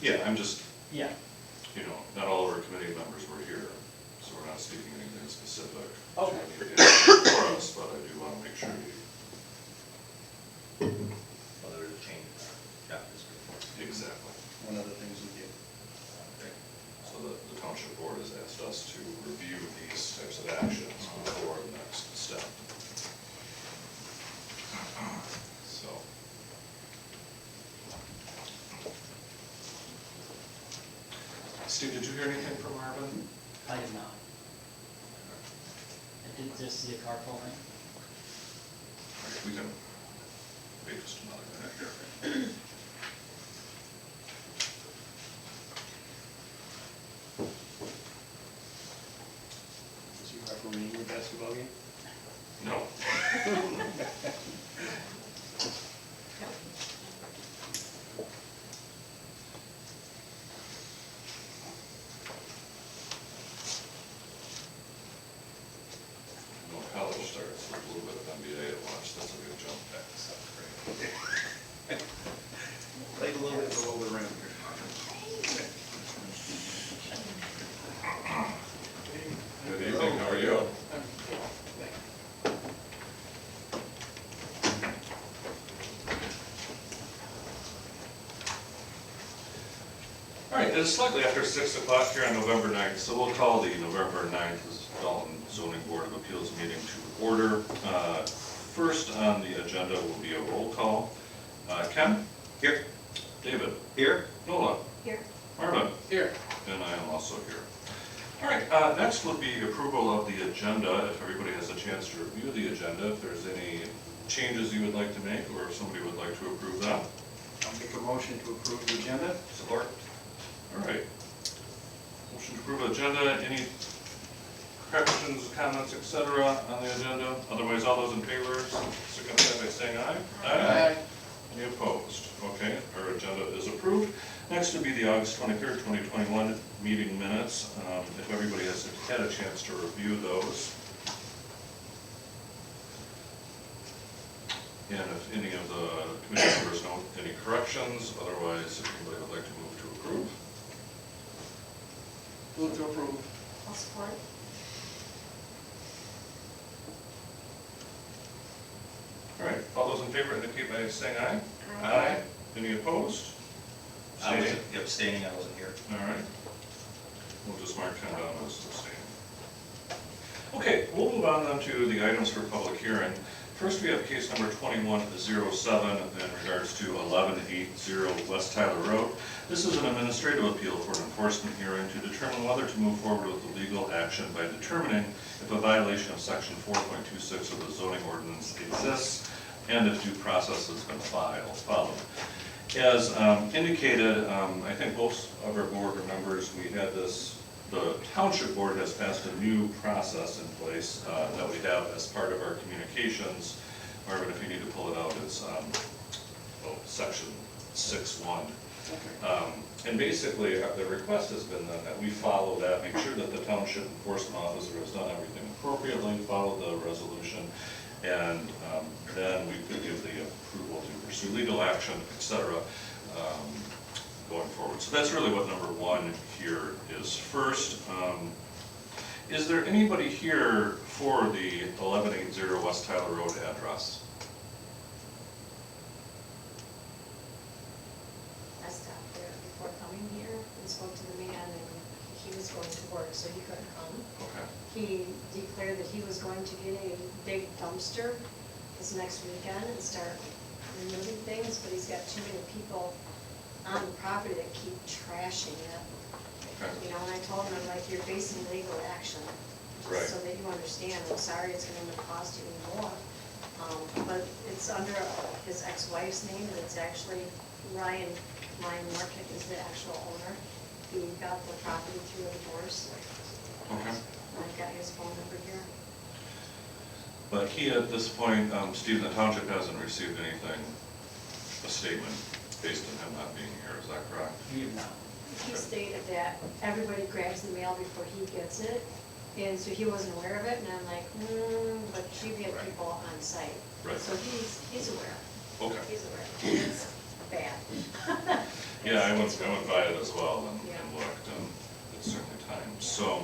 Yeah, I'm just, Yeah. you know, not all of our committee members were here, so we're not speaking anything specific. Okay. To any issue for us, but I do want to make sure you. Whether to change job description. Exactly. One of the things we did. So the township board has asked us to review these types of actions before the next step. So. Steve, did you hear anything from Marvin? I did not. I did just see a car pull in. All right, we can wait just another minute here. Is your refereeing your basketball game? No. When college starts, there's a little bit of NBA to watch. That's a good jump back. That's great. Played a little bit below the rim here. Good evening, how are you? All right, it's slightly after 6 o'clock here on November 9th, so we'll call the November 9th Dalton Zoning Board of Appeals meeting to order. First on the agenda will be a roll call. Ken? Here. David? Here. Nola? Here. Marvin? Here. And I am also here. All right, next will be approval of the agenda. If everybody has a chance to review the agenda, if there's any changes you would like to make, or if somebody would like to approve them. I'll make a motion to approve the agenda. Support. All right. Motion to approve agenda. Any corrections, comments, etc. on the agenda? Otherwise, all those in favor, signify by saying aye. Aye. Any opposed? Okay, our agenda is approved. Next would be the August 23rd, 2021 meeting minutes. If everybody has had a chance to review those. And if any of the committee members know any corrections, otherwise, if anybody would like to move to approve. Move to approve. I'll support. All right, all those in favor indicate by saying aye. Aye. Any opposed? I was Abstaining? abstaining, I wasn't here. All right. We'll just mark Ken down as abstaining. Okay, we'll move on then to the items for public hearing. First, we have case number 2107 in regards to 1180 West Tyler Road. This is an administrative appeal for an enforcement hearing to determine whether to move forward with the legal action by determining if a violation of section 4.26 of the zoning ordinance exists and if due process has been followed. As indicated, I think most of our board members, we had this, the township board has passed a new process in place that we have as part of our communications. Marvin, if you need to pull it out, it's section 6.1. And basically, the request has been then that we follow that, make sure that the township enforcement officer has done everything appropriately, follow the resolution, and then we could give the approval to pursue legal action, etc. Going forward. So that's really what number one here is. First, is there anybody here for the 1180 West Tyler Road address? I stopped there before coming here and spoke to the man, and he was going to work, so he couldn't come. Okay. He declared that he was going to get a big dumpster this next weekend and start removing things, but he's got too many people on the property that keep trashing it. Okay. You know, and I told him, I'm like, you're facing legal action, Right. just so that you understand. I'm sorry it's gonna cost you more. But it's under his ex-wife's name, and it's actually Ryan Market is the actual owner. He got the property through a divorce. Okay. I've got his phone number here. But he, at this point, Steve, the township hasn't received anything, a statement based on him not being here, is that correct? We have not. He stated that everybody grabs the mail before he gets it, and so he wasn't aware of it, and I'm like, but you've had people on site. Right. So he's aware. Okay. He's aware. It's bad. Yeah, I went by it as well and Yeah. looked, and it's certainly time, so.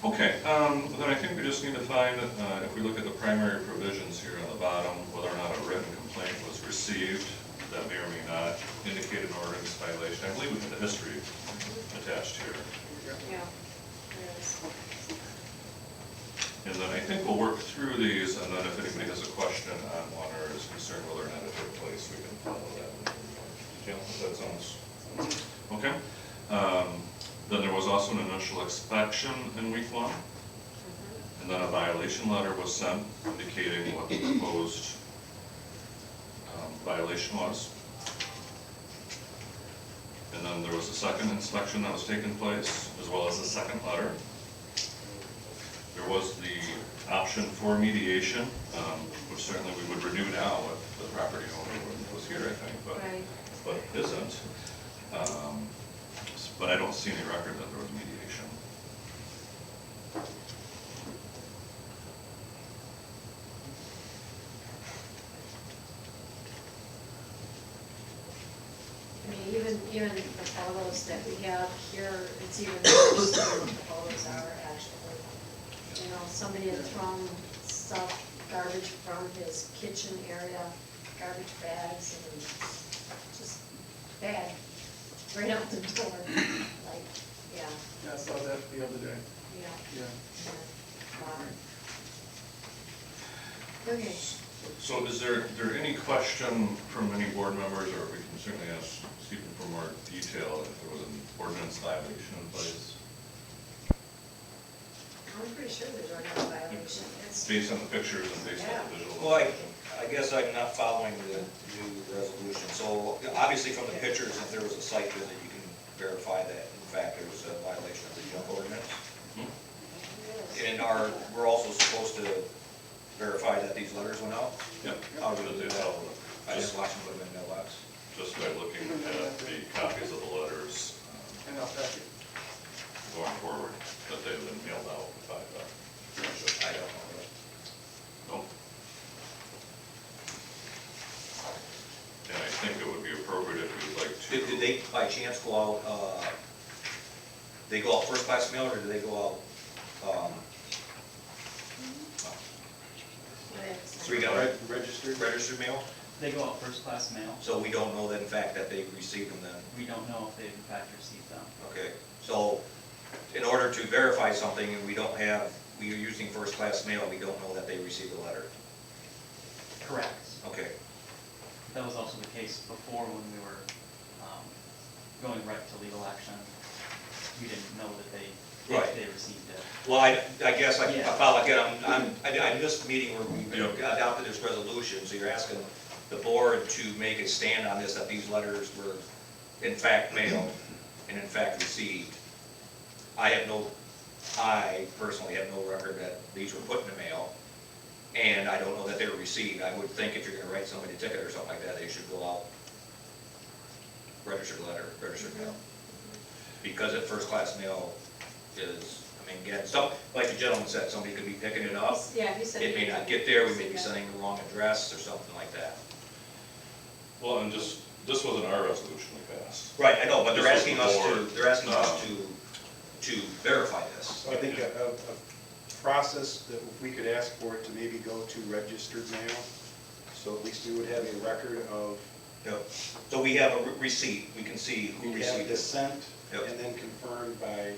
Okay, then I think we just need to find, if we look at the primary provisions here on the bottom, whether or not a written complaint was received, that may or may not indicate an ordinance violation. I believe we have the history attached here. Yeah, there is. And then I think we'll work through these, and then if anybody has a question on one or is concerned whether or not it took place, we can follow that in more detail, if that sounds, okay? Then there was also an initial inspection in week 1, and then a violation letter was sent indicating what the proposed violation was. And then there was a second inspection that was taking place, as well as a second letter. There was the option for mediation, which certainly we would renew now if the property owner was here, I think, Right. but isn't. But I don't see any record that there was mediation. I mean, even the photos that we have here, it's even worse than the photos are actually. You know, somebody had thrown stuff, garbage from his kitchen area, garbage bags, and just bad, right out the door, like, yeah, Yeah, I saw that the other day, yeah, yeah. yeah. Wow. Okay, So is there any question from any board members, or we can certainly ask Stephen for more detail if there was an ordinance violation in place? I'm pretty sure there's no violation. It's, Based on the pictures and based on the visual? Well, I guess I'm not following the new resolution. So obviously from the pictures, if there was a site visit, you can verify that in fact there was a violation of the junk ordinance. And we're also supposed to verify that these letters went out? Yep. How do we do that? I Just just watched them put them in the mailbox. just by looking at the copies of the letters And I'll pack it. going forward, that they've been mailed out by the. I don't know. Nope. And I think it would be appropriate if we'd like to. Did they by chance go out, they go out first class mail or do they go out, so we got registered mail? They go out first class mail. So we don't know that in fact that they've received them then? We don't know if they've in fact received them. Okay, so in order to verify something, and we are using first class mail, we don't know that they received a letter? Correct. Okay, That was also the case before when we were going right to legal action. We didn't know that Right. if they received it. well, I guess I Yeah. follow again, I missed the meeting where we Yeah. adopted this resolution, so you're asking the board to make a stand on this, that these letters were in fact mailed and in fact received. I personally have no record that these were put in the mail, and I don't know that they were received. I would think if you're gonna write somebody a ticket or something like that, they should go out registered letter, registered mail. Because at first class mail is, I mean, again, like the gentleman said, somebody could be picking it up. yeah, he said. It may not get there, we may be sending the wrong address or something like that. Well, and this wasn't our resolution we passed. Right, I know, but This they're was asking the us board. to verify this. So I think a process that if we could ask for it to maybe go to registered mail, so at least we would have a record of. Yep. So we have a receipt, we can see who We have received the it. sent Yep. and then confirmed by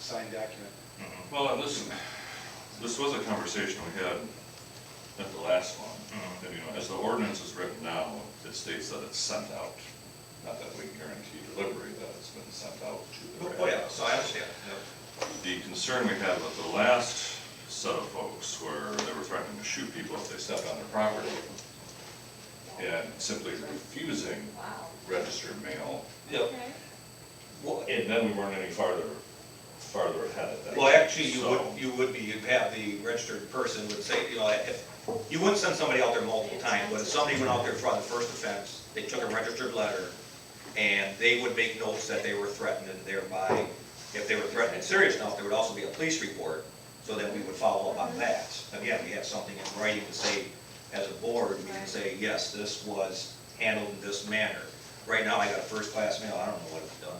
signed document. Mhm. Well, and this was a conversation we had at the last one. Mhm. And, you know, as the ordinance is written now, it states that it's sent out. Not that we guarantee delivery, that it's been sent out to the. Oh, yeah, so I understand. Yep. The concern we had with the last set of folks where they were threatening to shoot people if they stepped on their property and simply refusing Wow. registered mail. Yep. Okay. Well, And then we weren't any farther ahead at that. Well, actually, So- you would be, you'd have the registered person would say, you know, if, you wouldn't send somebody out there multiple times, but if somebody went out there for the first offense, they took a registered letter, and they would make notes that they were threatened, and thereby, if they were threatened and serious enough, there would also be a police report, so then we would follow up on that. Again, we have something in writing to say, as a board, we can say, yes, this was handled in this manner. Right now, I got a first-class mail, I don't know what it's done.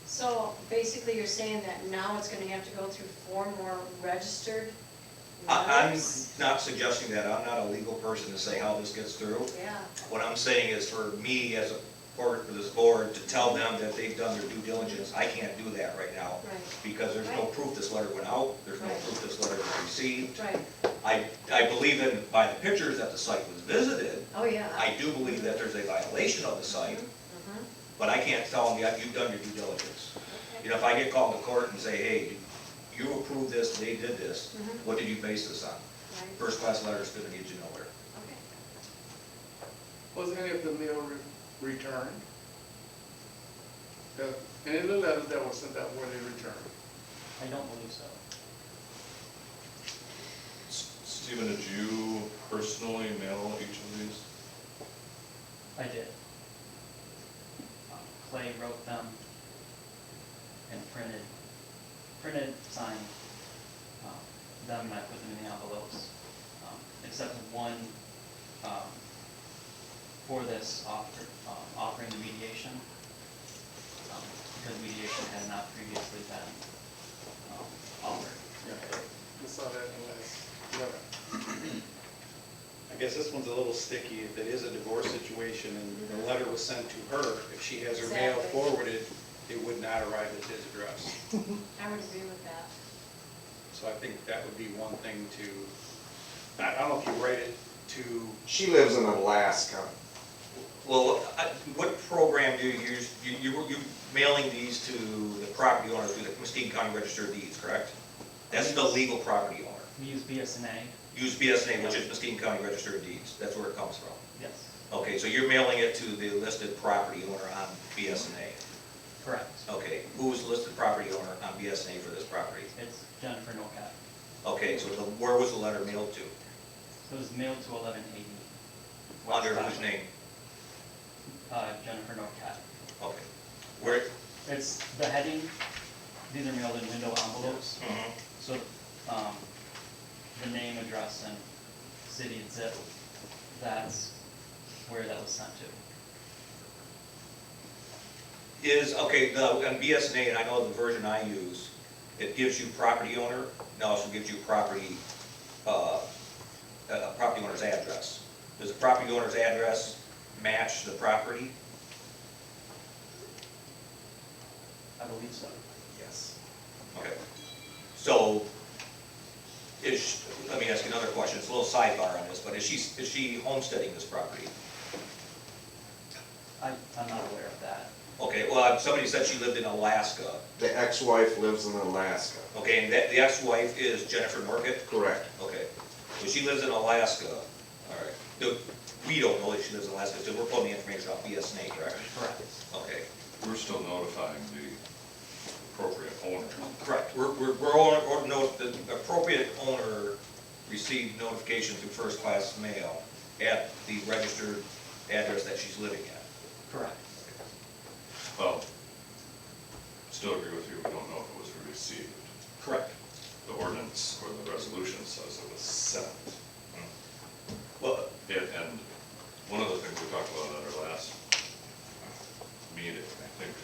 So basically, you're saying that now it's gonna have to go through 4 more registered I'm letters? not suggesting that, I'm not a legal person to say how this gets through. Yeah, What I'm saying is for me as a board, for this board, to tell them that they've done their due diligence, I can't do that right now. right, Because there's no Right. proof this letter went out, there's no Right. proof this letter was received. right. I believe that by the pictures that the site was visited, Oh, yeah. I do believe that there's a violation of the site, Mhm. but I can't tell them, yeah, you've done your due diligence. Okay. You know, if I get called to court and say, hey, you approved this, they did this, Mhm. what did you base this on? Right. First class letter's gonna get you nowhere. Okay. Was any of the mail returned? Any of the letters that were sent out, were they returned? I don't believe so. Stephen, did you personally mail each of these? I did. Clay wrote them and printed, signed them, and I put them in the envelopes. Except one, for this offering the mediation, because mediation had not previously been offered. Yeah. We saw that in the last letter. I guess this one's a little sticky. If it is a divorce situation and the letter was sent to her, if she has her mail Exactly. forwarded, it would not arrive at his address. I would agree with that. So I think that would be one thing to, I don't know if you write it to, She lives in Alaska. Well, what program do you use? You mailing these to the property owner through the Muskegon County Register of Deeds, correct? That's the legal property owner. We use BSNA, Use BSNA, which is Muskegon County Register of Deeds. That's where it comes from. yes, Okay, so you're mailing it to the listed property owner on BSNA. correct. Okay, who's the listed property owner on BSNA for this property? It's Jennifer Norcat. Okay, so where was the letter mailed to? It was mailed to 1180. Under whose name? Jennifer Norcat. Okay. Where? It's the heading, these are mailed in window envelopes, Mhm. so, the name, address, and city and zip, that's where that was sent to. Okay, on BSNA, and I know the version I use, it gives you property owner, and also gives you property owner's address. Does the property owner's address match the property? I believe so. Yes. Okay. So, let me ask you another question, it's a little sidebar on this, but is she homesteading this property? I'm not aware of that. Okay, well, somebody said she lived in Alaska. The ex-wife lives in Alaska. Okay, and the ex-wife is Jennifer Norcat? Correct. Okay, so she lives in Alaska, all right. We don't know that she lives in Alaska, so we're pulling the information off BSNA, correct? Correct. Okay, We're still notifying the appropriate owner. correct. The appropriate owner received notification through first-class mail at the registered address that she's living at. Correct. Well, still agree with you, we don't know if it was received. Correct. The ordinance or the resolution says it was sent. Well, And one of the things we talked about at our last meeting, I think,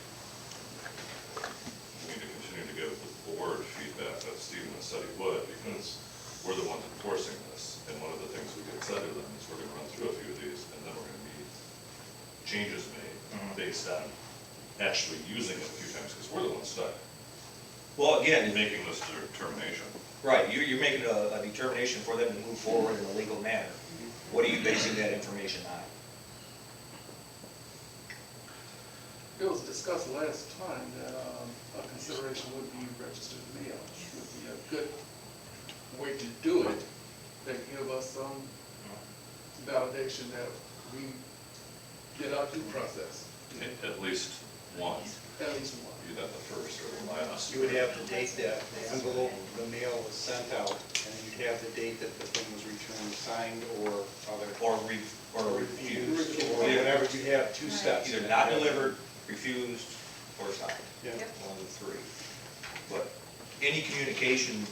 we need to continue to give the board feedback that Stephen has said he would, because we're the ones enforcing this. And one of the things we had said to them is we're gonna run through a few of these, and then we're gonna need changes made based on actually using it a few times, because we're the ones stuck well, again, in making this determination. right, you're making a determination for them to move forward in a legal manner. What are you basing that information on? It was discussed last time that a consideration would be registered mail, would be a good way to do it, that give us some validation that we did our due process, At least one, at least one. either the first or the last. you would have the date that the envelope, the mail was sent out, and you'd have the date that the thing was returned, signed, or other. Or refused? Or whatever, you'd have two steps. Either not delivered, refused, or signed. Yeah. Yep. One of the three. But any communication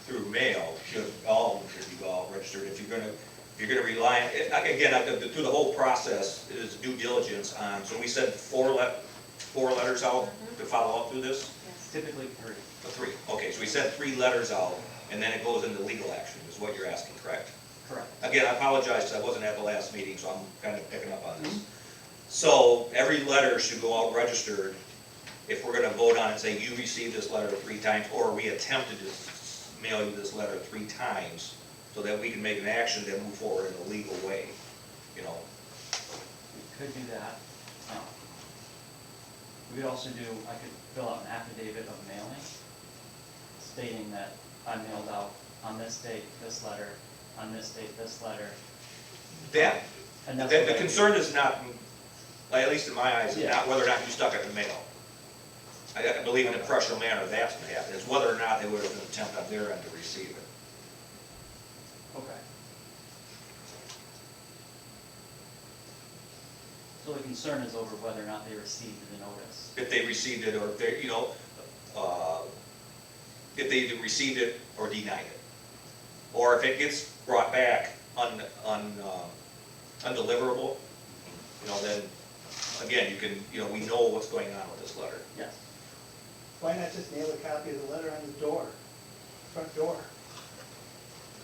through mail should, all of them should be all registered. If you're gonna If you're gonna rely, through the whole process is due diligence on, so we said four letters out to follow up through this? Yes. Typically 3. Three, okay, so we sent 3 letters out, and then it goes into legal action, is what you're asking, correct? Correct. Again, I apologize, 'cause I wasn't at the last meeting, so I'm kind of picking up on this. So, every letter should go out registered, if we're gonna vote on it, say, you received this letter 3 times, or we attempted to mail you this letter 3 times, so that we can make an action to move forward in a legal way, you know? We could do that. We could also do, I could fill out an affidavit of mailing, stating that I mailed out on this date, this letter, on this date, this letter. That, And that's the what I do. concern is not, at least in my eyes, is Yeah. not whether or not you stuck it in the mail. I believe in a professional manner that's gonna happen, it's whether or not they would have an attempt on their end to receive it. Okay. So the concern is over whether or not they received the notice. If they received it, or if they, if they either received it or denied it. Or if it gets brought back undeliverable, then, again, you can, we know what's going on with this letter. Yes. Why not just nail a copy of the letter on the door, front door?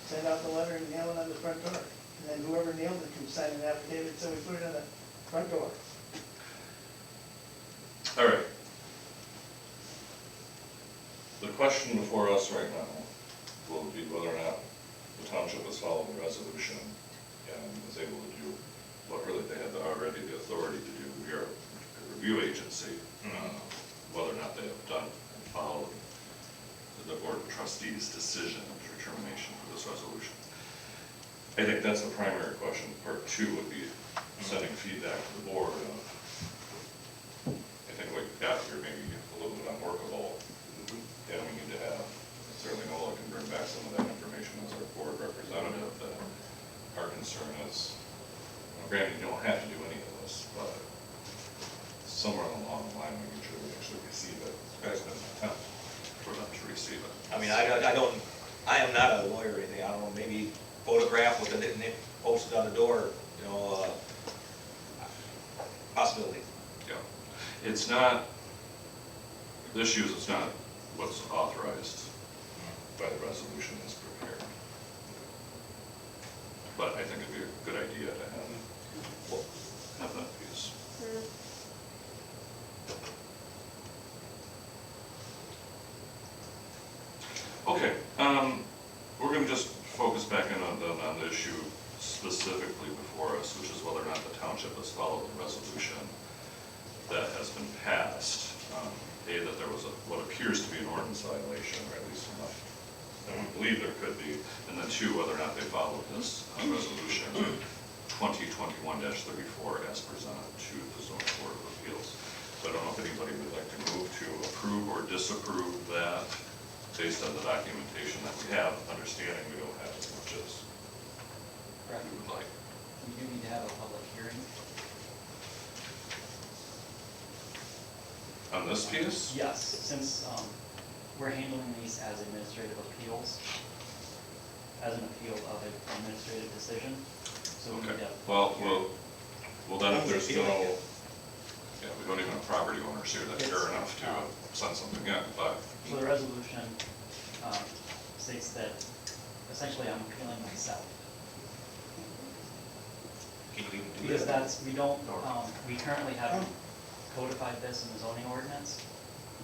Send out the letter and nail it on the front door. And then whoever nailed it can sign an affidavit, so we put it on the front door. All right. The question before us right now will be whether or not the township has followed the resolution and is able to do what really they have already the authority to do. We are a review agency, whether or not they have done and followed the Board of Trustees' decision and determination for this resolution. I think that's the primary question. Part 2 would be sending feedback to the board of, I think what you've got here maybe a little bit unworkable, and we need to have, certainly Nola can bring back some of that information as our board representative, that our concern is, granted, you don't have to do any of this, but somewhere along the line, we make sure we actually receive it, as an attempt for them to receive it. I mean, I am not a lawyer or anything, I don't know, maybe photograph with it and posted on the door, possibility. Yeah, it's not, this use is not what's authorized by the resolution as prepared. But I think it'd be a good idea to have that piece. Okay, we're gonna just focus back in on the issue specifically before us, which is whether or not the township has followed the resolution that has been passed. That there was what appears to be an ordinance violation, or at least enough that we believe there could be, and then 2, whether or not they followed this resolution 2021-34 as presented to the zoning board of appeals. So I don't know if anybody would like to move to approve or disapprove that based on the documentation that we have, understanding we don't have as much as Correct. we would like. We do need to have a public hearing. On this piece? Yes, since we're handling these as administrative appeals, as an appeal of an administrative decision, so we Okay, need to. well, then if there's no, Appealing it. yeah, we don't even have property owners here that care enough to send something in, but, So the resolution states that essentially I'm appealing myself. Can you even do Because that? that's, we don't, we currently haven't codified this in the zoning ordinance.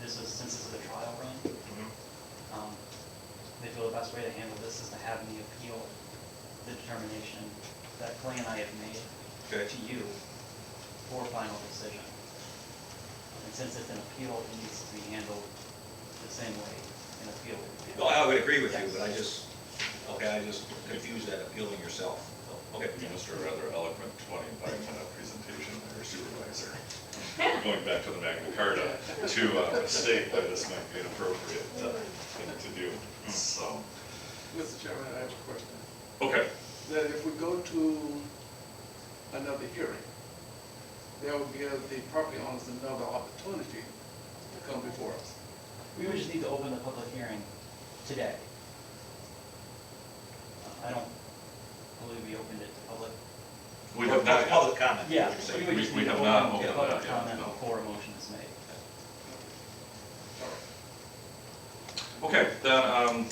This is, since this is a trial run, they feel the best way to handle this is to have me appeal the determination that Clay and I have made Okay. to you for final decision. And since it's an appeal, it needs to be handled the same way an appeal would be. No, I would agree with you, Yes. but I just confused that appealing yourself. So, okay. Mr. Rather eloquent 25-minute presentation by our supervisor. Going back to the Magna Carta to state that this might be an appropriate thing to do, so. Mr. Chairman, I have a question. Okay, That if we go to another hearing, that will give the property owners another opportunity to come before us. We would just need to open the public hearing today. I don't believe we opened it to public. We have not yet. Public comment. Yeah, you're saying. we would just We need to have not open opened public that yet, comment no. before a motion is made. Okay, then,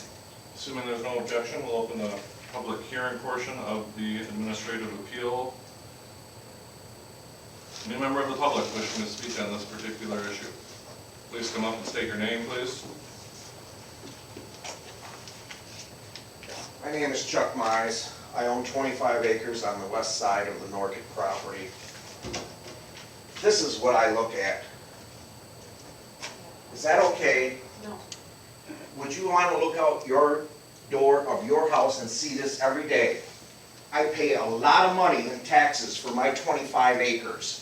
assuming there's no objection, we'll open the public hearing portion of the administrative appeal. Any member of the public wishing to speak on this particular issue, please come up and state your name, please. My name is Chuck Mize. I own 25 acres on the west side of the Norkett property. This is what I look at. Is that okay? No. Would you want to look out your door of your house and see this every day? I pay a lot of money in taxes for my 25 acres.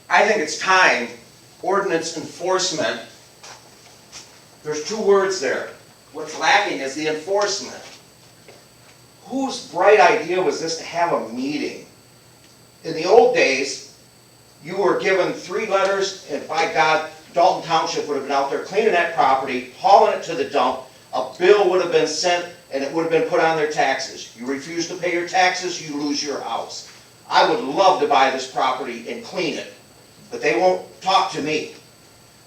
I think it's time, ordinance enforcement, there's two words there. What's lacking is the enforcement. Whose bright idea was this to have a meeting? In the old days, you were given 3 letters, and by God, Dalton Township would have been out there cleaning that property, hauling it to the dump, a bill would have been sent, and it would have been put on their taxes. You refuse to pay your taxes, you lose your house. I would love to buy this property and clean it, but they won't talk to me.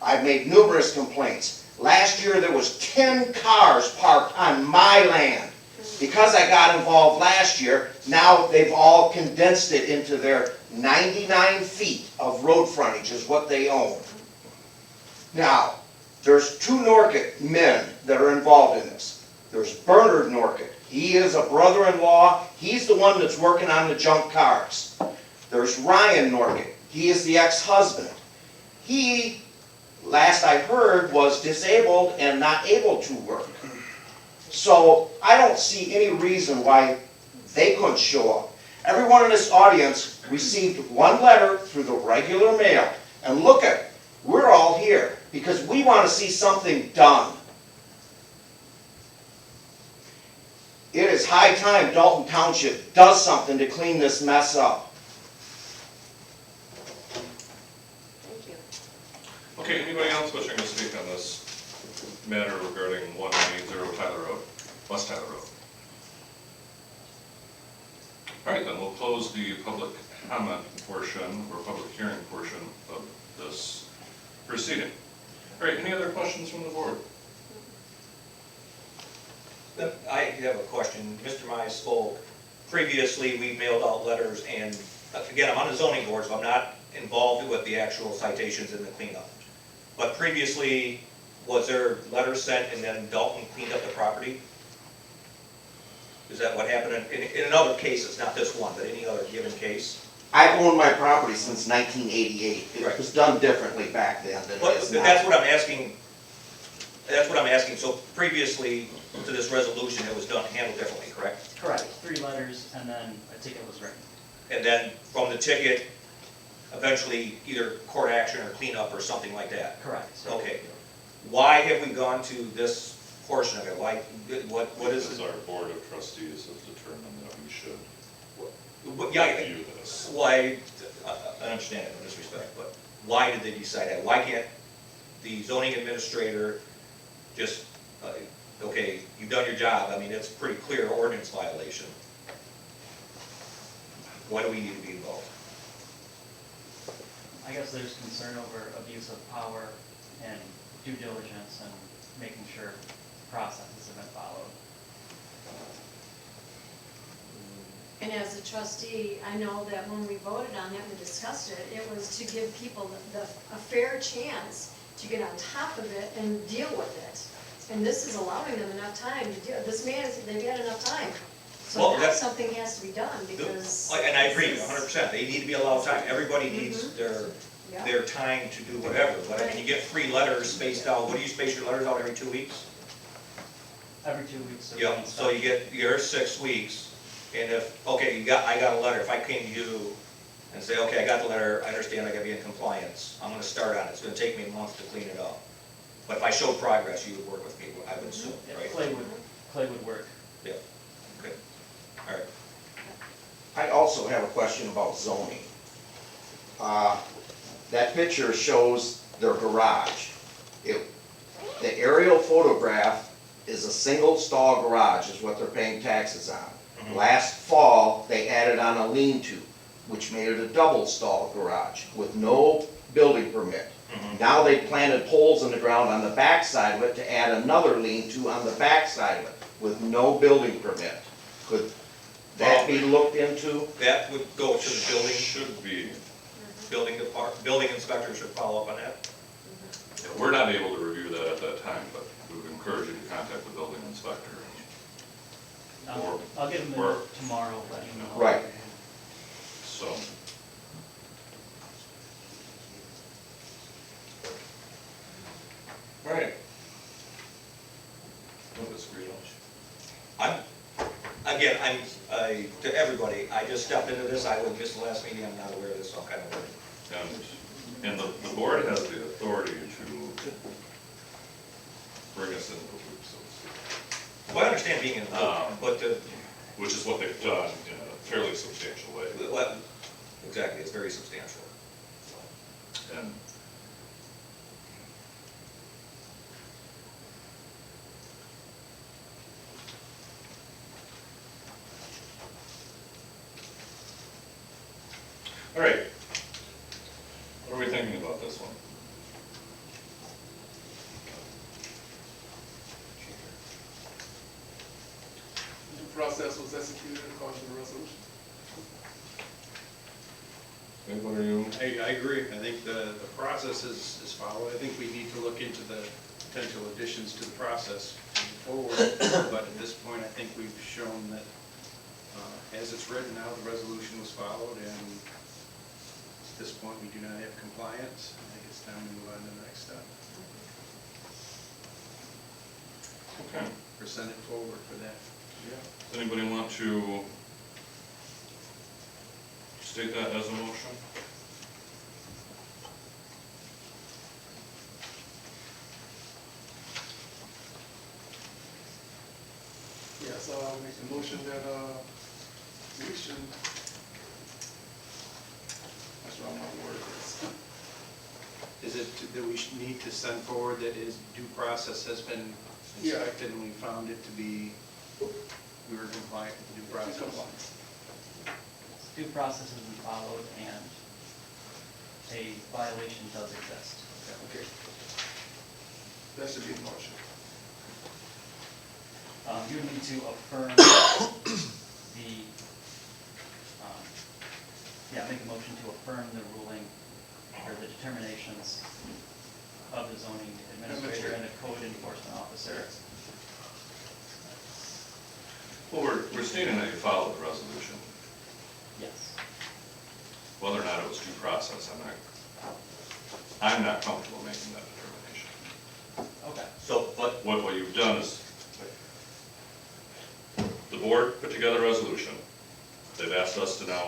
I've made numerous complaints. Last year, there was 10 cars parked on my land. Because I got involved last year, now they've all condensed it into their 99 feet of road frontage is what they own. Now, there's 2 Norkett men that are involved in this. There's Bernard Norkett. He is a brother-in-law. He's the one that's working on the junk cars. There's Ryan Norkett. He is the ex-husband. He, last I heard, was disabled and not able to work. So I don't see any reason why they couldn't show up. Everyone in this audience received 1 letter through the regular mail. And look at it, we're all here because we want to see something done. It is high time Dalton Township does something to clean this mess up. Thank you. Okay, anybody else wishing to speak on this matter regarding 190 Tyler Road, West Tyler Road? All right, then we'll close the public comment portion, or public hearing portion of this proceeding. All right, any other questions from the board? I have a question. Mr. Mize spoke. Previously, we mailed out letters, and again, I'm on the zoning board, so I'm not involved with the actual citations and the cleanup. But previously, was there letters sent and then Dalton cleaned up the property? Is that what happened in other cases, not this one, but any other given case? I've owned my property since 1988. It Right. was done differently back then than it is now. That's what I'm asking. That's what I'm asking. So previously to this resolution, it was done, handled differently, correct? Correct, 3 letters, and then a ticket was written. And then from the ticket, eventually either court action or cleanup or something like that? Correct. So- Okay. Why have we gone to this portion of it? Why, what is Because it? our board of trustees has determined that we should Yeah, review this. why, I understand it, no disrespect, but why did they decide that? Why can't the zoning administrator just, okay, you've done your job, I mean, it's a pretty clear ordinance violation. Why do we need to be involved? I guess there's concern over abuse of power and due diligence and making sure processes have been followed. And as a trustee, I know that when we voted on it, we discussed it, it was to give people a fair chance to get on top of it and deal with it. And this is allowing them enough time to do, this man, they've had enough time. So Well, now that's- something has to be done because. And I agree, this is- 100%, they need to be allowed time, everybody needs Yeah. their time to do whatever, but if you get 3 letters spaced out, what do you space your letters out, every 2 weeks? Every 2 weeks. or Yeah, one so you get, your 6 weeks, and if, okay, I got a letter, if I came to you and say, okay, I got the letter, I understand I gotta be in compliance, I'm gonna start on it, it's gonna take me a month to clean it up. But if I showed progress, you would work with me, I would assume, Yeah, right? Clay would work. Yeah, okay, all right. I also have a question about zoning. That picture shows their garage. The aerial photograph is a single stall garage is what they're paying taxes on. Last fall, they added on a lean-to, which made it a double stall garage with no building permit. Now they planted poles in the ground on the back side of it to add another lean-to on the back side of it with no building permit. Could that be looked into? That would go to the building, Should be, building inspector should follow up on that. yeah, we're not able to review that at that time, but we would encourage you to contact the building inspector. Or- I'll give him or- a tomorrow, let him know. Right. So. All right. What is relaunch? To everybody, I just stepped into this, I missed the last meeting, I'm not aware of this, so I'm kind of worried. And the board has the authority to bring us into the loop, so to speak. Well, I understand being in the loop, but Which is what they've done in a fairly substantial way. well, exactly, it's very substantial. And all right. What are we thinking about this one? The process was executed according to the resolution. What are you? I agree. I think the process is followed. I think we need to look into the potential additions to the process moving forward. But at this point, I think we've shown that, as it's written now, the resolution was followed, and at this point, we do not have compliance. I think it's time to move on to the next step. Okay. Or send it forward for that. Does anybody want to state that as a motion? Yes, I'll make the motion that, we should, that's what my word is. Is it that we need to send forward that his due process has been Yeah. inspected and we found it to be, we were compliant with the due process? Due process has been followed and a violation does exist. Okay. That should be the motion. You would need to affirm the, make a motion to affirm the ruling or the determinations of the zoning administrator and the code enforcement officer. Well, we're stating that you followed the resolution. Yes. Whether or not it was due process, I'm not comfortable making that determination. Okay. So, but, What you've done is, the board put together a resolution. They've asked us to now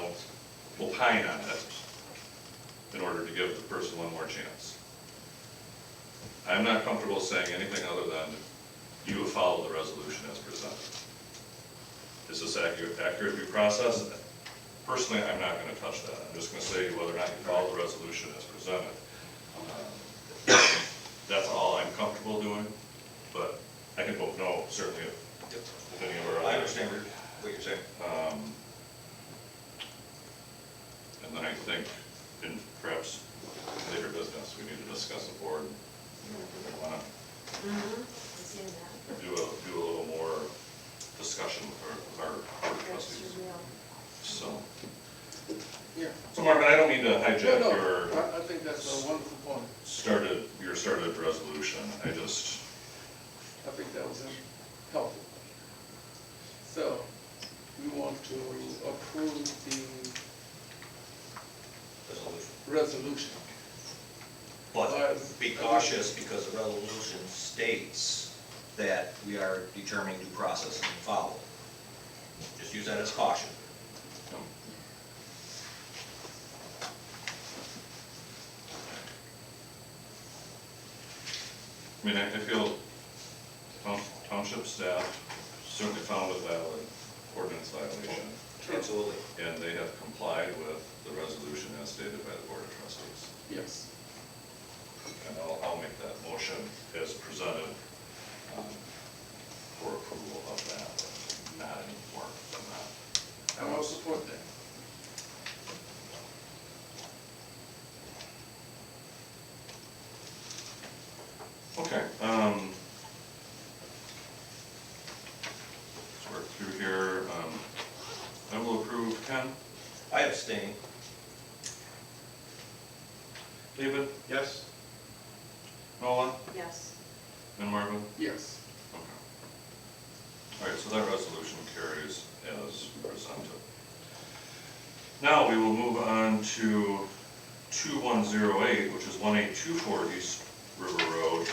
opine on it in order to give the person one more chance. I'm not comfortable saying anything other than you have followed the resolution as presented. Is this accurate due process? Personally, I'm not going to touch that. I'm just going to say whether or not you follow the resolution as presented. That's all I'm comfortable doing, but I can vote no, certainly if any of our I others. understand what you're saying. And then I think in perhaps later business, we need to discuss the board. We want I've seen that. to do a little more discussion with our board of That's trustees. real. So, Yeah. so Marvin, I don't mean to No, hijack no, your I think that's a wonderful point. started resolution. I think that was helpful. So, we want to approve the resolution. But be cautious because the resolution states that we are determining due process and follow. Just use that as caution. I mean, I feel township staff certainly found a valid ordinance violation, Absolutely. and they have complied with the resolution as stated by the board of trustees. Yes. And I'll make that motion as presented for approval of that, not any more than that. support that. Okay, let's work through here. I will approve. Ken? I abstain. David? Yes? Nola? Yes. And Marvin? Yes. Okay. All right, so that resolution carries as presented. Now we will move on to 2108, which is 1824 East River Road,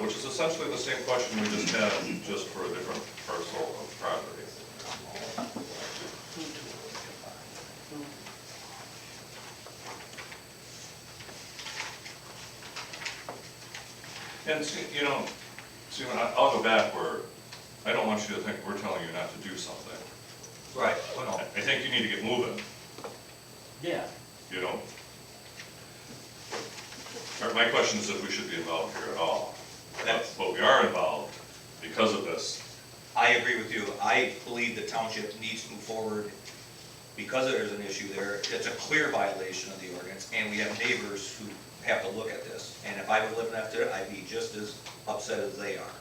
which is essentially the same question we just had, just for a different parcel of property. And see, I'll go back where, I don't want you to think we're telling you not to do something. Right, well, no. I think you need to get moving, Yeah, you know? My question is if we should be involved here at all. But we are involved because of this. I agree with you. I believe the township needs to move forward because there's an issue there. It's a clear violation of the ordinance, and we have neighbors who have to look at this. And if I would live next to it, I'd be just as upset as they are.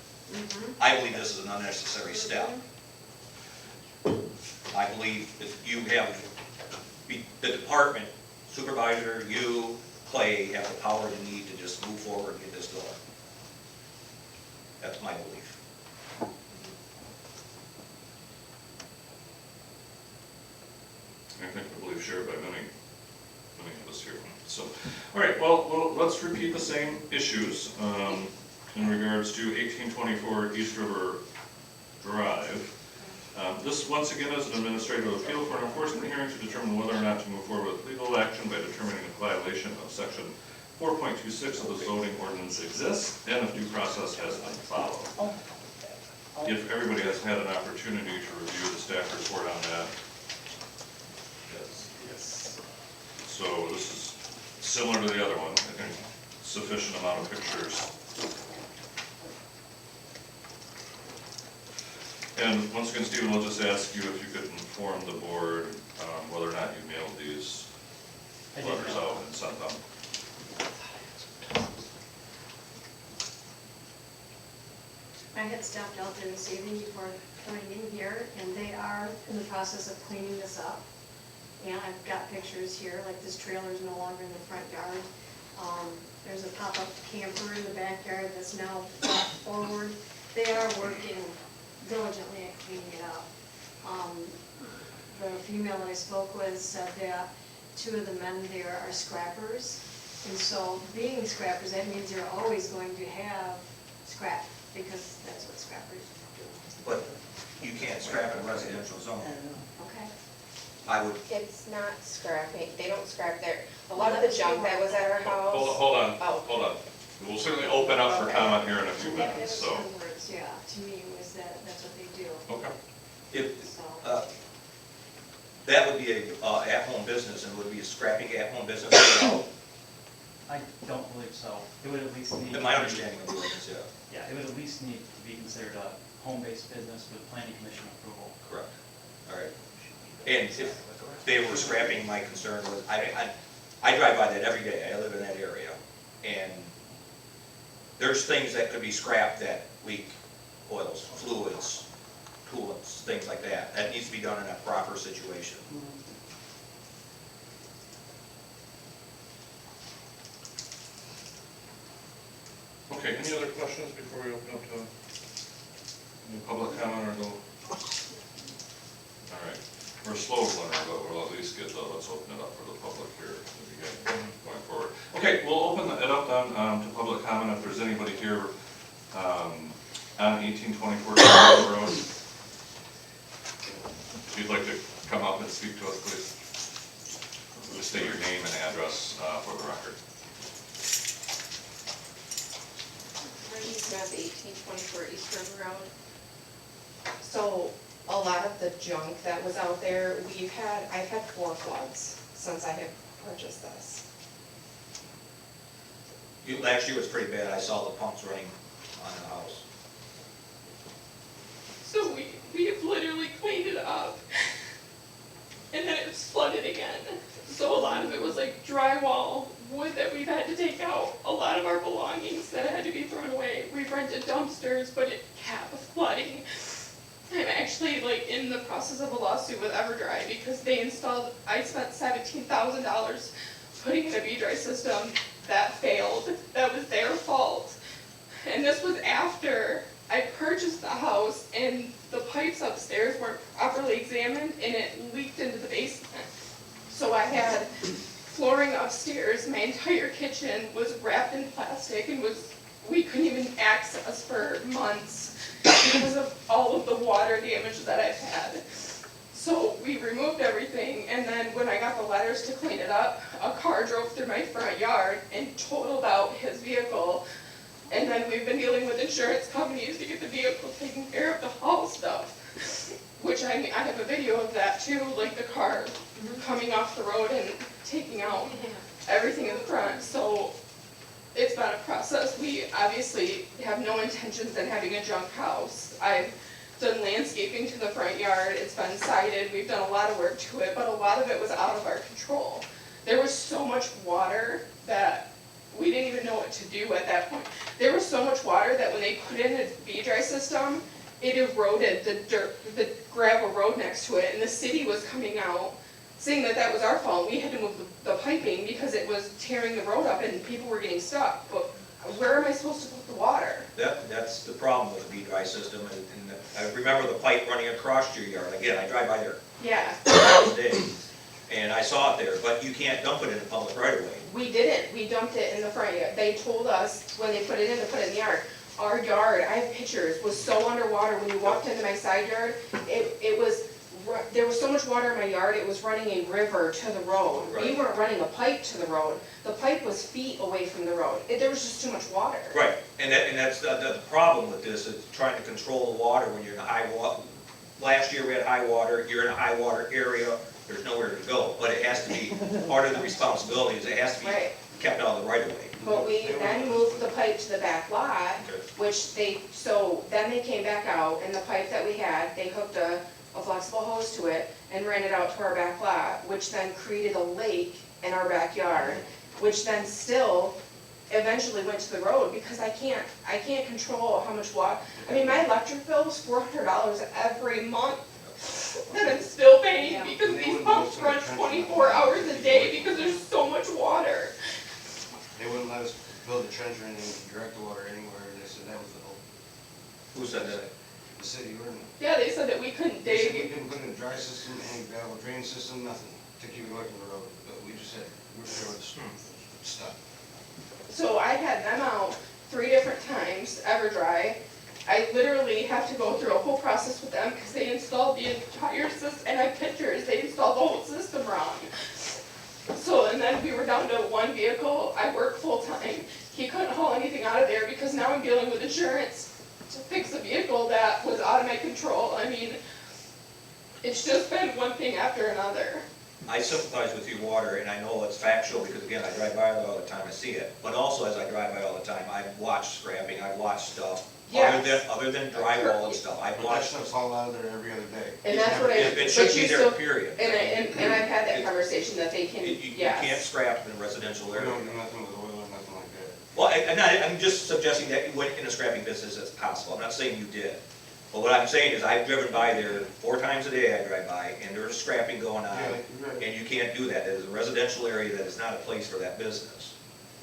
I believe this is an unnecessary step. I believe that you have, the department, supervisor, you, Clay, have the power you need to just move forward and get this going. That's my belief. I think I believe shared by many of us here. So, all right, well, let's repeat the same issues in regards to 1824 East River Drive. This, once again, is an administrative appeal for an enforcement hearing to determine whether or not to move forward with legal action by determining if violation of section 4.26 of the zoning ordinance exists and if due process has been followed. If everybody has had an opportunity to review the staff report on that. Yes. So this is similar to the other one, I think, sufficient amount of pictures. And once again, Stephen, we'll just ask you if you could inform the board whether or not you mailed these I did letters mail out and sent them. I had stopped out there this evening before coming in here, and they are in the process of cleaning this up. And I've got pictures here, like this trailer is no longer in the front yard. There's a pop-up camper in the backyard that's now brought forward. They are working diligently at cleaning it up. The female that I spoke with said that 2 of the men there are scrappers. And so being scrappers, that means you're always going to have scrap, because that's what scrappers do. But you can't scrap in a residential zone. Okay? I would, It's not scrapping, they don't scrap there. A lot of the junk that was at our house. Hold on, Oh. hold on. We'll certainly open up for comment here in a few That minutes, was so. her words, yeah, to me, was that that's what they do. Okay. if, So, that would be a at-home business, and would be a scrapping at-home business as well. I don't believe so. It would at least need. In my understanding of the ordinance, yeah. Yeah, it would at least need to be considered a home-based business with planning commission approval. Correct. All right. And if they were scrapping, my concern was, I drive by that every day, I live in that area, and there's things that could be scrapped that leak, oils, fluids, coolants, things like that. That needs to be done in a proper situation. Okay, any other questions before we open up to any public comment or go? All right, we're slow learner, but we'll at least get let's open it up for the public here to begin going forward. Okay, we'll open it up then to public comment if there's anybody here on 1824 Road. If you'd like to come up and speak to us, please. Just state your name and address for the record. Marty Smith, 1824 East River Road. So a lot of the junk that was out there, I've had 4 floods since I have purchased this. Last year was pretty bad. I saw the pumps running on the house. So we have literally cleaned it up. And again. So a lot of it was like drywall, wood that we've had to take out, a lot of our belongings that had to be thrown away. We've rented dumpsters, but it kept flooding. I'm actually like in the process of a lawsuit with EverDry because they installed, I spent $17,000 putting in a V-Dry system that failed. That was their fault. And this was after I purchased the house and the pipes upstairs weren't properly examined and it leaked into the basement. So I had flooring upstairs, my entire kitchen was wrapped in plastic and we couldn't even access for months because of all of the water damage that I've had. So we removed everything, and then when I got the letters to clean it up, a car drove through my front yard and totaled out his vehicle. And then we've been dealing with insurance companies to get the vehicle taken care of, the haul stuff. Which I have a video of that too, like the car coming off the road and taking out everything in the front. So it's been a process. We obviously have no intentions in having a junk house. I've done landscaping to the front yard, it's been sided, we've done a lot of work to it, but a lot of it was out of our control. There was so much water that we didn't even know what to do at that point. There was so much water that when they put in a V-Dry system, it eroded the dirt, the gravel road next to it, and the city was coming out saying that that was our fault. We had to move the piping because it was tearing the road up and people were getting stuck. But where am I supposed to put the water? That's the problem with the V-Dry system, and I remember the pipe running across your yard. Again, I drive by there Yeah. those days, and I saw it there, but you can't dump it in the public right away. We didn't. We dumped it in the front yard. They told us when they put it in to put it in the yard. Our yard, I have pictures, was so underwater. When you walked into my side yard, there was so much water in my yard, it was running a river to the road. We Right. weren't running a pipe to the road. The pipe was feet away from the road. There was just too much water. Right, and that's the problem with this, is trying to control the water when you're in a high water. Last year we had high water, you're in a high water area, there's nowhere to go, but it has to be, part of the responsibility is it has to be Right. kept out of the right of way. But we then moved the pipe to the back lot, which then they came back out, and the pipe that we had, they hooked a flexible hose to it and ran it out to our back lot, which then created a lake in our backyard, which then still eventually went to the road, because I can't control how much water. I mean, my electric bill is $400 every month that I'm still paying, because these pumps run 24 hours a day because there's so much water. They wouldn't let us build a trench or anything to direct the water anywhere, they said that was the whole, Who said that? the city ordinance. Yeah, they said that we couldn't They said we dig. couldn't put in a dry system, any gravel drain system, nothing, to keep it away from the road, but we just said, we're sure it's stuck. So I had them out 3 different times, EverDry. I literally have to go through a whole process with them because they installed the entire system, and I have pictures, they installed the whole system wrong. So, and then we were down to 1 vehicle. I work full-time. He couldn't haul anything out of there because now I'm dealing with insurance to fix a vehicle that was out of my control. I mean, it's just been one thing after another. I sympathize with your water, and I know it's factual, because again, I drive by it all the time, I see it. But also, as I drive by all the time, I've watched scrapping, I've watched stuff, Yes. other than drywall and stuff, I've That watched. stuff's all out of there every other day. And that's what I. It should but be you there, still- period. And I've had that conversation that they can, You can't yes. scrap in a residential We area. don't do nothing with oil or nothing like that. Well, I'm just suggesting that you went in a scrapping business as possible, I'm not saying you did. But what I'm saying is, I've driven by there 4 times a day, I drive by, and there's scrapping going on. Yeah, you're right. And you can't do that, it is a residential area, that is not a place for that business.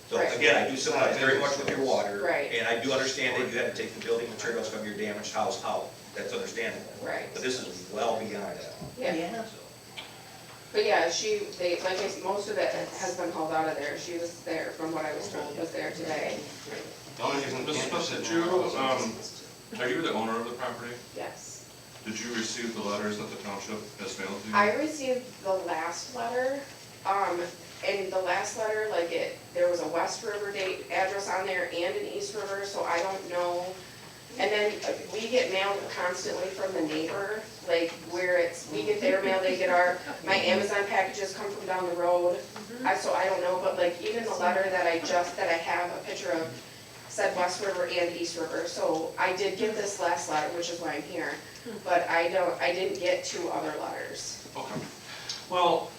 So Right. again, I do sympathize very much with your water. Right. And I do understand that you had to take the building materials from your damaged house out, that's understandable. Right. But this is well beyond that. Yeah. But yeah, like I said, most of it has been hauled out of there. She was there, from what I was told, was there today. The only reason we Mrs. can't Smith, sit did in you, the house- are you the owner of the property? Yes. Did you receive the letters that the township has mailed to you? I received the last letter, and the last letter, there was a West River date address on there and an East River, so I don't know. And then we get mail constantly from the neighbor, we get their mail, they get my Amazon packages come from down the road. So I don't know, but even the letter that I have a picture of said West River and East River. So I did get this last letter, which is why I'm here, but I didn't get 2 other letters. Okay. Well,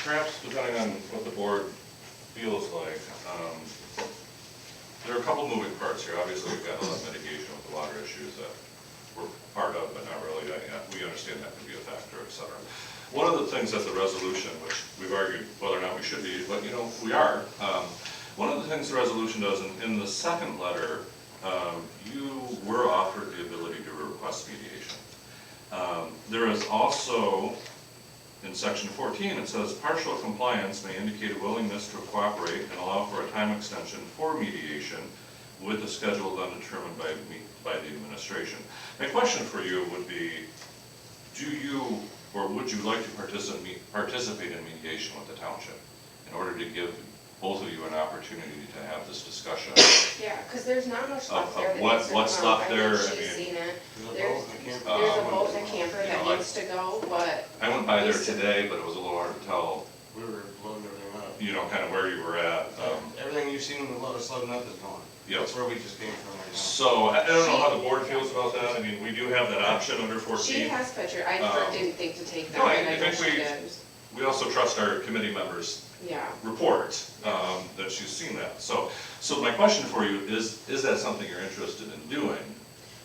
perhaps depending on what the board feels like, there are a couple moving parts here. Obviously, we've got a lot of mitigation with the water issues that we're part of, but not really. We understand that could be a factor, et cetera. One of the things that the resolution, which we've argued whether or not we should be, but we are. One of the things the resolution does, in the second letter, you were offered the ability to request mediation. There is also, in section 14, it says partial compliance may indicate a willingness to cooperate and allow for a time extension for mediation with the schedule then determined by the administration. My question for you would be, do you or would you like to participate in mediation with the township in order to give both of you an opportunity to have this discussion? Yeah, because there's not much left there that What- needs to what's come out. left I there, think I she's mean, seen it. There's a There's boat and a camper. there's a boat and a camper you that know, needs to go, but I went by there today, but it was a little hard to tell, We were loading everything up. kind of where you were at. Everything you've seen in the load of loading up is gone. Yep. That's where we just came from right now. So, I don't know how the board feels about that. I mean, we do have that option under 14. she has picture, I didn't think to take that, no, I and I know think she we- did. We also trust our committee members' Yeah, report, that she's seen that. So my question for you is that something you're interested in doing?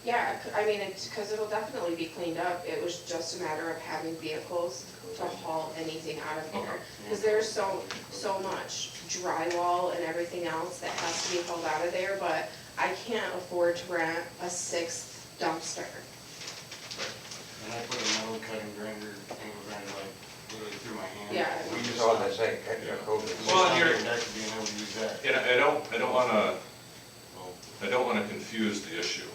yeah, I mean, it's, because it'll definitely be cleaned up, it was just a matter of having vehicles to haul anything out of here. Okay. Because there's so much drywall and everything else that has to be hauled out of there, but I can't afford to rent a 6th dumpster. And I put a metal cutting grinder, angle grinder, like, literally through my hand. Yeah. We just all not- that say, Yeah. COVID. we're just Well, not you're- getting back to being able to use that. And I don't wanna, Well, I don't wanna confuse the issue,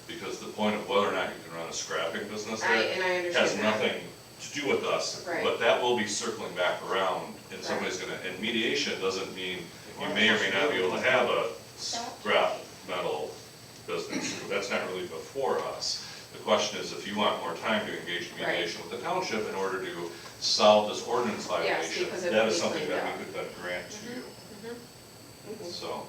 because the point of whether or not you can run a scrapping business And I there understand has that. nothing to do with us. Right. But that will be circling back around, and Right. somebody's gonna, and mediation doesn't mean you may or may not be able to have a scrap metal business. That's not really before us. The question is, if you want more time to engage in mediation with the township in order to solve this ordinance Yes, violation, because it that will is be something cleaned that up. we could then grant to you. Mhm. So,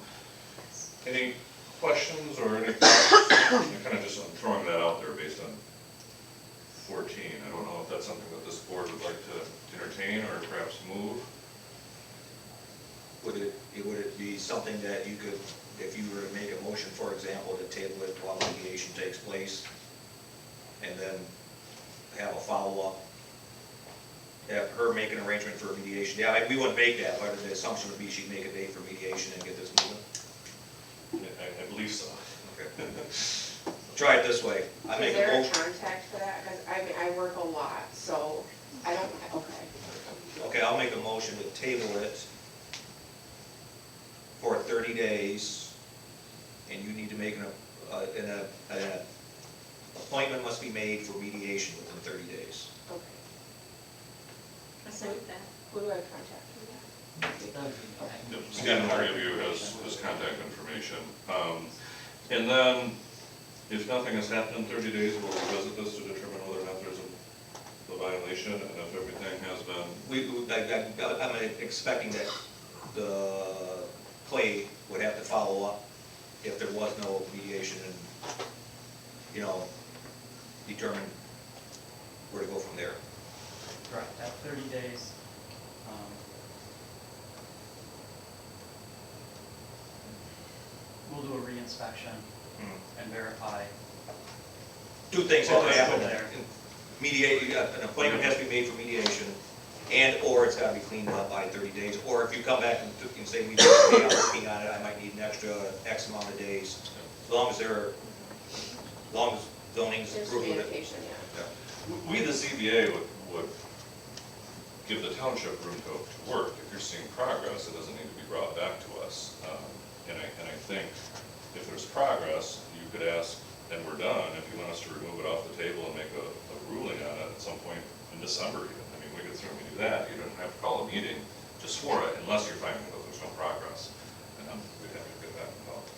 any questions or any thoughts? I'm kind of just throwing that out there based on 14. I don't know if that's something that this board would like to entertain or perhaps move. Would it be something that you could, if you were to make a motion, for example, to table it while mediation takes place, and then have a follow-up? Have her make an arrangement for mediation? Yeah, we wouldn't make that, but the assumption would be she'd make a date for mediation and get this moving? I believe so. Okay. Try it this way. I make Is a there a motion. contact for that? Because I mean, I work a lot, so I don't, okay. Okay, I'll make a motion to table it for 30 days, and you need to make an appointment must be made for mediation within 30 days. Okay. I second that. Who do I contact for that? Yep, Scan the review has contact information. And then, if nothing has happened in 30 days, we'll revisit this to determine whether or not there's a violation, and if everything has been. I'm expecting that the Clay would have to follow up if there was no mediation and, determine where to go from there. Correct, at 30 days, we'll do a reinspection and verify. Two things Well, have to let's happen. go there. An appointment has to be made for mediation, and/or it's gotta be cleaned up by 30 days. Or if you come back and say, I'm working on it, I might need an extra X amount of days. As long as zoning's There's approved of it. communication, yeah. We, the ZBA, would give the township room to work. If you're seeing progress, it doesn't need to be brought back to us. And I think if there's progress, you could ask, and we're done, if you want us to remove it off the table and make a ruling on it at some point in December even. I mean, we could certainly do that. You don't have to call a meeting just for it, unless you're finding that there's no progress. And we'd have to get that involved.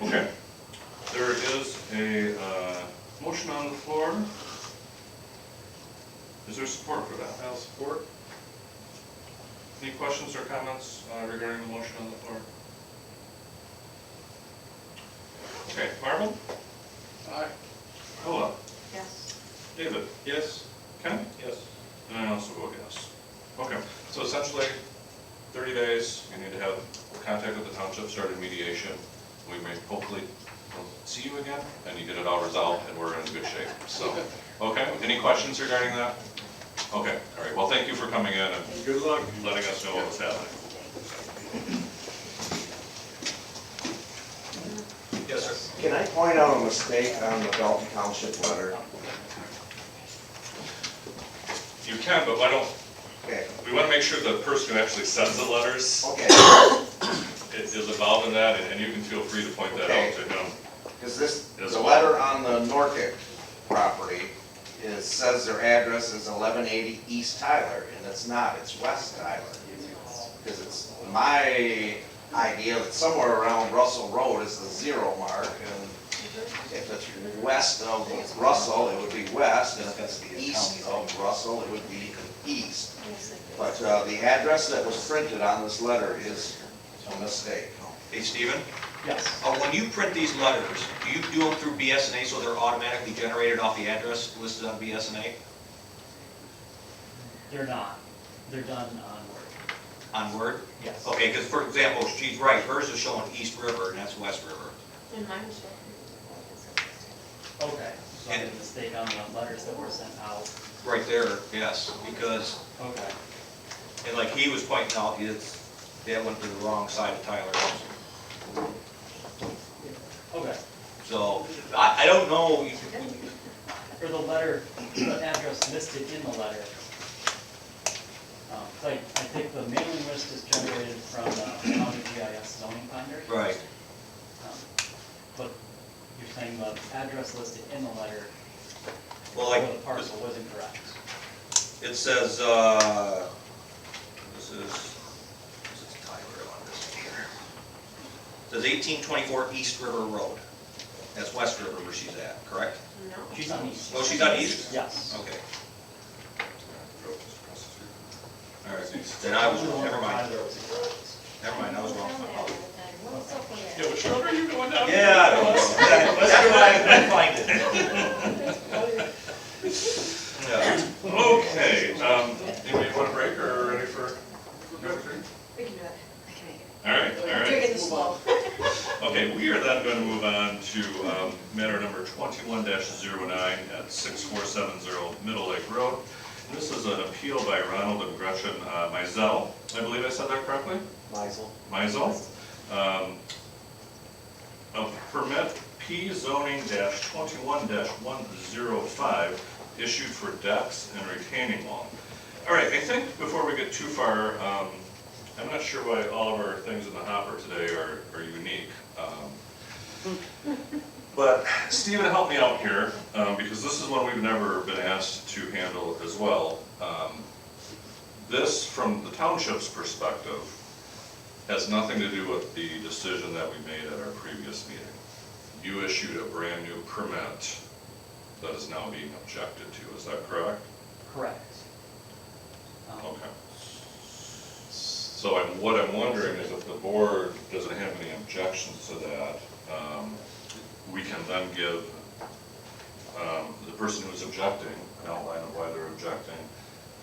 Okay. There is a motion on the floor. Is there support for that? I'll support. Any questions or comments regarding the motion on the floor? Okay, Marvin? Aye. Noah? Yes. David? Yes. Ken? Yes. And I also vote yes. Okay, so essentially, 30 days, you need to have contact with the township, started mediation. We may hopefully see you again, and you get it all resolved, and we're in good shape. So, okay, any questions regarding that? Okay, all right, well, thank you for coming in and Good luck. letting us know what was happening. Yes, sir. Can I point out a mistake on the Dalton Township letter? You can, but why don't, Okay, we want to make sure the person who actually sends the letters okay, is involved in that, and you can feel free to point that out to him. because this, As the well. letter on the Norkic property says their address is 1180 East Tyler, and it's not, it's West Tyler. Because it's my idea that somewhere around Russell Road is the 0 mark, and if it's west of Russell, it would be west, and if it's east of Russell, it would be east. But the address that was printed on this letter is a mistake. Hey, Stephen, Yes, when you print these letters, do you do them through BSNA so they're automatically generated off the address listed on BSNA? they're not. They're done on Word. On Word? Yes. Okay, because for example, she's right, hers is showing East River and that's West River. And mine was Okay, so I made a mistake on the letters that were sent out. Right there, yes, because, Okay. and like he was pointing out, that went to the wrong side of Tyler. Okay. So, I don't know, For the letter, the address listed in the letter, I think the mailing list is generated from the county GIS zoning finder. right, But you're saying the address listed in the letter well, for like, the parcel was incorrect. it says, this is Tyler on this here. It says 1824 East River Road. That's West River where she's at, correct? No. She's on east. Oh, she's on east? Yes. Okay. All right, then I was wrong, never mind. Never mind, I was wrong. Yeah, which road are you going down? Yeah, I don't know. That's why I couldn't find it. Yeah. Okay, anybody want a break or ready for? We can do it. I can make it. All right, all We're right. doing it slow. Okay, we are then going to move on to matter number 21-09 at 6470 Middle Lake Road. This is an appeal by Ronald and Gretchen Mizell. I believe I said that correctly? Mizell. Of permit P zoning -21-105 issued for decks and retaining wall. All right, I think before we get too far, I'm not sure why all of our things in the hopper today are unique. But Stephen, help me out here, because this is one we've never been asked to handle as well. This, from the township's perspective, has nothing to do with the decision that we made at our previous meeting. You issued a brand new permit that is now being objected to, is that correct? Correct. Okay. So what I'm wondering is if the board doesn't have any objections to that, we can then give the person who's objecting an outline of why they're objecting,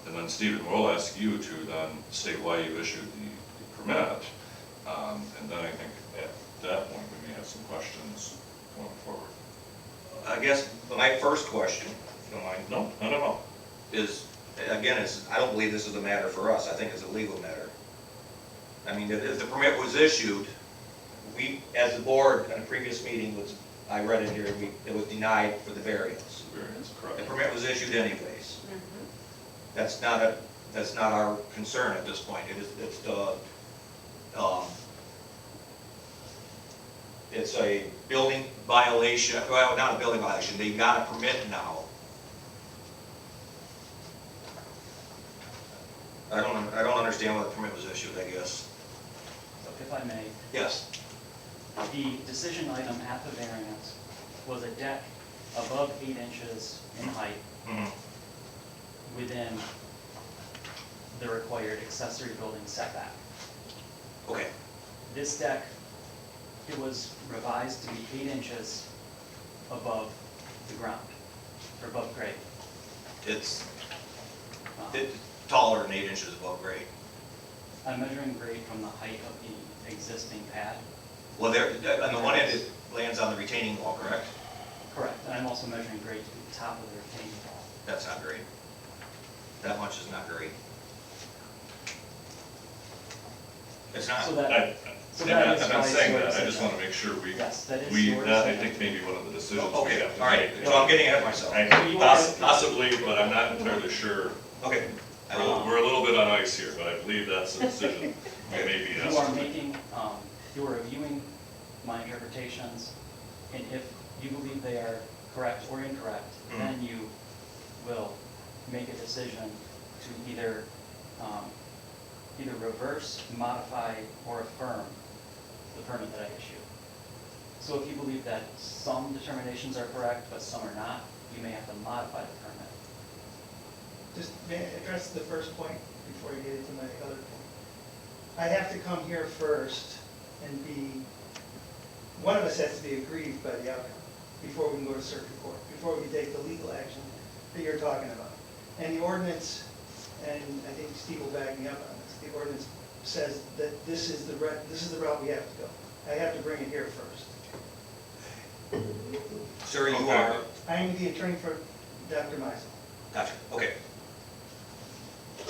and then Stephen will ask you to then state why you issued the permit, and then I think at that point we may have some questions going forward. I guess my first question, if you don't mind, No, not at all. is, again, I don't believe this is a matter for us, I think it's a legal matter. I mean, if the permit was issued, we, as the board, at a previous meeting, I read it here, it was denied for the variance. Variance, The correct. permit was issued anyways. That's not our concern at this point. It's a building violation, well, not a building violation, they got a permit now. I don't understand why the permit was issued, I guess. So if I may, Yes, the decision item at the variance was a deck above 8 inches in height mhm, within the required accessory building setback. okay, This deck, it was revised to be 8 inches above the ground, or above grade. it's, It's taller than 8 inches above grade. I'm measuring grade from the height of the existing pad. Well, there, on the one end, it lands on the retaining wall, correct? Correct, and I'm also measuring grade to the top of the retaining wall. That's not grade. That much is not grade. It's not. So that, so I'm that not, is I'm not why saying your that, I decision. just wanna make sure we, Yes, that is we, your that I decision. think may be one of the decisions we Okay, have to all right, make. so I'm getting ahead of myself. Possibly, but I'm not entirely sure. Okay. We're a little bit on ice here, but I believe that's a decision we may be asked You are to make. making, you are reviewing my interpretations, and if you believe they are correct or incorrect, then you will make a decision to either reverse, modify, or affirm the permit that I issue. So if you believe that some determinations are correct, but some are not, you may have to modify the permit. Just may I address the first point before you get into my other point? I have to come here first and be, one of us has to be aggrieved by the outcome before we can go to circuit court, before we can take the legal action that you're talking about. And the ordinance, and I think Steve will back me up on this, the ordinance says that this is the route we have to go. I have to bring it here first. Sir, you Okay. are, I am the attorney for Dr. Meisel. gotcha, okay.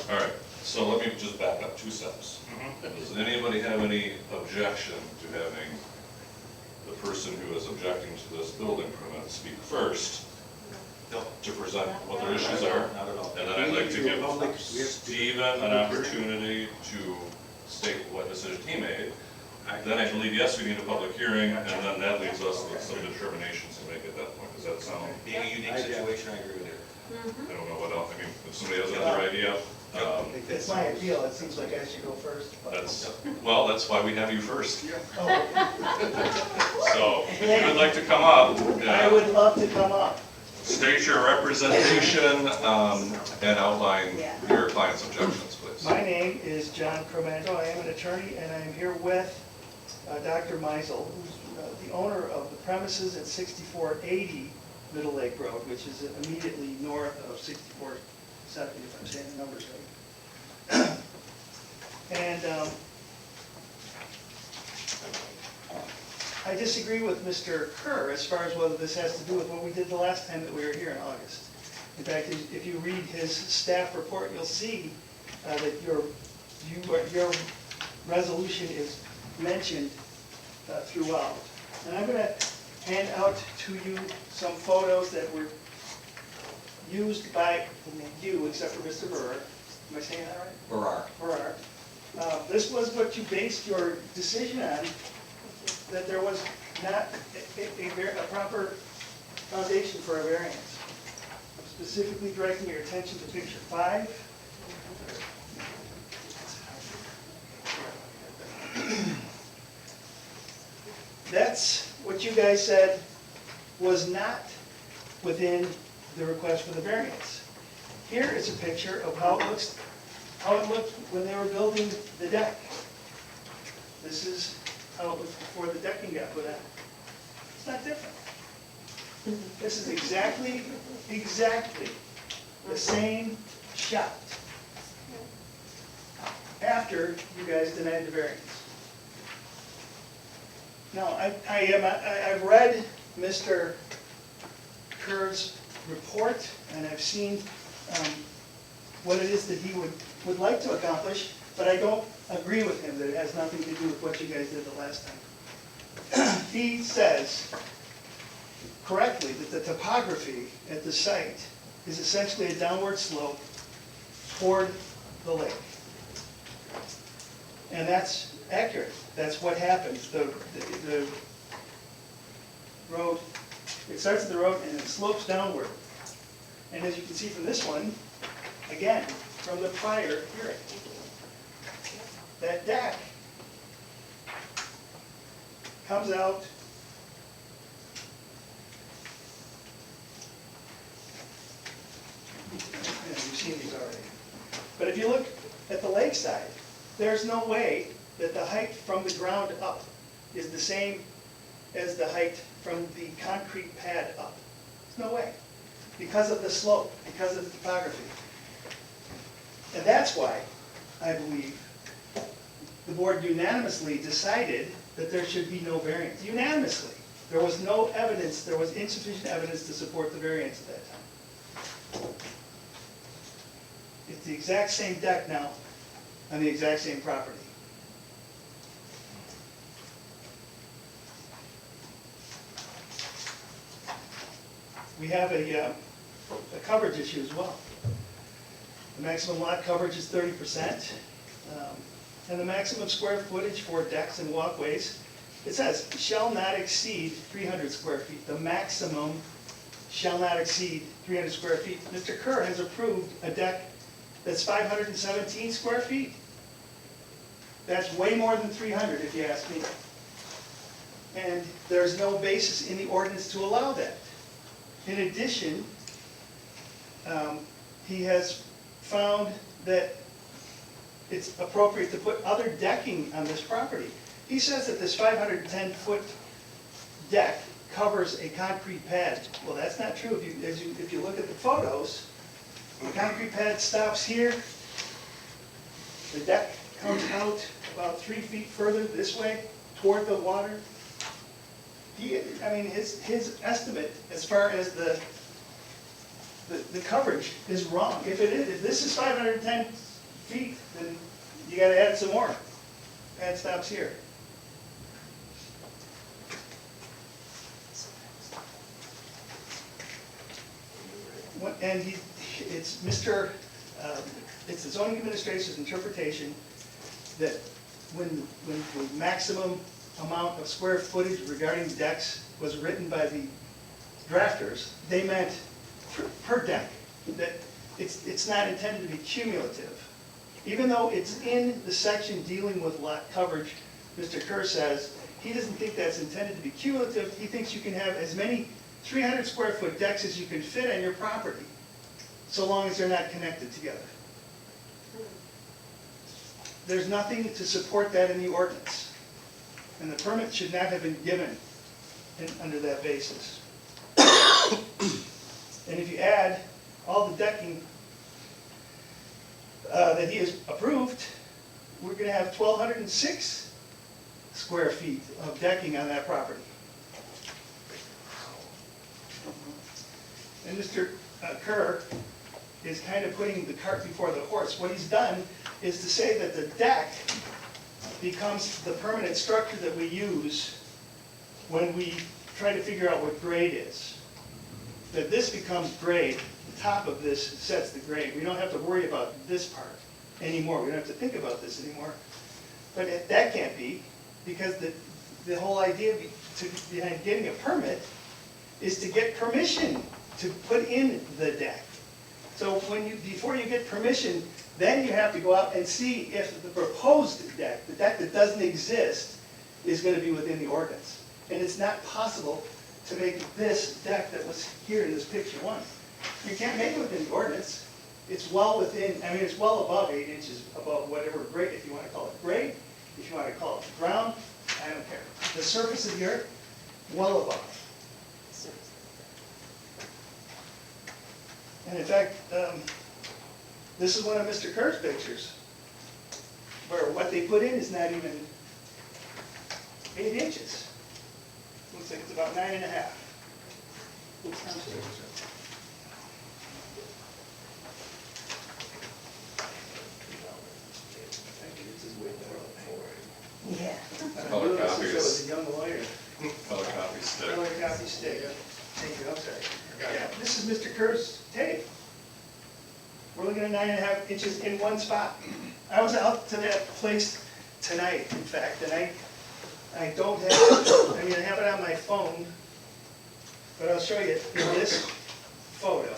All right, so let me just back up 2 steps. Does anybody have any objection to having the person who is objecting to this building permit speak first No, to present what their issues are? not at all. And then I'd like to give Stephen an opportunity to state what decision he made. Then I believe, yes, we need a public hearing, and then that leaves us with some determinations to make at that point. Does that sound, Being a unique situation, I agree with you. I don't know what else, I mean, if somebody has another idea, It's my appeal, it seems like I should go first. But that's, well, that's why we have you first. Oh, So, if you would like to come up, I would love to come up. state your representation, and outline your client's objections, please. My name is John Cromando. I am an attorney, and I am here with Dr. Meisel, who's the owner of the premises at 6480 Middle Lake Road, which is immediately north of 6470, if I'm saying the numbers right. And I disagree with Mr. Kerr as far as whether this has to do with what we did the last time that we were here in August. In fact, if you read his staff report, you'll see that your resolution is mentioned throughout. And I'm going to hand out to you some photos that were used by you, except for Mr. Burr. Am I saying that right? Barrar. This was what you based your decision on, that there was not a proper foundation for a variance. I'm specifically directing your attention to picture 5. That's what you guys said was not within the request for the variance. Here is a picture of how it looked when they were building the deck. This is how it looked before the decking got put on. It's not different. This is exactly the same shot after you guys denied the variance. Now, I've read Mr. Kerr's report, and I've seen what it is that he would like to accomplish, but I don't agree with him that it has nothing to do with what you guys did the last time. He says correctly that the topography at the site is essentially a downward slope toward the lake. And that's accurate. That's what happens. The road, it starts at the road and it slopes downward. And as you can see from this one, again, from the prior hearing, that deck comes out you've seen these already. But if you look at the lakeside, there's no way that the height from the ground up is the same as the height from the concrete pad up. There's no way. Because of the slope, because of the topography. And that's why I believe the board unanimously decided that there should be no variance, unanimously. There was no evidence, there was insufficient evidence to support the variance at that time. It's the exact same deck now on the exact same property. We have a coverage issue as well. The maximum lot coverage is 30%, and the maximum square footage for decks and walkways, it says, shall not exceed 300 square feet. The maximum shall not exceed 300 square feet. Mr. Kerr has approved a deck that's 517 square feet. That's way more than 300, if you ask me. And there's no basis in the ordinance to allow that. In addition, he has found that it's appropriate to put other decking on this property. He says that this 510-foot deck covers a concrete pad. Well, that's not true. If you look at the photos, the concrete pad stops here. The deck comes out about 3 feet further this way toward the water. His estimate as far as the coverage is wrong. If this is 510 feet, then you gotta add some more. Pad stops here. And it's the zoning administration's interpretation that when the maximum amount of square footage regarding decks was written by the drafters, they meant per deck, that it's not intended to be cumulative. Even though it's in the section dealing with lot coverage, Mr. Kerr says he doesn't think that's intended to be cumulative. He thinks you can have as many 300 square foot decks as you can fit on your property, so long as they're not connected together. There's nothing to support that in the ordinance, and the permit should not have been given under that basis. And if you add all the decking that he has approved, we're going to have 1,206 square feet of decking on that property. And Mr. Kerr is kind of putting the cart before the horse. What he's done is to say that the deck becomes the permanent structure that we use when we try to figure out what grade is. That this becomes grade, the top of this sets the grade. We don't have to worry about this part anymore. We don't have to think about this anymore. But that can't be, because the whole idea behind getting a permit is to get permission to put in the deck. So before you get permission, then you have to go out and see if the proposed deck, the deck that doesn't exist, is going to be within the ordinance. And it's not possible to make this deck that was here in this picture one. You can't make it within the ordinance. It's well within, it's well above 8 inches above whatever grade, if you want to call it grade, if you want to call it ground, I don't care. The surface of the earth, well above. And in fact, this is one of Mr. Kerr's pictures, where what they put in is not even 8 inches. Looks like it's about 9.5. Oops, I'm sorry. Yeah. Color I copies. was a young lawyer. Color copy stick. Color copy stick. Thank you, I'm sorry. Yeah, this is Mr. Kerr's tape. We're looking at 9.5 inches in one spot. I was out to that place tonight, in fact, and I don't have it, I have it on my phone, but I'll show you in this photo.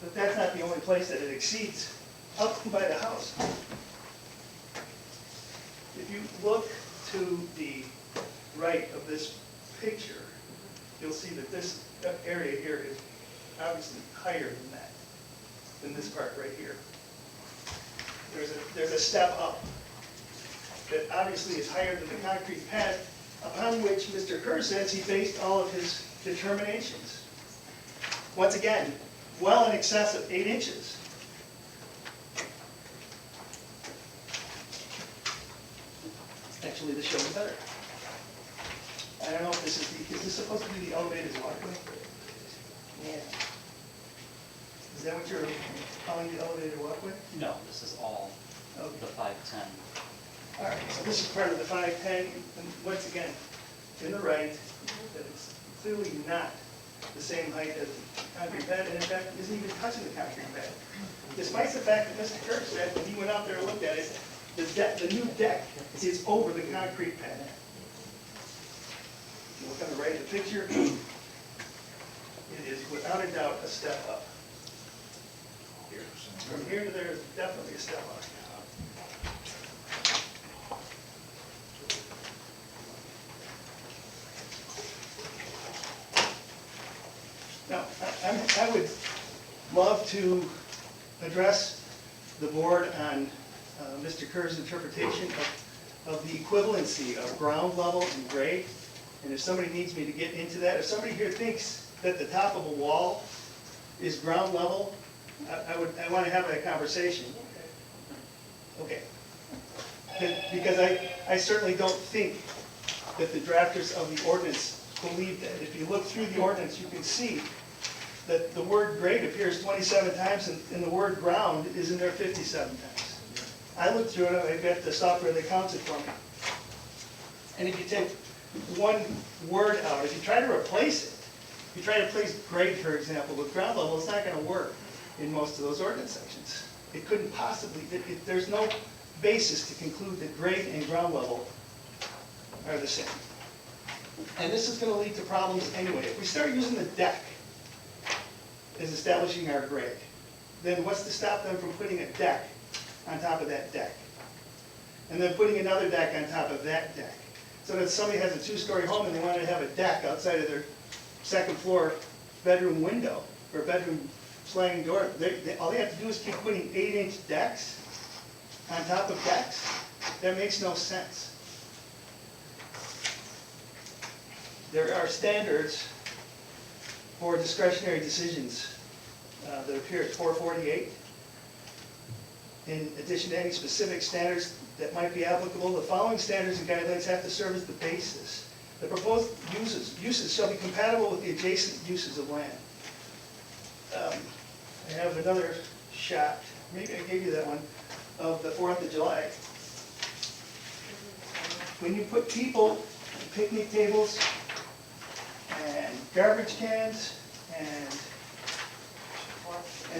But that's not the only place that it exceeds, up by the house. If you look to the right of this picture, you'll see that this area here is obviously higher than this part right here. There's a step up that obviously is higher than the concrete pad upon which Mr. Kerr says he based all of his determinations. Once again, well in excess of 8 inches. Actually, this shows better. I don't know if this is this supposed to be the elevated walkway? Yeah. Is that what you're calling the elevated walkway? No, this is all Okay. the 510. All right, so this is part of the 510, and once again, in the right, that it's clearly not the same height as the concrete pad, and in fact, isn't even touching the concrete pad. Despite the fact that Mr. Kirk said, when he went out there and looked at it, the new deck is over the concrete pad. If you look on the right of the picture, it is without a doubt a step up. From here to there is definitely a step up. Now, I would love to address the board on Mr. Kerr's interpretation of the equivalency of ground level and grade. And if somebody needs me to get into that, if somebody here thinks that the top of a wall is ground level, I want to have that conversation. Okay. Because I certainly don't think that the drafters of the ordinance believe that. If you look through the ordinance, you can see that the word grade appears 27 times and the word ground is in there 57 times. I looked through it, I've got the software that counts it for me. And if you take one word out, if you try to replace it, if you try to replace grade, for example, with ground level, it's not going to work in most of those ordinance sections. It couldn't possibly, there's no basis to conclude that grade and ground level are the same. And this is going to lead to problems anyway. If we start using the deck as establishing our grade, then what's to stop them from putting a deck on top of that deck? And then putting another deck on top of that deck. So that if somebody has a 2-story home and they want to have a deck outside of their second floor bedroom window or bedroom sliding door, all they have to do is keep putting 8-inch decks on top of decks. That makes no sense. There are standards for discretionary decisions that appear at 448. In addition to any specific standards that might be applicable, the following standards and guidelines have to serve as the basis. The proposed uses shall be compatible with the adjacent uses of land. I have another shot, maybe I gave you that one, of the 4th of July. When you put people, picnic tables, and garbage cans, and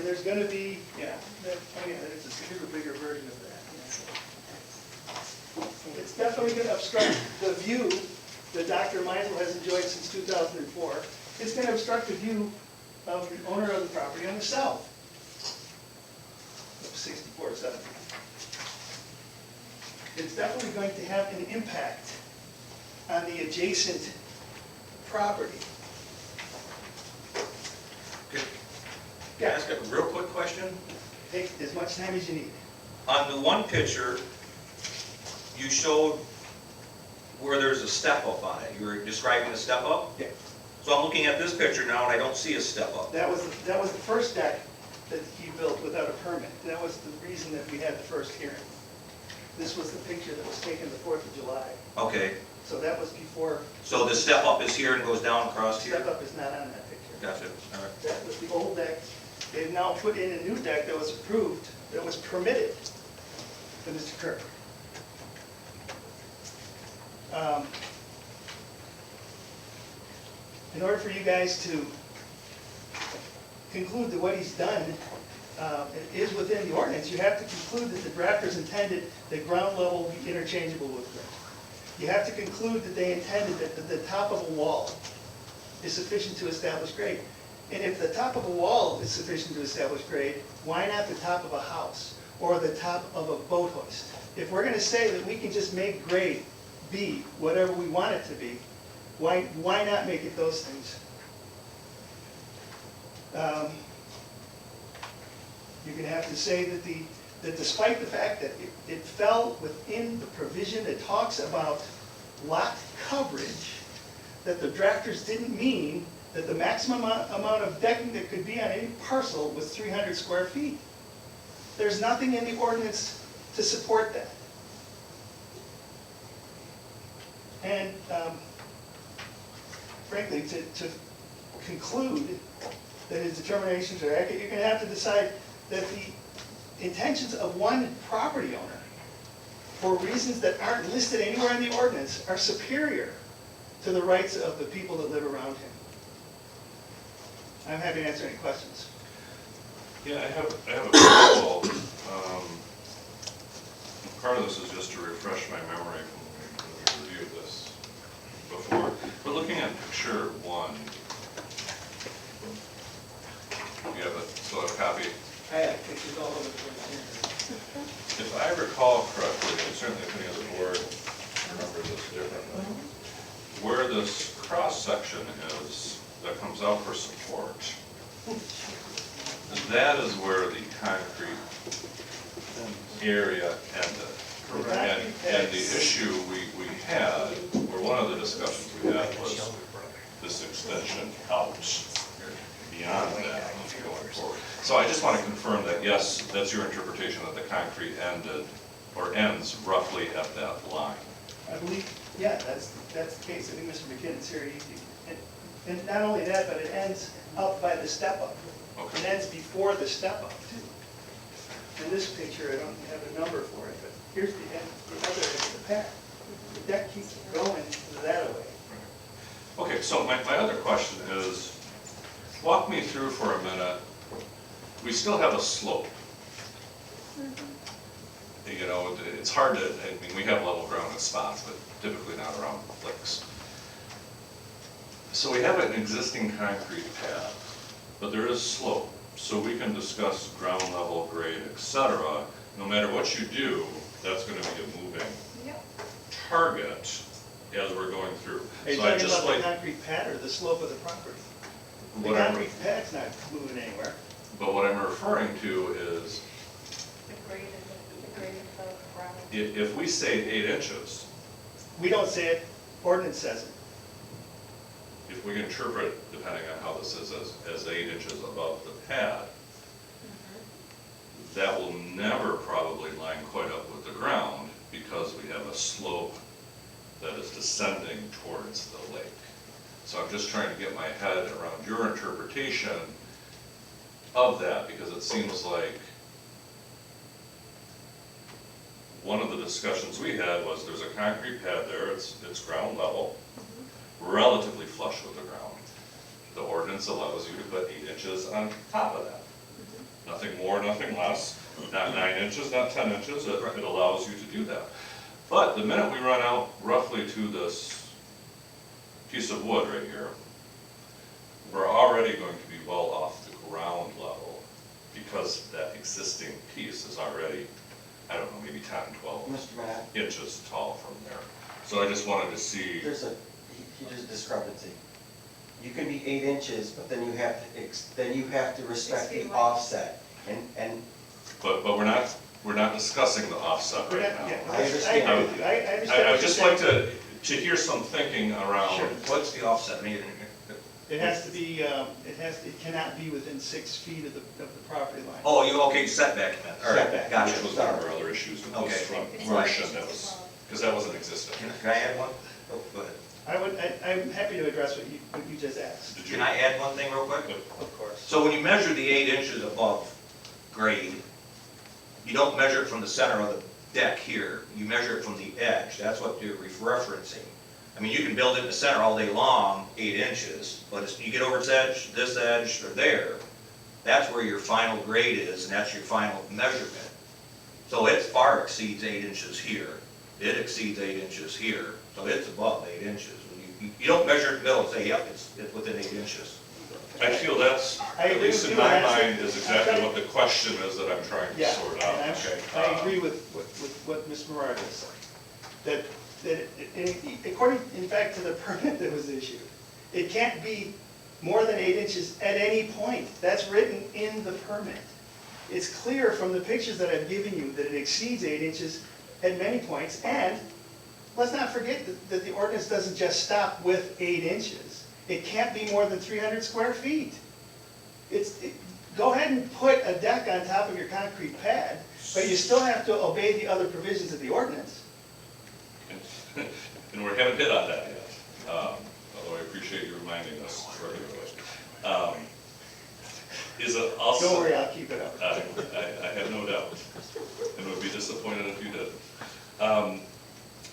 there's going to be, here's a bigger version of that. Yeah. It's definitely going to obstruct the view that Dr. Meisel has enjoyed since 2004. It's going to obstruct the view of the owner of the property on the south of 6470. It's definitely going to have an impact on the adjacent property. Can I ask a real quick question? Take as much time as you need. On the one picture, you showed where there's a step up on it. You were describing the step up? Yeah. So I'm looking at this picture now and I don't see a step up. That was the first deck that he built without a permit. That was the reason that we had the first hearing. This was the picture that was taken the 4th of July. Okay, So that was before, so the step up is here and goes down across here? step up is not on that picture. Gotcha, all right. That was the old deck. They've now put in a new deck that was approved, that was permitted to Mr. Kirk. In order for you guys to conclude that what he's done is within the ordinance, you have to conclude that the drafters intended that ground level be interchangeable with grade. You have to conclude that they intended that the top of a wall is sufficient to establish grade. And if the top of a wall is sufficient to establish grade, why not the top of a house or the top of a boat hoist? If we're going to say that we can just make grade be whatever we want it to be, why not make it those things? You're going to have to say that despite the fact that it fell within the provision that talks about lot coverage, that the drafters didn't mean that the maximum amount of decking that could be on any parcel was 300 square feet. There's nothing in the ordinance to support that. And frankly, to conclude that his determinations are accurate, you're gonna have to decide that the intentions of one property owner, for reasons that aren't listed anywhere in the ordinance, are superior to the rights of the people that live around him. I'm happy to answer any questions. Yeah, I have a couple. Part of this is just to refresh my memory from when we reviewed this before. But looking at picture 1, you have still have a copy? I have pictures all over the place. If I recall correctly, and certainly if any of the board remembers this differently, where this cross-section is that comes out for support, that is where the concrete area ended. And the issue we had, or one of the discussions we had, was this extension out beyond that going forward. So I just want to confirm that, yes, that's your interpretation, that the concrete ended, or ends roughly at that line. I believe, yeah, that's the case. I think Mr. McKinnon's here. And not only that, but it ends up by the step-up. Okay. It ends before the step-up, too. In this picture, I don't have a number for it, but here's the end, the other end of the path. The deck keeps going that way. Okay, so my other question is, walk me through for a minute. We still have a slope. You know, it's hard to, I mean, we have level ground in spots, but typically not around lakes. So we have an existing concrete pad, but there is slope. So we can discuss ground level, grade, etc. No matter what you do, that's going to be a moving target as we're going through. Are you So I talking just about the like, concrete pad or the slope of the property? The what I'm, concrete pad's not moving anywhere. but what I'm referring to is, The grade of the ground. if we say 8 inches, We don't say it, ordinance says it. if we interpret, depending on how this is, as 8 inches above the pad, that will never probably line quite up with the ground because we have a slope that is descending towards the lake. So I'm just trying to get my head around your interpretation of that, because it seems like one of the discussions we had was there's a concrete pad there, it's ground level, relatively flush with the ground. The ordinance allows you to put 8 inches on top of that. Nothing more, nothing less, not 9 inches, not 10 inches, it allows you to do that. But the minute we run out roughly to this piece of wood right here, we're already going to be well off the ground level because that existing piece is already, I don't know, maybe 10, 12 Mr. Matt, inches tall from there. So I just wanted to see. there's a huge discrepancy. You can be 8 inches, but then you have to respect the offset. And But we're not discussing the offset right now. I understand. I agree with you. I understand. I what would just you're like saying. to hear some thinking around. Sure. What's the offset mean? It has to be, it cannot be within 6 feet of the property line. Oh, okay, setback, man. All right, Setback. gotcha. Which was one of our other issues with this Okay. front portion that was, because that wasn't existing. Can I add one? Oh, go ahead. I'm happy to address what you just asked. Did you? Can I add one thing real quick? Of course. So when you measure the 8 inches above grade, you don't measure it from the center of the deck here, you measure it from the edge, that's what you're referencing. I mean, you can build it in the center all day long, 8 inches, but as you get over this edge, or there, that's where your final grade is, and that's your final measurement. So it far exceeds 8 inches here, it exceeds 8 inches here, so it's above 8 inches. You don't measure it in the middle and say, yep, it's within 8 inches. I feel that's, at least in my mind, is exactly what the question is that I'm trying to Yeah, sort out. and Okay. I agree with what Ms. Morales said. That according, in fact, to the permit that was issued, it can't be more than 8 inches at any point. That's written in the permit. It's clear from the pictures that I've given you that it exceeds 8 inches at many points. And let's not forget that the ordinance doesn't just stop with 8 inches. It can't be more than 300 square feet. Go ahead and put a deck on top of your concrete pad, but you still have to obey the other provisions of the ordinance. And we haven't hit on that yet, although I appreciate you reminding us regularly. Is it also? Don't worry, I'll keep it up. I have no doubt, and would be disappointed if you didn't.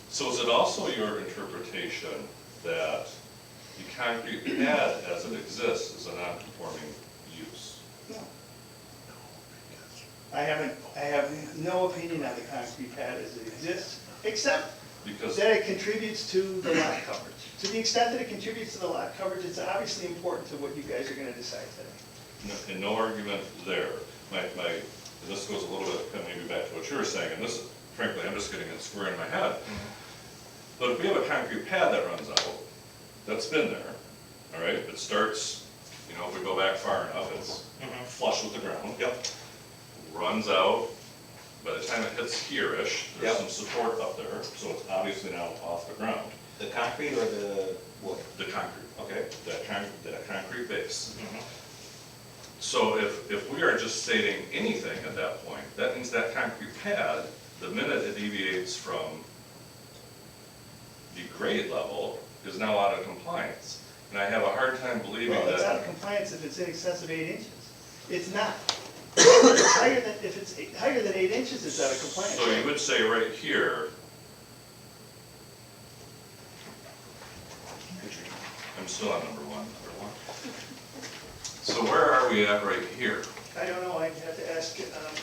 So is it also your interpretation that the concrete pad as it exists is a non-conforming use? No. I have no opinion on the concrete pad as it exists, except Because, that it contributes to the lot coverage. To the extent that it contributes to the lot coverage, it's obviously important to what you guys are gonna decide today. and no argument there. And this goes a little bit, kind of maybe back to what you were saying, and this, frankly, I'm just getting it square in my head. But if we have a concrete pad that runs out, that's been there, all right? It starts, if we go back far enough, it's flush with the ground. Yep. Runs out, by the time it hits here-ish, there's Yep. some support up there, so it's obviously now off the ground. The concrete or the wood? The concrete, Okay. that concrete base. So if we are just stating anything at that point, that means that concrete pad, the minute it deviates from the grade level, is now out of compliance. And I have a hard time believing Well, it's out of that. compliance if it's in excess of 8 inches. It's not. If it's higher than 8 inches, it's out of compliance. So you would say right here, I'm still on number one. So where are we at right here? I don't know, I'd have to ask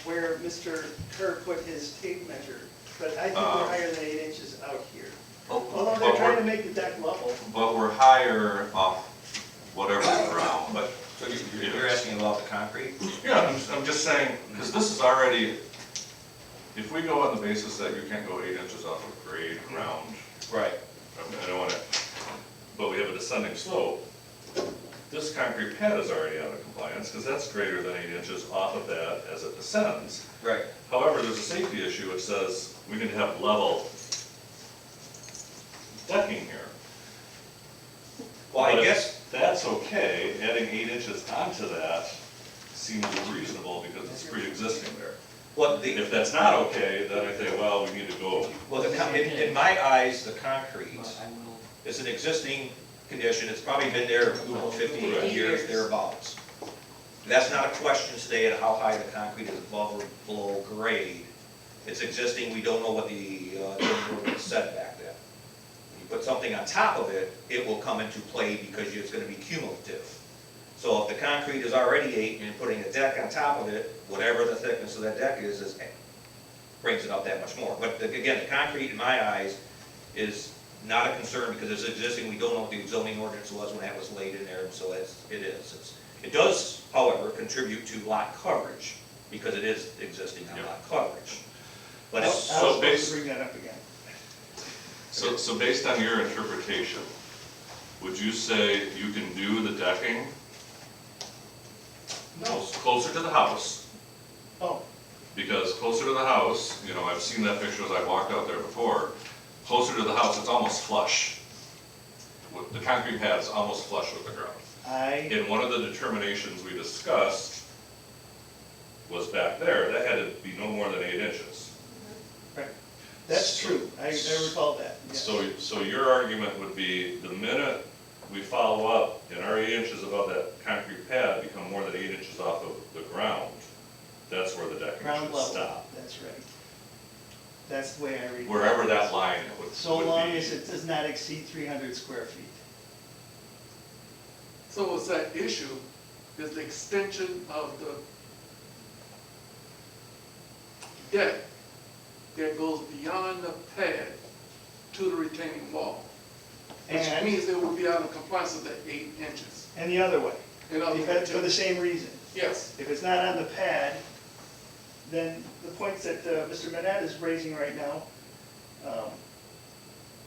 where Mr. Kerr put his tape measure, but I think we're higher than 8 inches out here. Although they're trying to make the deck level. But we're higher off whatever ground. But, so you're asking about the concrete? Yeah, I'm just saying, because this is already, if we go on the basis that you can't go 8 inches off of grade ground, Right. I don't want to, but we have a descending slope, this concrete pad is already out of compliance, because that's greater than 8 inches off of that as it descends. Right. However, there's a safety issue, which says we need to have level decking here. Well, I But if guess, that's okay, adding 8 inches onto that seems reasonable because it's pre-existing there. If that's not okay, then I think, well, we need to go. in my eyes, the concrete But I will, is an existing condition, it's probably been there, 50 Right. years, thereabouts. That's not a question today of how high the concrete is above or below grade. It's existing, we don't know what the ordinance said back then. When you put something on top of it, it will come into play because it's gonna be cumulative. So if the concrete is already 8 and you're putting a deck on top of it, whatever the thickness of that deck is brings it up that much more. But again, the concrete, in my eyes, is not a concern because it's existing, we don't know what the zoning ordinance was when that was laid in there, and so it is. It does, however, contribute to lot coverage, because it is existing on lot coverage. But I it's, was So supposed based- to bring that up again. So based on your interpretation, would you say you can do the decking closer to the house? Oh, Because closer to the house, I've seen that picture as I walked out there before, closer to the house, it's almost flush. The concrete pad is almost flush with the ground. In one of the determinations we discussed was back there, that had to be no more than 8 inches. right. That's true. I recall that. yes. So your argument would be, the minute we follow up and our 8 inches above that concrete pad become more than 8 inches off of the ground, that's where the decking Ground should level, stop. that's right. That's the way I read it. Wherever that line would be. So long as it does not exceed 300 square feet. So what's that issue is the extension of the deck that goes beyond the pad to the retaining wall. Which And- means it would be out of compliance with the 8 inches. And the other way, In other because for the words, same reason. yes, If it's not on the pad, then the points that Mr. Manette is raising right now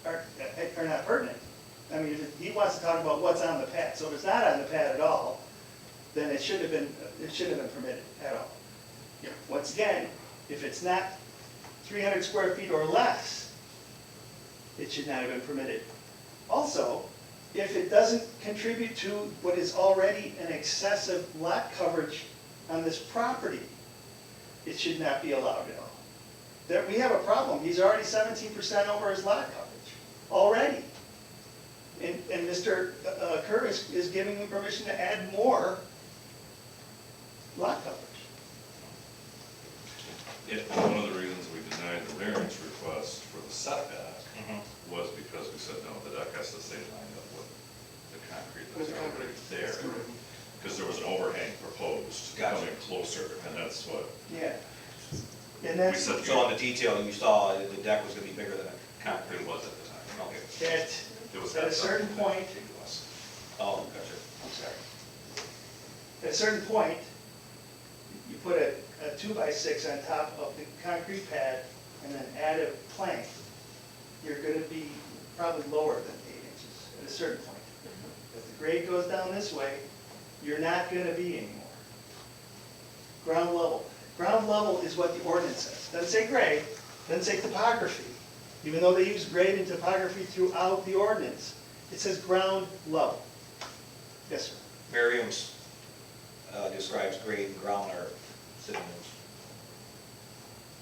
are not pertinent. I mean, if he wants to talk about what's on the pad, so if it's not on the pad at all, then it shouldn't have been permitted at all. Yeah. Once again, if it's not 300 square feet or less, it should not have been permitted. Also, if it doesn't contribute to what is already an excessive lot coverage on this property, it should not be allowed at all. We have a problem, he's already 17% over his lot coverage. already. And Mr. Kerr is giving them permission to add more lot coverage. One of the reasons we denied the variance request for the setback Mhm. was because we said, no, the deck has to stay lined up with the concrete With that's the already concrete. there. Because there was an overhang proposed Gotcha. coming closer, and that's what Yeah. And we that's, said. So on the detail, you saw the deck was gonna be bigger than a concrete. It was at the time. Okay. It was at a certain point, Oh, gotcha. I'm sorry. At a certain point, you put a 2x6 on top of the concrete pad and then add a plank, you're gonna be probably lower than 8 inches at a certain point. If the grade goes down this way, you're not gonna be anymore. Ground level. Ground level is what the ordinance says. Doesn't say grade, doesn't say topography. Even though they use grade and topography throughout the ordinance, it says ground level. Yes, sir. Merriam's describes grade and ground are synonyms.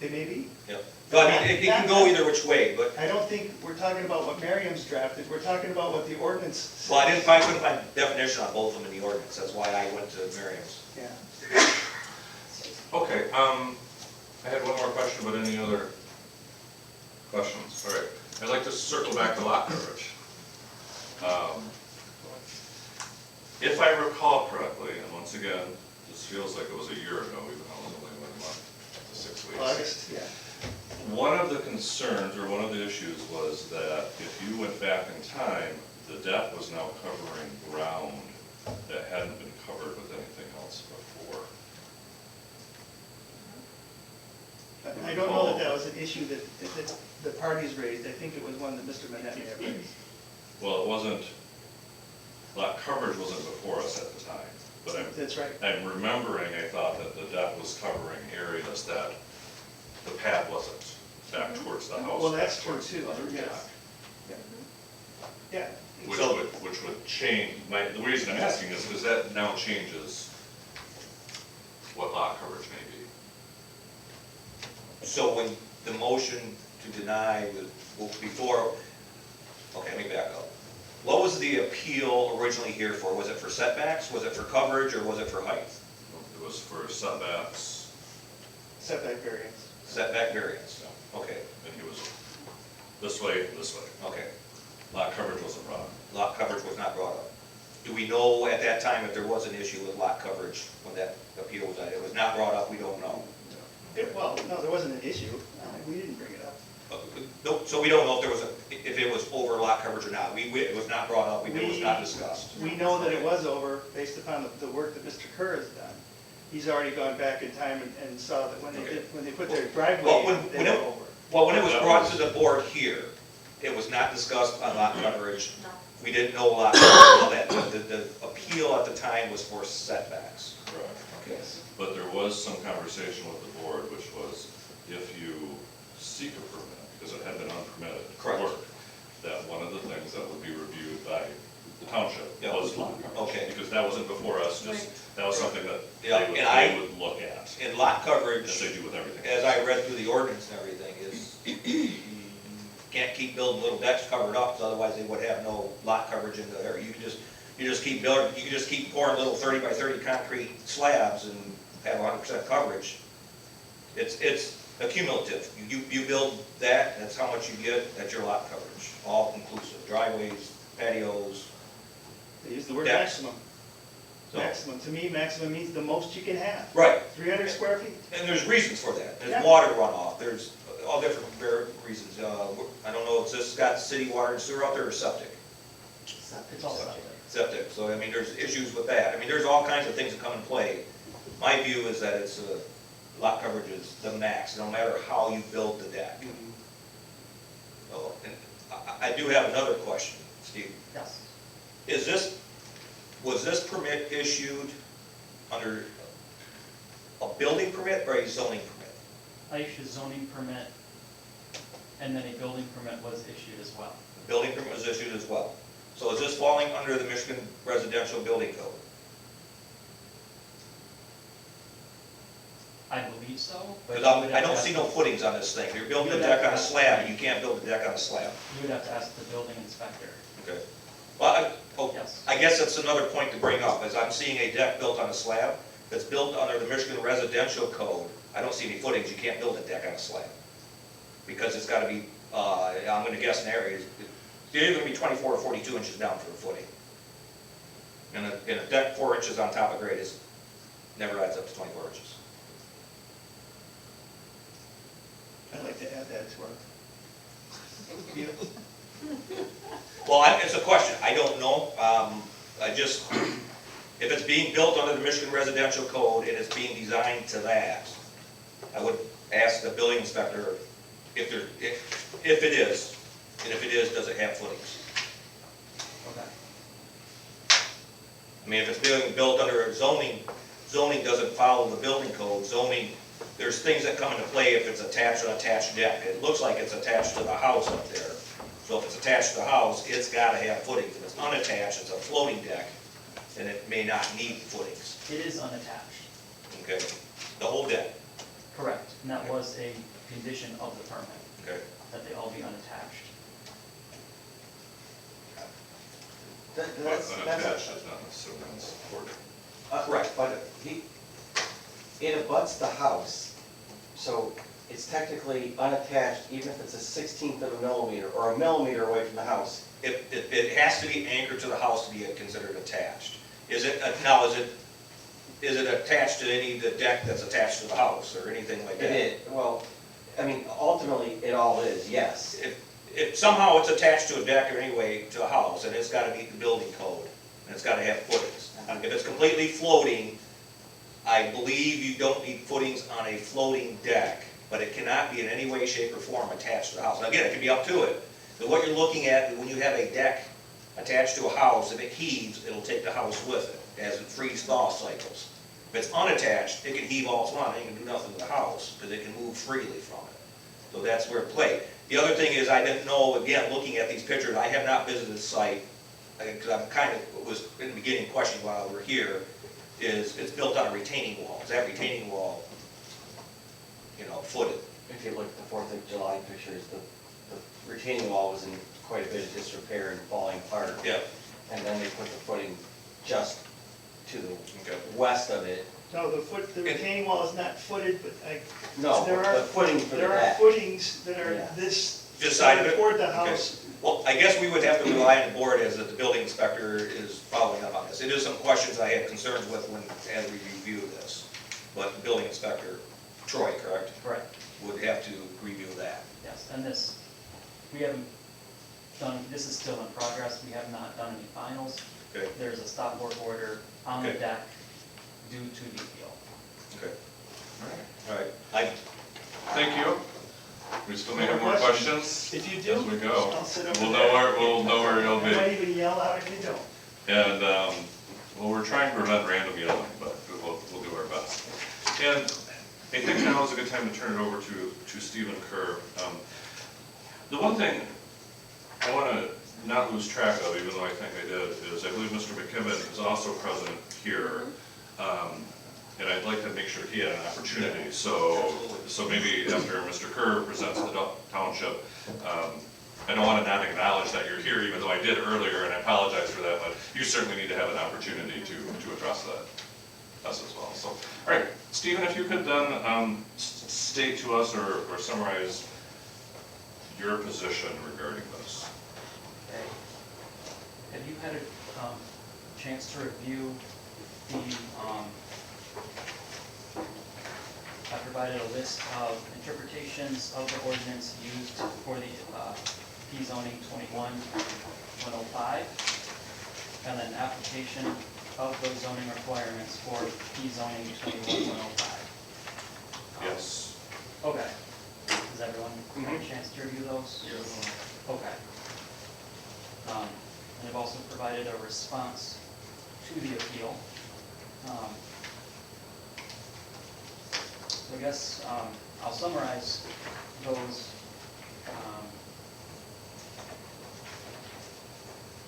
It may be. Yep. So I mean, it can go either which way, but, I don't think we're talking about what Merriam's drafted, we're talking about what the ordinance says. well, I couldn't find definition on both of them in the ordinance, that's why I went to Merriam's. Yeah. Okay, I had one more question, but any other questions? All right, I'd like to circle back to lot coverage. If I recall correctly, and once again, this feels like it was a year ago, even though it was only 1 month to 6 weeks. August, yeah. One of the concerns, or one of the issues, was that if you went back in time, the deck was now covering ground that hadn't been covered with anything else before. I don't know that that was an issue that the parties raised, I think it was one that Mr. Manette may have raised. Well, it wasn't, lot coverage wasn't before us at the time, but That's right. I'm remembering, I thought that the deck was covering areas that the pad wasn't back towards the house. Well, that's back true towards too, the other yes. deck, Yeah. Which would change, the reason I'm asking is because that now changes what lot coverage may be. So when the motion to deny was before, okay, let me back up. What was the appeal originally here for? Was it for setbacks, was it for coverage, or was it for height? It was for setbacks, Setback variance. Setback variance, okay, and he was this way, okay. lot coverage wasn't brought up. Lot coverage was not brought up. Do we know at that time if there was an issue with lot coverage when that appeal was, it was not brought up, we don't know. Well, no, there wasn't an issue, we didn't bring it up. No, so we don't know if there was if it was over lot coverage or not. It was not brought up, it was not discussed. We know that it was over based upon the work that Mr. Kerr has done. He's already gone back in time and saw that when they put their driveway Well, in, they were over. Well, when it was brought to the board here, it was not discussed on lot coverage. No. We didn't know lot coverage, all that. The appeal at the time was for setbacks. Correct. Yes. But there was some conversation with the board, which was if you seek a permit, because it had been unpermitted Correct. work, that one of the things that would be reviewed by the township Yeah. was lot coverage. Okay. Because that wasn't before us, just, that was something that Yeah, they and would look at, In lot coverage, as they do with everything. as I read through the ordinance and everything, is you can't keep building little decks covered up, 'cause otherwise they would have no lot coverage in there. You can just keep building, you can just keep pouring little 30 by 30 concrete slabs and have 100% coverage. It's accumulative. You build that, that's how much you get, that's your lot coverage, all inclusive, driveways, patios. They use the word Decks. maximum. So- Maximum, to me, maximum means the most you can have. Right, 300 square feet. and there's reasons for that. There's Yeah. water runoff, there's all different reasons. I don't know, if this got city water and sewer out there or septic? It's all subject. Septic, so I mean, there's issues with that. I mean, there's all kinds of things that come in play. My view is that it's, lot coverage is the max, no matter how you build the deck. So, and I do have another question, Steve. Yes. Was this permit issued under a building permit or a zoning permit? I issued a zoning permit, and then a building permit was issued as well. The building permit was issued as well. So is this falling under the Michigan Residential Building Code? I believe believe so. but Because you would I have to don't ask see the- no footings on this thing. You're building a You would have deck on to a ask- slab, you can't build a deck on a slab. You would have to ask the building inspector. Okay. Well, Yes. I guess that's another point to bring up, is I'm seeing a deck built on a slab that's built under the Michigan Residential Code. I don't see any footings, you can't build a deck on a slab. Because it's gotta be, I'm gonna guess an area, it's either gonna be 24 or 42 inches down for a footing. And a deck 4 inches on top of grade is, never adds up to 24 inches. I'd like to add that to our. Yeah. Well, it's a question, I don't know, if it's being built under the Michigan Residential Code and it's being designed to that, I would ask the building inspector if it is, and if it is, does it have footings? Okay. I mean, if it's being built under zoning doesn't follow the building code, there's things that come into play if it's attached to an attached deck. It looks like it's attached to the house up there. So if it's attached to the house, it's gotta have footings. If it's unattached, it's a floating deck, then it may not need footings, It is unattached, okay? The whole deck, correct, and that was a condition of the permit, okay? that they all be unattached. But That's unattached is not necessarily unsupported. Correct. But it abuts the house, so it's technically unattached, even if it's a 1/16 of a millimeter or a millimeter away from the house. It has to be anchored to the house to be considered attached. Is it attached to any of the deck that's attached to the house or anything like that? It is, well, I mean, ultimately, it all is, yes. If somehow it's attached to a deck or anyway to a house, and it's gotta meet the building code, and it's gotta have footings. If it's completely floating, I believe you don't need footings on a floating deck, but it cannot be in any way, shape, or form attached to the house. Now, again, it can be up to it, but what you're looking at, when you have a deck attached to a house, if it heaves, it'll take the house with it, as it freeze-thaw cycles. If it's unattached, it can heave all it's want, it can do nothing to the house, because it can move freely from it. So that's where it played. The other thing is, I didn't know, again, looking at these pictures, I have not visited the site, because I'm kind of, was in the beginning questioning while we're here, is it's built on a retaining wall. Is that retaining wall, footed? If you look at the 4th of July pictures, the retaining wall was in quite a bit of disrepair and falling apart. Yeah. And then they put the footing just to the Okay. west of it. No, the retaining wall is not footed, but No, There the are- footing for the there are deck. footings that are Yeah. this. This side of it? Toward the Okay. house. Well, I guess we would have to rely on the board as that the building inspector is following up on this. It is some questions I had concerns with as we review this. But the building inspector, Troy, correct, Correct, would have to review that. yes, and we haven't done, this is still in progress, we have not done any finals. Okay, There's a stop work order on the Okay. deck due to the appeal. okay. All right. Thank you. We still may have more questions If you do, as we go. I'll sit over We'll there. know where you'll I might be. even yell out if you don't. And, well, we're trying to prevent random yelling, but we'll do our best. And I think now is a good time to turn it over to Stephen Kerr. The one thing I want to not lose track of, even though I think I did, is I believe Mr. McKibben is also present here. And I'd like to make sure he had an opportunity, so maybe after Mr. Kerr presents the township, I don't want to not acknowledge that you're here, even though I did earlier, and I apologize for that, but you certainly need to have an opportunity to address us as well. So, all right, Stephen, if you could then state to us or summarize your position regarding this. Okay. Have you had a chance to review I provided a list of interpretations of the ordinance used for the P zoning 21-105, and an application of those zoning requirements for P zoning 21-105. Yes. Okay. Does everyone have a chance to review those? Yes. Okay. And I've also provided a response to the appeal. So I guess I'll summarize those.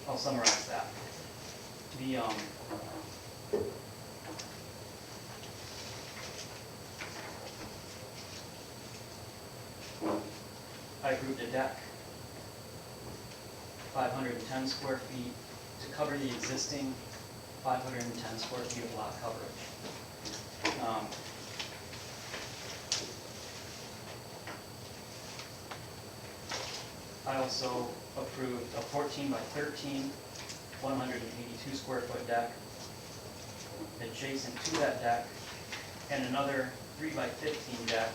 I'll summarize that. I approved a deck, 510 square feet, to cover the existing 510 square feet of lot coverage. I also approved a 14 by 13, 182 square foot deck. Adjacent to that deck, and another 3 by 15 deck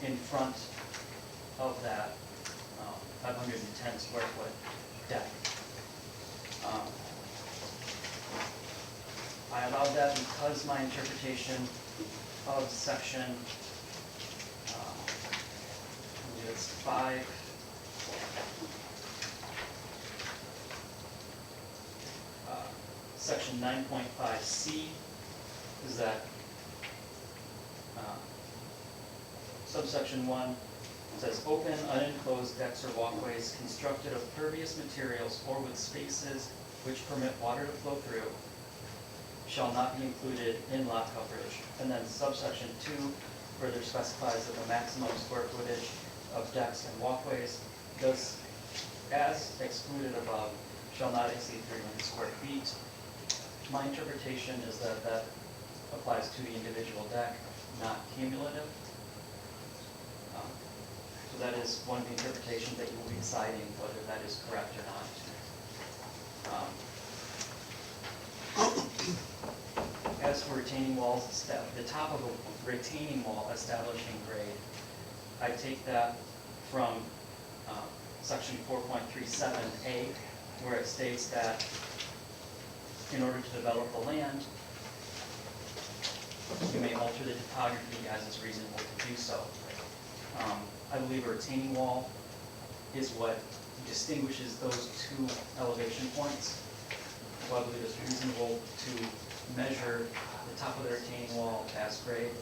in front of that 510 square foot deck. I allowed that because my interpretation of section, I believe it's 5, section 9.5C is that subsection 1 says open unenclosed decks or walkways constructed of pervious materials or with spaces which permit water to flow through shall not be included in lot coverage. And then subsection 2 further specifies that the maximum square footage of decks and walkways does, as excluded above, shall not exceed 300 square feet. My interpretation is that that applies to the individual deck, not cumulative. So that is one of the interpretations that you will be deciding whether that is correct or not. As for retaining walls, the top of a retaining wall establishing grade, I take that from section 4.37A, where it states that in order to develop the land, you may alter the topography as is reasonable to do so. I believe a retaining wall is what distinguishes those two elevation points. So I believe it's reasonable to measure the top of the retaining wall as grade.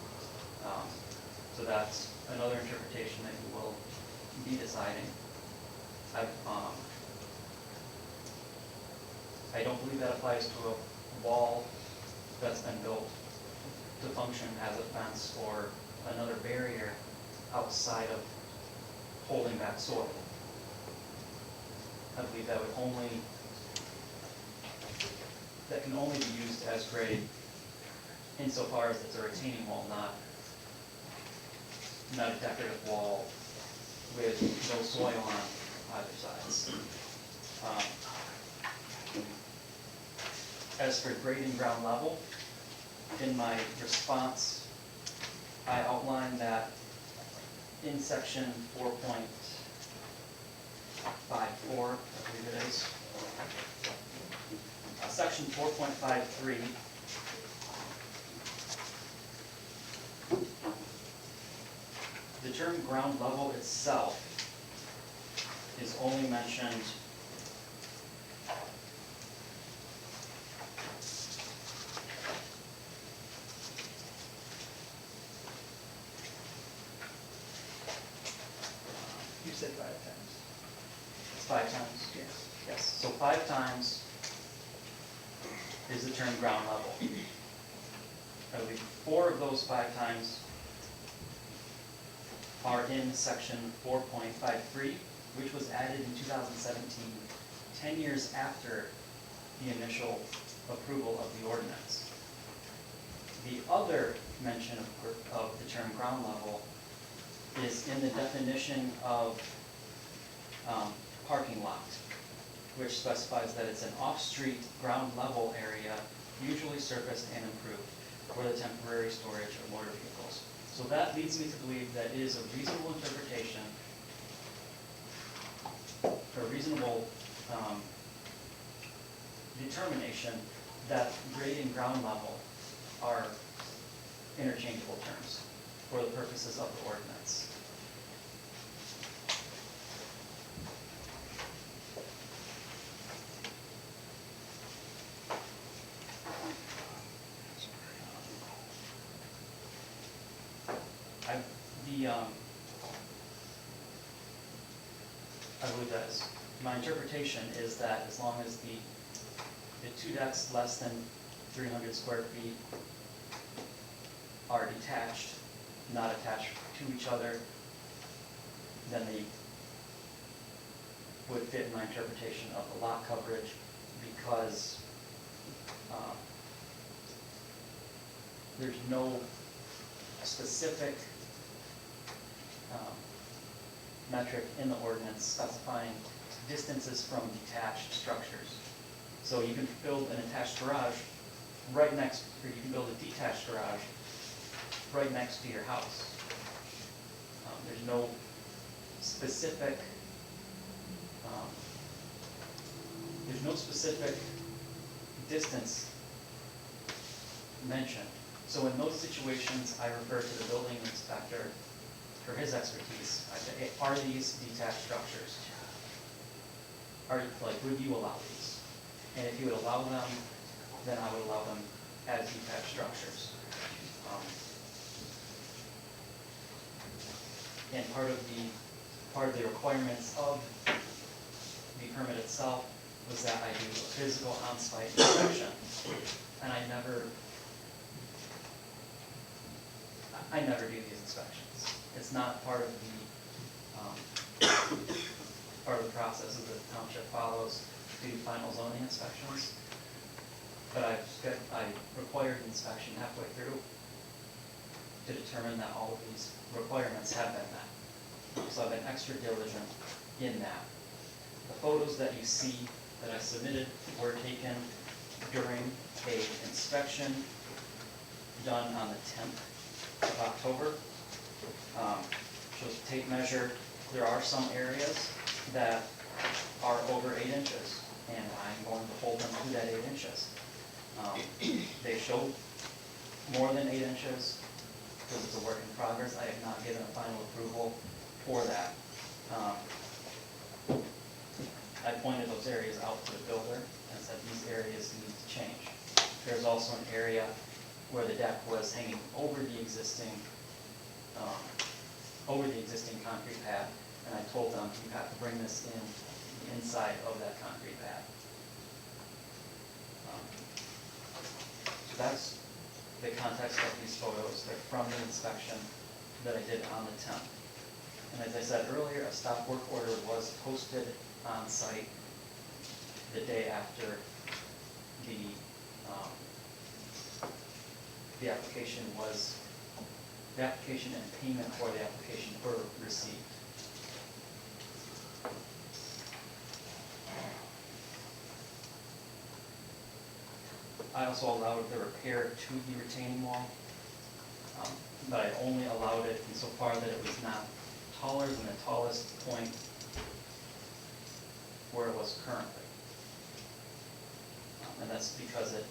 So that's another interpretation that you will be deciding. I don't believe that applies to a wall that's been built to function as a fence or another barrier outside of holding back soil. I believe that can only be used as grade insofar as it's a retaining wall, not a decorative wall with no soil on either sides. As for grade and ground level, in my response, I outlined that in section 4.54, I believe it is, section 4.53, the term ground level itself is only mentioned You said 5 times. It's 5 times? Yes. Yes, so 5 times is the term ground level. I believe 4 of those 5 times are in section 4.53, which was added in 2017, 10 years after the initial approval of the ordinance. The other mention of the term ground level is in the definition of parking lot, which specifies that it's an off-street ground level area, usually surfaced and improved for the temporary storage of motor vehicles. So that leads me to believe that it is a reasonable interpretation, or a reasonable determination that grade and ground level are interchangeable terms for the purposes of the ordinance. I believe that is, my interpretation is that as long as the 2 decks less than 300 square feet are detached, not attached to each other, then they would fit in my interpretation of the lot coverage, because there's no specific metric in the ordinance specifying distances from detached structures. So you can build an attached garage right next, or you can build a detached garage right next to your house. There's no specific, distance mentioned. So in those situations, I refer to the building inspector for his expertise. I say, "Hey, are these detached structures? Would you allow these?" And if you would allow them, then I would allow them as detached structures. And part of the requirements of the permit itself was that I do a physical on-site inspection. And I never do these inspections. It's not part of the process that the township follows to do final zoning inspections. But I required inspection halfway through to determine that all of these requirements have been met. So I've been extra diligent in that. The photos that you see that I submitted were taken during an inspection done on the 10th of October. Shows a tape measure. There are some areas that are over 8 inches, and I'm going to hold them to that 8 inches. They show more than 8 inches, because it's a work in progress. I have not given a final approval for that. I pointed those areas out to the builder and said these areas need to change. There's also an area where the deck was hanging over the existing concrete pad, and I told them you have to bring this in the inside of that concrete pad. So that's the context of these photos. They're from the inspection that I did on the 10th. And as I said earlier, a stop work order was posted on site the day after the application and payment for the application were received. I also allowed the repair to the retaining wall, but I only allowed it insofar that it was not taller than the tallest point where it was currently. And that's because it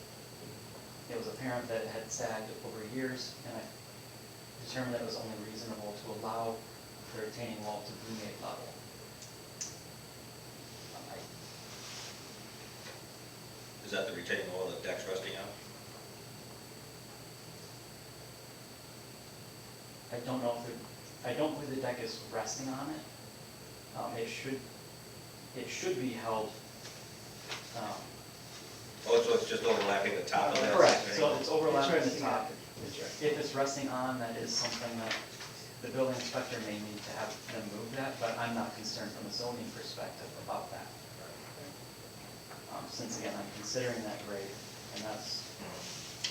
was apparent that it had sagged over years, and I determined that it was only reasonable to allow the retaining wall to be made level. Is that the retaining wall that deck's resting on? I don't know I don't believe the deck is resting on it. It should be held. Oh, so it's just overlapping the top of that? Correct, so it's overlapping the resting top. on it. If it's resting on, that is something that the building inspector may need to have them move that, but I'm not concerned from a zoning perspective about that. Since again, I'm considering that grade, and that's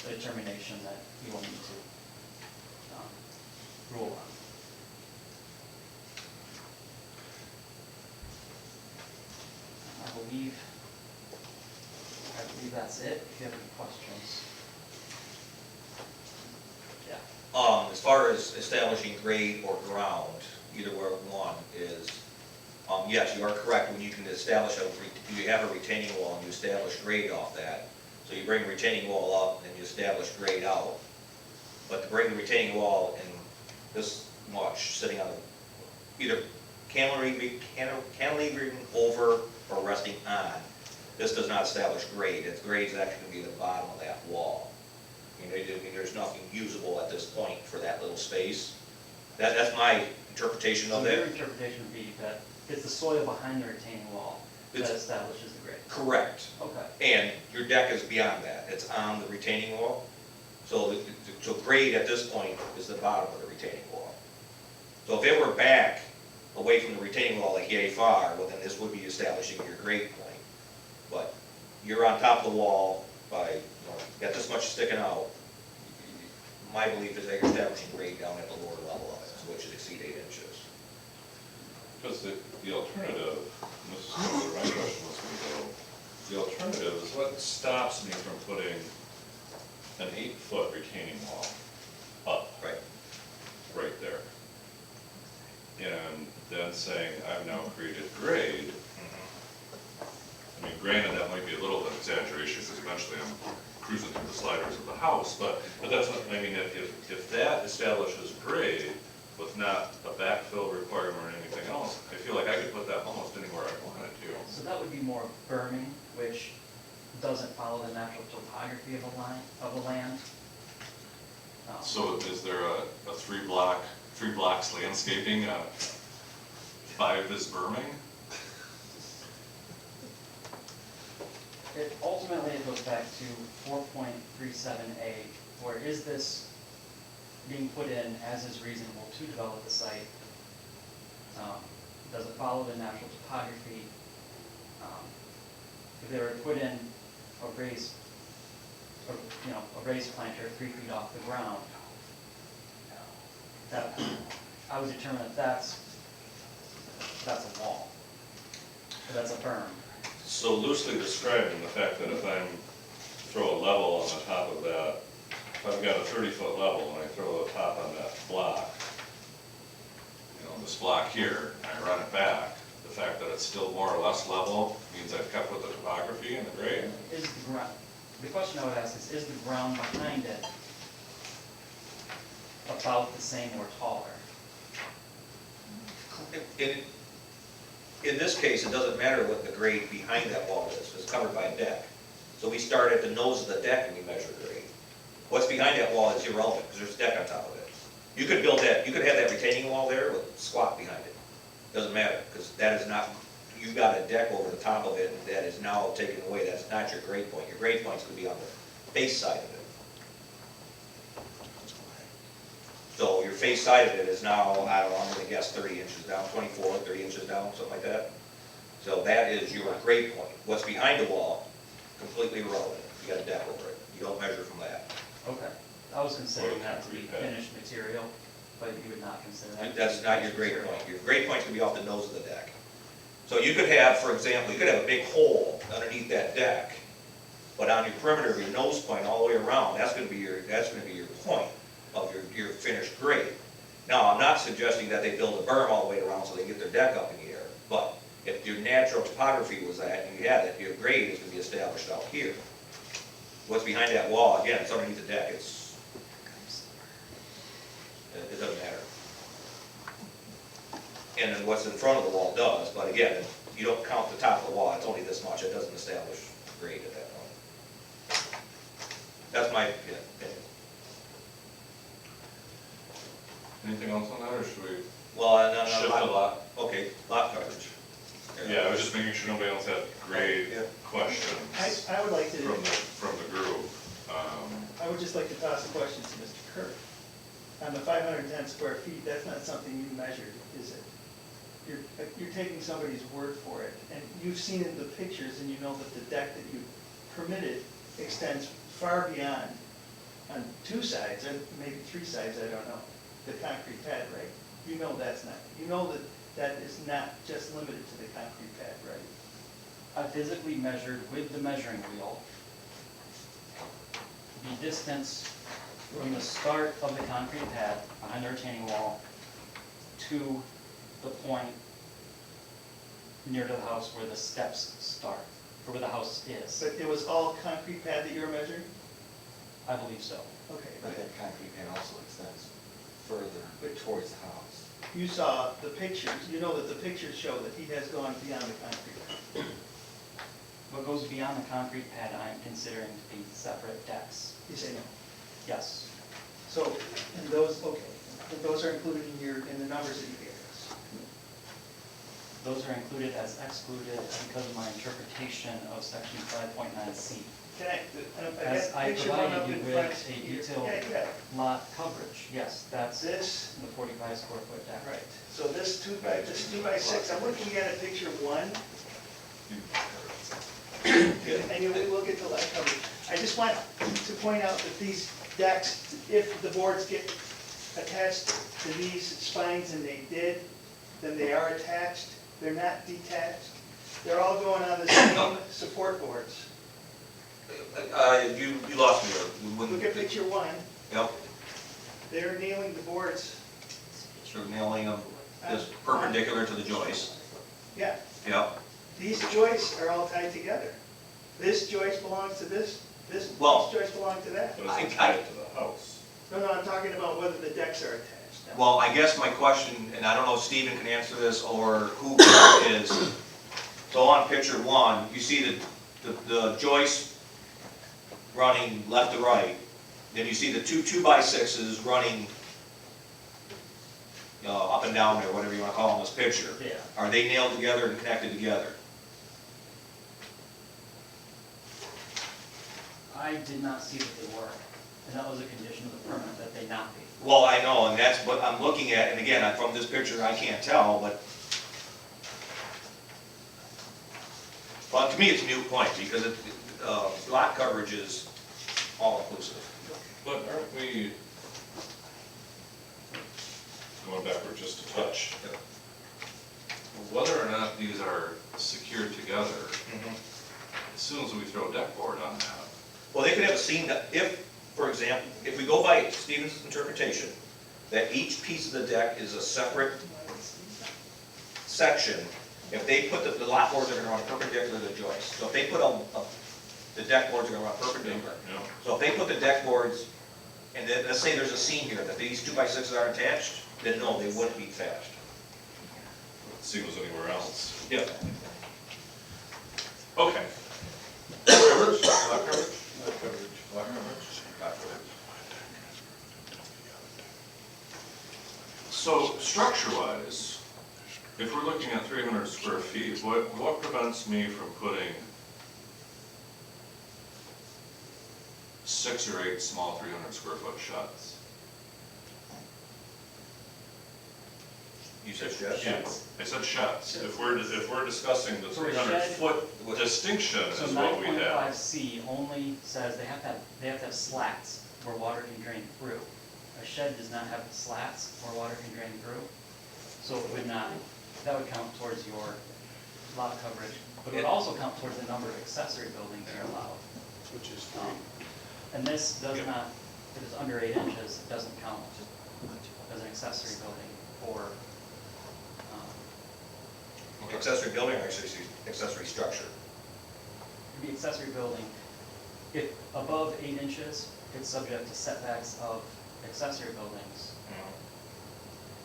the determination that you will need to rule on. I believe that's it. If you have any questions. Yeah. As far as establishing grade or ground, either one is, yes, you are correct. When you can establish you have a retaining wall and you establish grade off that. So you bring the retaining wall up and you establish grade out. But to bring the retaining wall in this much, sitting on either cantilevering over or resting on, this does not establish grade. Its grade is actually going to be the bottom of that wall. There's nothing usable at this point for that little space. That's my interpretation of So your it. interpretation would be that it's the soil behind the retaining wall that establishes the grade. Correct. Okay. And your deck is beyond that. It's on the retaining wall. So grade at this point is the bottom of the retaining wall. So if it were back away from the retaining wall like yay far, well then this would be establishing your grade point. But you're on top of the wall by, you know, got this much sticking out. My belief is that you're establishing grade down at the lower level of it, which is exceed 8 inches. Because the alternative, and this is where my question was going to go, the alternative is what stops me from putting an 8-foot retaining wall up Right. right there. And then saying, I've now created grade. I mean, granted, that might be a little bit exaggeration, because eventually I'm cruising through the sliders of the house, but that's what, I mean, if that establishes grade with not a backfill requirement or anything else, I feel like I could put that almost anywhere I wanted to. So that would be more berming, which doesn't follow the natural topography of the land. So is there a three blocks landscaping, 5 is berming? Ultimately, it goes back to 4.37A, where is this being put in as is reasonable to develop the site? Does it follow the natural topography? If they were to put in a raised planter 3 feet off the ground, that, I would determine that that's a wall, or that's a berm. So loosely describing the fact that if I'm, throw a level on the top of that, if I've got a 30-foot level and I throw a top on that block, you know, this block here, and I run it back, the fact that it's still more or less level means I've kept with the topography and the grade? Is the ground, the question I would ask is the ground behind it about the same or taller? In this case, it doesn't matter what the grade behind that wall is, it's covered by a deck. So we start at the nose of the deck and we measure grade. What's behind that wall is irrelevant, because there's a deck on top of it. You could build that, you could have that retaining wall there with squat behind it. Doesn't matter, because that is not, you've got a deck over the top of it, and that is now taken away, that's not your grade point. Your grade point's gonna be on the face side of it. So your face side of it is now, I don't know, I'm gonna guess 30 inches down, 24, 30 inches down, something like that. So that is your grade point. What's behind the wall, completely irrelevant. You got a deck over it. You don't measure from that. Okay, I was considering Or that to be concrete pad. finished material, but you would not consider that. to be That's not your finished grade material. point. Your grade point's gonna be off the nose of the deck. So you could have, for example, you could have a big hole underneath that deck, but on your perimeter of your nose point all the way around, that's gonna be your point of your finished grade. Now, I'm not suggesting that they build a berm all the way around so they get their deck up in the air, but if your natural topography was that and you had it, your grade is gonna be established out here. What's behind that wall, again, it's underneath the deck, it doesn't matter. And then what's in front of the wall does, but again, you don't count the top of the wall, it's only this much, it doesn't establish grade at that point. That's my opinion. Anything else on that, or should we Well, no, shift a lot? Okay, lot coverage. Yeah, I was just making sure nobody else had grade Yeah. questions I would like to, from the group. I would just like to toss a question to Mr. Kirk. On the 510 square feet, that's not something you measured, is it? You're taking somebody's word for it, and you've seen in the pictures, and you know that the deck that you permitted extends far beyond, on 2 sides, and maybe 3 sides, I don't know, the concrete pad, right? You know that's not, you know that that is not just limited to the concrete pad, right? I physically measured with the measuring wheel the distance from the start of the concrete pad behind the retaining wall to the point near to the house where the steps start, or where the house is. But it was all concrete pad that you were measuring? I believe so. Okay, But that concrete pad also extends further towards the house. you saw the pictures, you know that the pictures show that he has gone beyond the concrete pad. What goes beyond the concrete pad, I'm considering to be separate decks. You say no. Yes. So, and those, okay, and those are included in the numbers that you gave us. Those are included as excluded because of my interpretation of section 5.9C. Can I As got I a picture one up provided in you front. with a here. detailed Yeah, yeah, lot coverage, yes, that's the this, 45 square foot deck. right, so this 2 by 6, I'm looking at a picture one, and we'll get to lot coverage. I just want to point out that these decks, if the boards get attached to these spines, and they did, then they are attached, they're not detached. They're all going on the same support boards. You lost me there. Look at picture one, Yep, they're nailing the boards, so nailing them just perpendicular to the joist. yeah. Yep. These joists are all tied together. This joist belongs to this Well- joist belongs to that. But it's tied to the house. No, I'm talking about whether the decks are attached. Well, I guess my question, and I don't know if Stephen can answer this or who is, so on picture one, you see the joist running left to right, then you see the two 2x6s running up and down there, whatever you want to call them in this picture. Yeah. Are they nailed together and connected together? I did not see that they were, and that was a condition of the permit, that they not be. Well, I know, and that's what I'm looking at, and again, from this picture, I can't tell, but well, to me, it's a moot point, because lot coverage is all-inclusive. But aren't we, going backward just a touch, whether or not these are secured together, as soon as we throw a deck board on that, Well, they could have a seam that, if, for example, if we go by Stevens' interpretation, that each piece of the deck is a separate section, if they put the lot boards are gonna run perpendicular to the joist. So if they put the deck boards are gonna run perpendicular. you know, So if they put the deck boards, and then, let's say there's a seam here, that these 2x6s aren't attached, then no, they wouldn't be attached. see if it was anywhere else. Yep. Okay. Coverage, lot coverage? Lot coverage. Lot coverage. Lot coverage. So structure-wise, if we're looking at 300 square feet, what prevents me from putting 6 or 8 small 300 square foot sheds? You said sheds? Yeah, I said sheds. If we're discussing the For a 300 shed- foot distinction So is what we have. 9.5C only says they have to have slats where water can drain through. A shed does not have slats where water can drain through, so it would not, that would count towards your lot coverage, but it would also count towards the number of accessory buildings you're allowed. Which is And this does not, if it's under 8 inches, it doesn't count as an accessory building for, Accessory building or accessory structure? the accessory building. If above 8 inches, it's subject to setbacks of accessory buildings.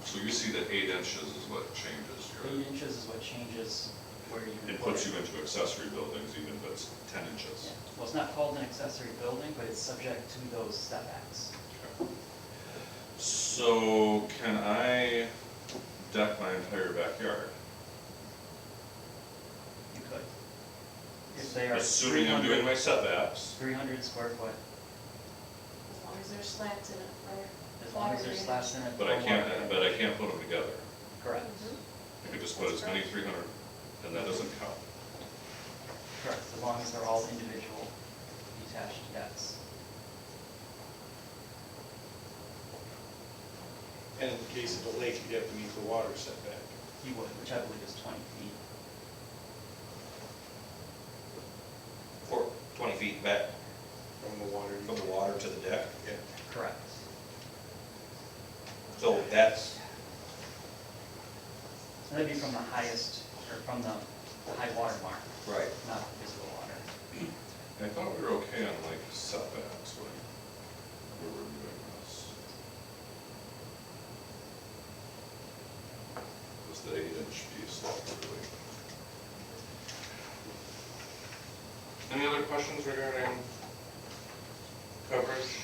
So you see that 8 inches is what changes 8 your, inches is what changes where you. it puts you into accessory buildings even if it's 10 inches. Yeah. Well, it's not called an accessory building, but it's subject to those setbacks. So can I deck my entire backyard? You could. If they are. Assuming I'm doing my setbacks. 300 square foot, As long as there's slats in it for as long as there's water slats in it. But I can't put them together. Correct, I could just put as many 300, and that doesn't count. correct, as long as they're all individual detached decks. And in the case of the lake, you have to meet the water setback. You would, which I believe is 20 feet. For 20 feet back From the water. from the water to the deck? Yeah. Correct. So that's, So that'd be from the highest, or from the high water mark, right. not visible water. I thought we were okay on like setbacks when we were doing this. It was the 8-inch piece that really. Any other questions regarding coverage?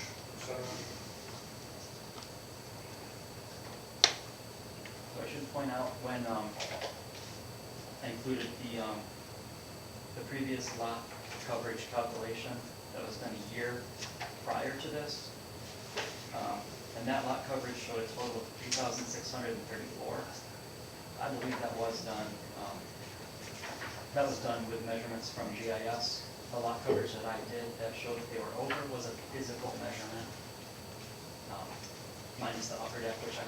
So I should point out when I included the previous lot coverage calculation, that was done a year prior to this. And that lot coverage showed a total of 3,634. I believe that was done with measurements from GIS. The lot coverage that I did that showed that they were over was a physical measurement, minus the upper deck, which I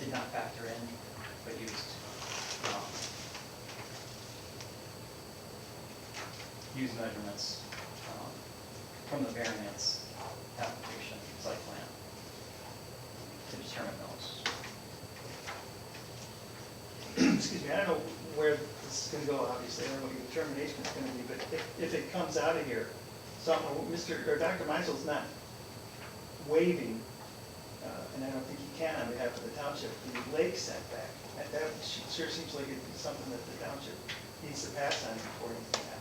did not factor in, but used measurements from the variance application site plan to determine those. Excuse me, I don't know where this is gonna go, obviously, I don't know what your determination is gonna be, but if it comes out of here, Dr. Meisel's not waiving, and I don't think he can on behalf of the township, the lake setback. That sure seems like it'd be something that the township needs to pass on before anything happens.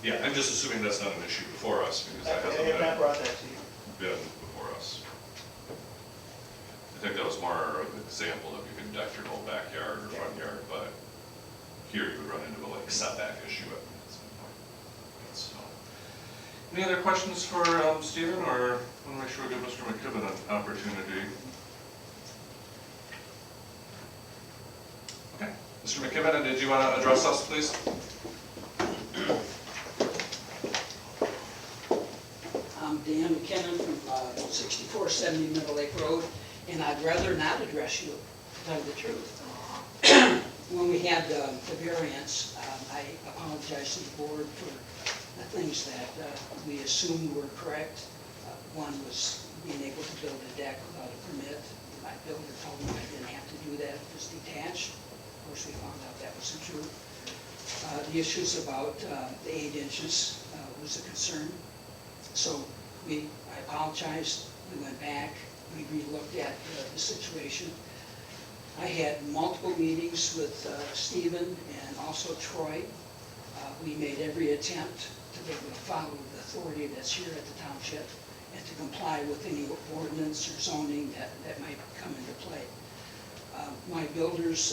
Yeah, I'm just assuming that's not an issue before us, because that I hasn't have not brought that to you. been before us. I think that was more of an example of you can deck your whole backyard or front yard, but here you would run into a lake setback issue at some point. So, any other questions for Stephen, or want to make sure we give Mr. McKibben an opportunity? Okay, Mr. McKibben, did you want to address us, please? I'm Dan McKinnon from 6470 Middle Lake Road, and I'd rather not address you, to tell you the truth. When we had the variance, I apologize to the board for the things that we assumed were correct. One was being able to build a deck without a permit. My builder told me I didn't have to do that, it was detached. Of course, we found out that wasn't true. The issues about the 8 inches was a concern. So I apologized, we went back, we re-looked at the situation. I had multiple meetings with Stephen and also Troy. We made every attempt to be able to follow the authority that's here at the township and to comply with any ordinance or zoning that might come into play. My builders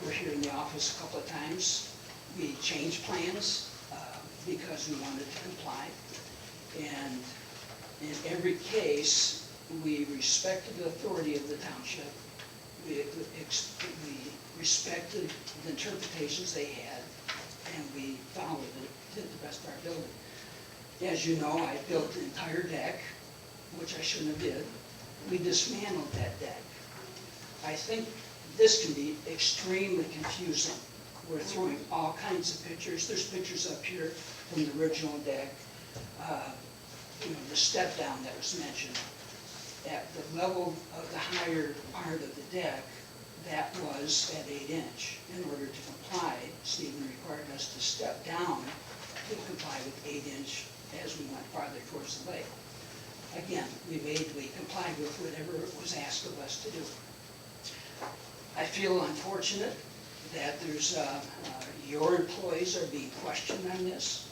were here in the office a couple of times. We changed plans because we wanted to comply. And in every case, we respected the authority of the township. We respected the interpretations they had, and we followed it to the best of our ability. As you know, I built the entire deck, which I shouldn't have did. We dismantled that deck. I think this can be extremely confusing. We're throwing all kinds of pictures. There's pictures up here from the original deck. The step down that was mentioned. At the level of the higher part of the deck, that was at 8 inch. In order to comply, Stephen required us to step down to comply with 8 inch as we went farther towards the lake. Again, we complied with whatever was asked of us to do. I feel unfortunate that there's, your employees are being questioned on this.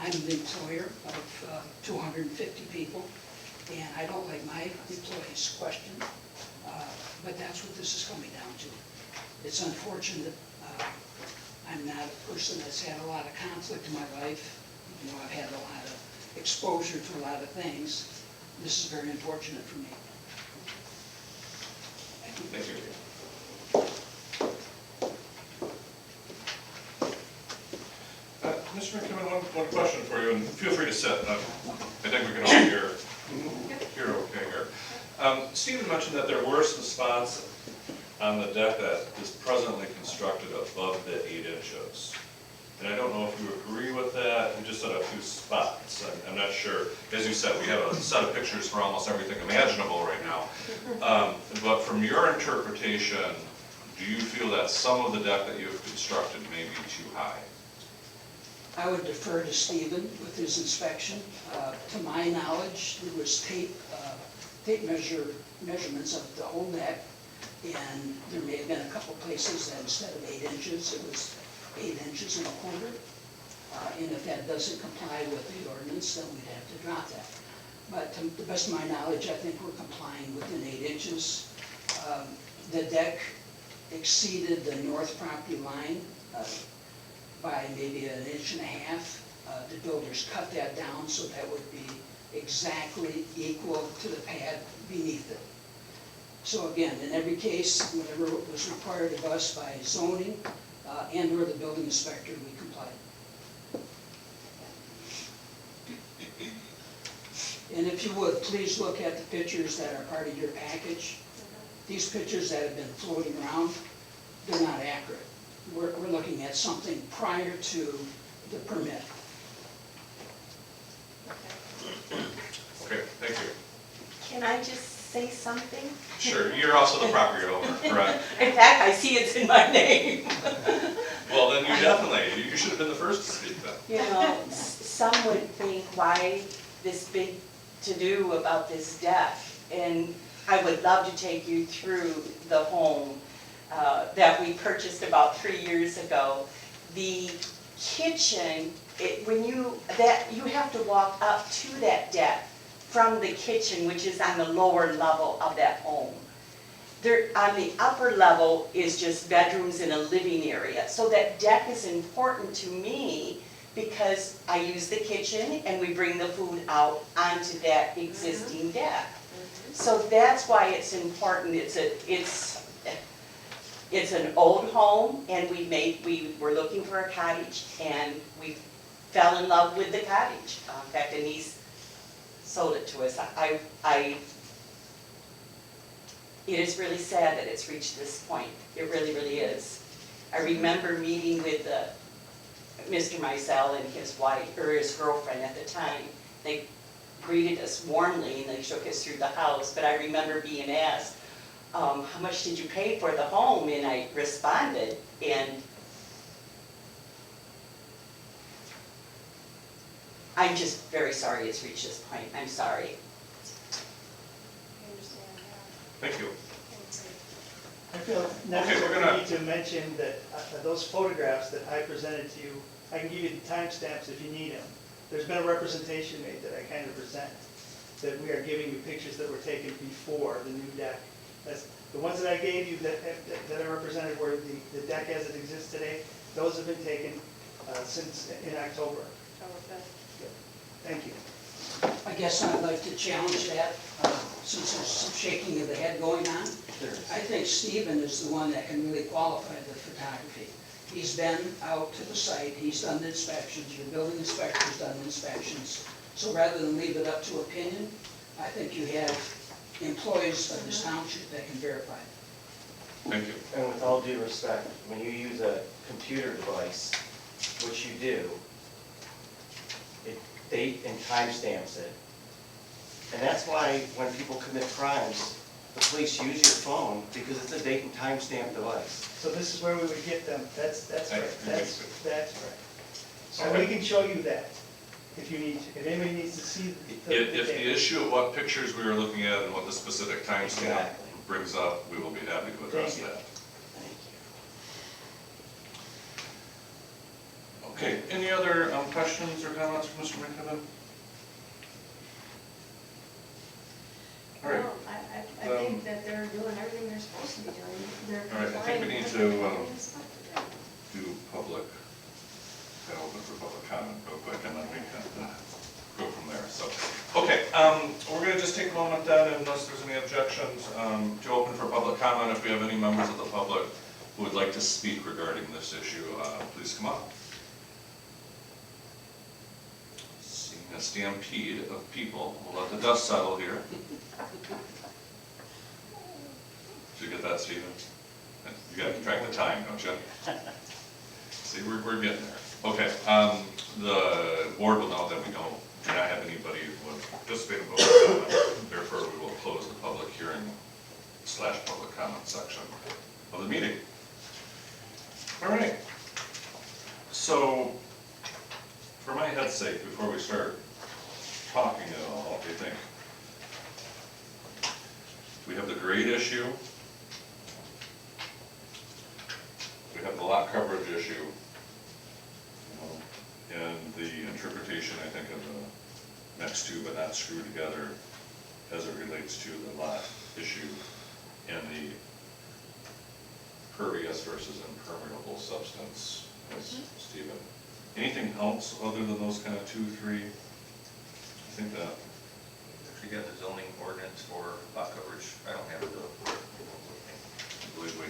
I'm the employer of 250 people, and I don't like my employees questioned, but that's what this is coming down to. It's unfortunate. I'm not a person that's had a lot of conflict in my life. I've had a lot of exposure to a lot of things. This is very unfortunate for me. Thank you. Mr. McKibben, one question for you, and feel free to sit. I think we can all hear okay here. Stephen mentioned that there were some spots on the deck that is presently constructed above the 8 inches. And I don't know if you agree with that. You just said a few spots. I'm not sure. As you said, we have a set of pictures for almost everything imaginable right now. But from your interpretation, do you feel that some of the deck that you have constructed may be too high? I would defer to Stephen with his inspection. To my knowledge, there was tape measurements of the whole deck, and there may have been a couple places that instead of 8 inches, it was 8 inches and a quarter. And if that doesn't comply with the ordinance, then we'd have to drop that. But to the best of my knowledge, I think we're complying within 8 inches. The deck exceeded the north property line by maybe 1.5 inches, the builders cut that down so that would be exactly equal to the pad beneath it. So again, in every case, whatever was required of us by zoning and/or the building inspector, we complied. And if you would, please look at the pictures that are part of your package. These pictures that have been floating around, they're not accurate. We're looking at something prior to the permit. Okay, thank you. Can I just say something? Sure, you're also the property owner, correct? In fact, I see it's in my name. Well, then you definitely, you should have been the first to speak then. You know, some would think, why this big to-do about this deck? And I would love to take you through the home that we purchased about 3 years ago. The kitchen, you have to walk up to that deck from the kitchen, which is on the lower level of that home. There, on the upper level is just bedrooms and a living area. So that deck is important to me because I use the kitchen and we bring the food out onto that existing deck. So that's why it's important. It's an old home, and we were looking for a cottage, and we fell in love with the cottage. In fact, Denise sold it to us. It is really sad that it's reached this point. It really, really is. I remember meeting with Mr. Mizell and his wife, or his girlfriend at the time. They greeted us warmly and they shook us through the house, but I remember being asked, how much did you pay for the home? And I responded, and I'm just very sorry it's reached this point. I'm sorry. I understand, yeah. Thank you. I feel necessary we need to mention that those photographs that I presented to you, I can give you the timestamps if you need them. There's been a representation made that I kind of resent, that we are giving you pictures that were taken before the new deck. That's, the ones that I gave you that I represented where the deck as it exists today, those have been taken since in October. Thank you. I guess I'd like to challenge that, since there's some shaking of the head going on. I think Stephen is the one that can really qualify the photography. He's been out to the site, he's done the inspections, your building inspector's done the inspections. So rather than leave it up to opinion, I think you have employees of this township that can verify it. Thank you. And with all due respect, when you use a computer device, which you do, it date and timestamps it. And that's why when people commit crimes, the police use your phone because it's a date and timestamp device. So this is where we would get them. That's right. That's right. So Okay. we can show you that if you need to. If anybody needs to see If the issue of what pictures we were looking at and what the specific timestamp Exactly. brings up, we will be happy to address Thank you. that. Thank you. Okay, any other questions or comments from Mr. McKibben? All right. No, I think that they're doing everything they're supposed to be doing. They're All right, I think we complying need with to, everything they inspected. do public, open for public comment real quick, and then we can go from there, so. Okay, we're gonna just take a moment then, unless there's any objections, to open for public comment. If we have any members of the public who would like to speak regarding this issue, please come up. Seeing a stampede of people, we'll let the dust settle here. Did you get that, Stephen? You gotta track the time, don't you? See, we're getting there. Okay, the board will know that we do not have anybody who would participate in public comment. Therefore, we will close the public hearing / public comment section of the meeting. All right. So, for my head's sake, before we start talking at all, what do you think? We have the grade issue. We have the lot coverage issue. And the interpretation, I think, of the next two but not screwed together as it relates to the lot issue and the pervious versus impermeable substance, as Stephen Anything else other than those kind of 2, 3? I think that, Actually got the zoning ordinance for lot coverage, I don't have it though. I believe we,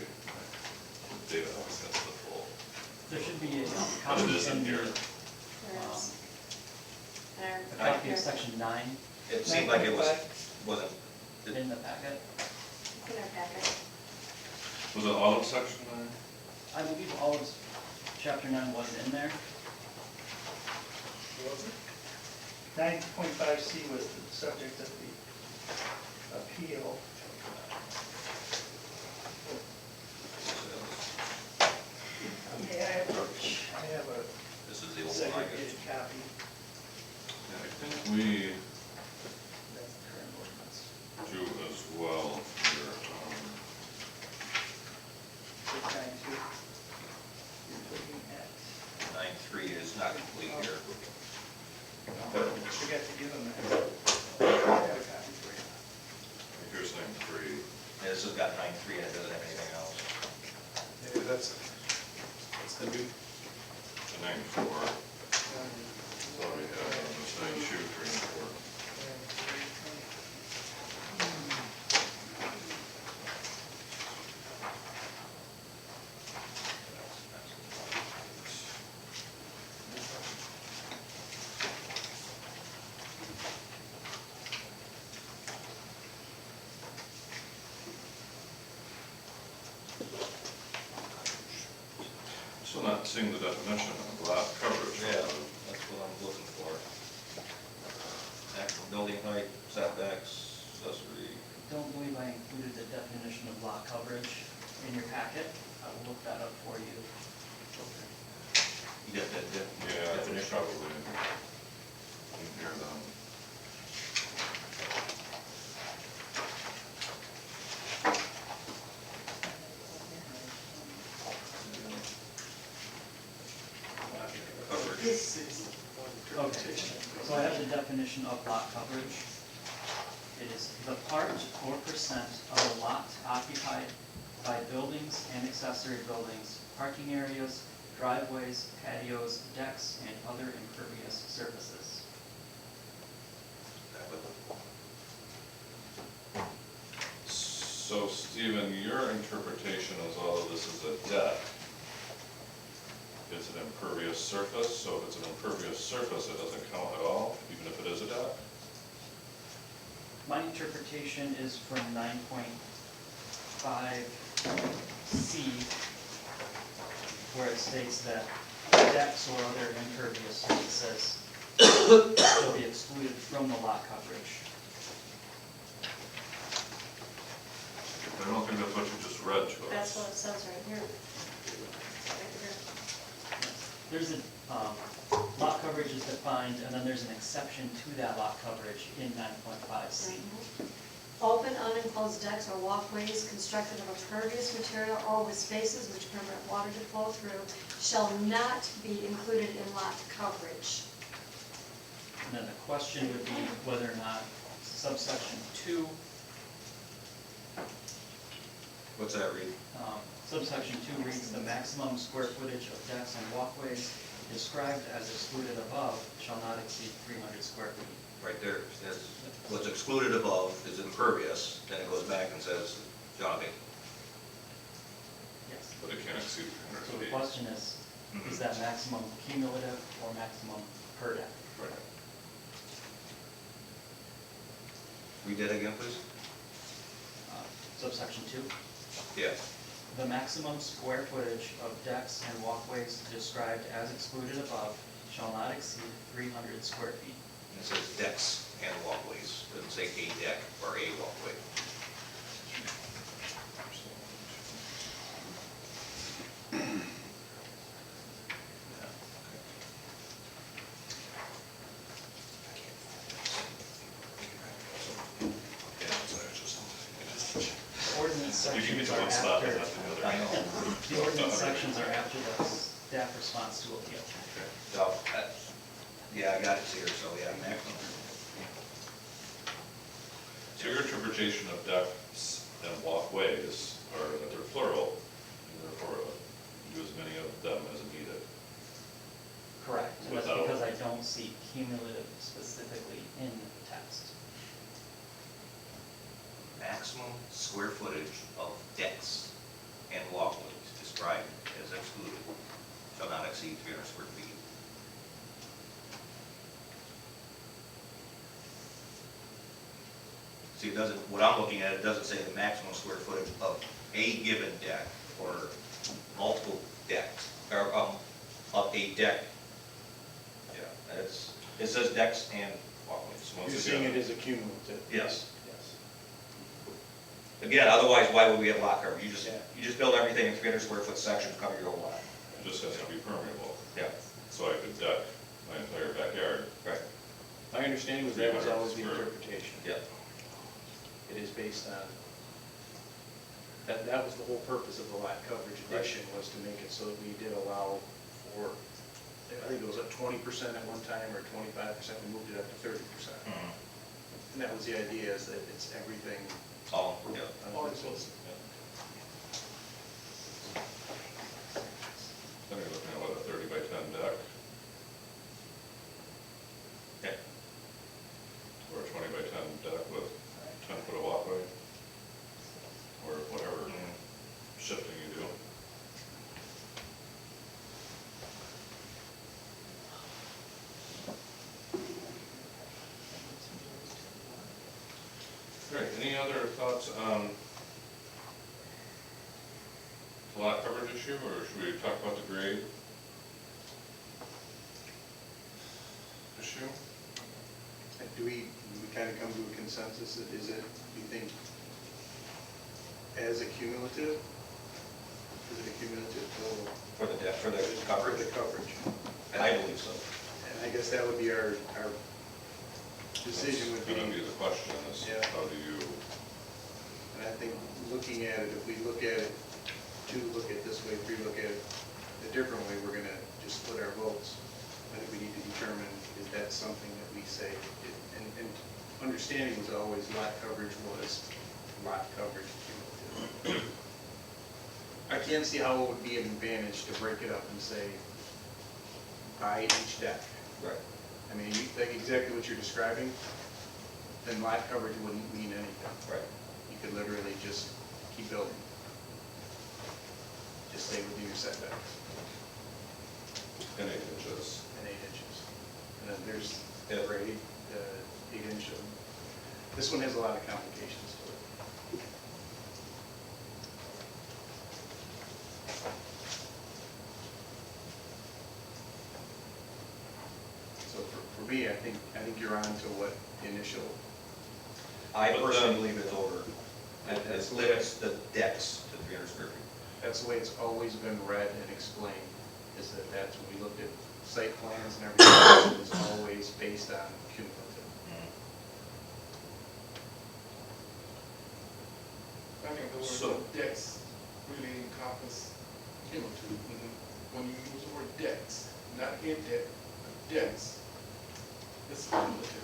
David always has the full. There should be a But copy it is in in here. the, There is. There. a copy of section 9 It seemed like it wasn't, in the packet. In our packet. Was it all of section 9? I believe all of chapter 9 was in there. 9.5C was the subject of the appeal. Okay, I have a this is the old one, I segregated guess. copy. Yeah, I think we That's the current ordinance. do as well here. We're trying to, you're looking at, 9.3 is not complete here. I forgot to give them that. I have a copy for you. Here's 9.3. And this has got 9.3 and it doesn't have anything else. Yeah, that's the new. The 9.4. So we have this 9 shoot 3 and 4. Still not seeing the definition of lot coverage. Yeah, that's what I'm looking for. Actual building height, setbacks, accessory. Don't believe I included the definition of lot coverage in your packet. I will look that up for you. You got that Yeah, it's definition? probably in here then. Coverage. Okay, so I have the definition of lot coverage. It is the part or percent of a lot occupied by buildings and accessory buildings, parking areas, driveways, patios, decks, and other impervious surfaces. So Stephen, your interpretation is all of this is a deck. It's an impervious surface, so if it's an impervious surface, it doesn't count at all, even if it is a deck? My interpretation is from 9.5C, where it states that decks or other impervious surfaces will be excluded from the lot coverage. I don't think that's what you just read to us. That's what it says right here. Right here. There's a, lot coverage is defined, and then there's an exception to that lot coverage in 9.5C. Open, unenclosed decks or walkways constructed of impervious material or with spaces which permit water to flow through shall not be included in lot coverage. And then the question would be whether or not subsection 2, What's that read? subsection 2 reads, the maximum square footage of decks and walkways described as excluded above shall not exceed 300 square feet. Right there, it says, what's excluded above is impervious, then it goes back and says, shall be. Yes. But it can't exceed So 300 the feet. question is that maximum cumulative or maximum per deck? Right. Read that again, please? Subsection 2. Yeah. The maximum square footage of decks and walkways described as excluded above shall not exceed 300 square feet. It says decks and walkways, doesn't say a deck or a walkway. Ordinance You give me sections the are one spot, after, and not the other. I know. the ordinance sections are after the staff response to appeal. So, yeah, I got it here, so yeah, maximum. So your interpretation of decks and walkways are that they're plural, and therefore do as many of them as needed. Correct. see cumulative specifically in the text. Maximum square footage of decks and walkways described as excluded shall not exceed 300 square feet. See, it doesn't, what I'm looking at, it doesn't say the maximum square footage of a given deck or multiple decks, or of a deck. Yeah, it says decks and walkways. Once You're again, seeing it as a cumulative? Yes. Yes. Again, otherwise, why would we have lot coverage? Yeah. You just build everything in 300 square foot sections, cover your whole lot. It just has to be permeable, Yeah. so I could deck my entire backyard. Right. My understanding was that was always the 300 square. interpretation. Yeah. It is based on, that was the whole purpose of the lot coverage addition, was to make it so that we did allow for, I think it was at 20% at one time, or 25%, we moved it up to 30%. Mhm. And that was the idea, is that it's everything. All, yeah. All inclusive. Then you're looking at what, a 30 by 10 deck, Okay. or a 20 by 10 deck with 10 foot of walkway, or whatever shifting you do. All right, any other thoughts on the lot coverage issue, or should we talk about the grade issue? And do we kind of come to a consensus, is it, do you think, as a cumulative? Is it a cumulative total? For the deck, for the For coverage? the coverage. I believe so. And I guess that would be our decision would That's gonna be be, the question, is Yeah. how do you, and I think looking at it, if we look at it, two look at it this way, three look at it a different way, we're gonna just split our votes. I think we need to determine, is that something that we say, and understanding was always lot coverage was lot coverage cumulative. I can't see how it would be an advantage to break it up and say, by each deck. Right. I mean, like exactly what you're describing, then lot coverage wouldn't mean anything. Right. You could literally just keep building. Just stay within your setbacks, in 8 inches? and 8 inches. And then there's Yeah. grade, 8 inch. This one has a lot of complications to it. So for me, I think you're on to what the initial, I But personally then- believe it's over. It limits the decks to 300 square feet. that's the way it's always been read and explained, is that that's when we looked at site plans and everything, it was always based on cumulative. I think the So- word decks really encompass cumulative. When you use the word decks, not a deck, but decks, it's cumulative.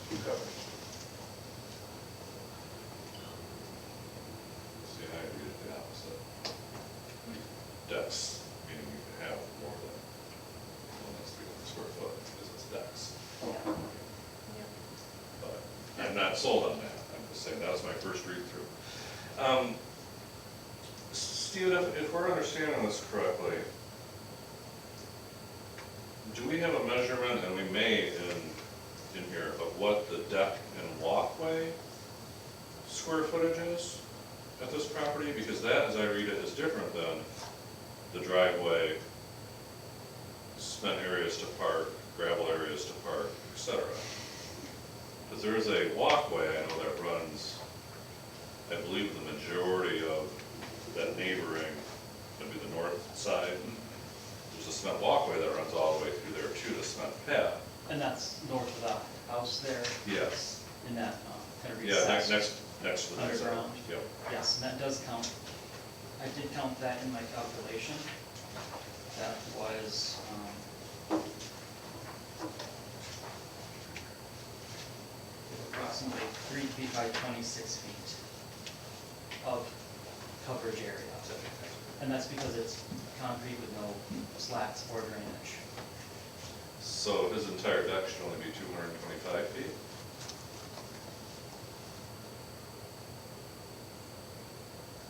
Coverage. See, I read it the opposite. Decks, meaning you can have more than 300 square foot, because it's decks. But I'm not sold on that, I'm just saying, that was my first read-through. Steve, if we're understanding this correctly, do we have a measurement, and we may in here, of what the deck and walkway square footage is at this property? Because that, as I read it, is different than the driveway, cement areas to park, gravel areas to park, etc. Because there is a walkway, I know, that runs, I believe the majority of that neighboring, maybe the north side. There's a cement walkway that runs all the way through there to the cement pad. And that's north of the house there, Yes. in that kind of Yeah, recess. next to the next. Underground. Yep. Yes, and that does count. I did count that in my calculation. That was, approximately 3 feet by 26 feet of coverage area. And that's because it's concrete with no slats or drainage. So his entire deck should only be 225 feet?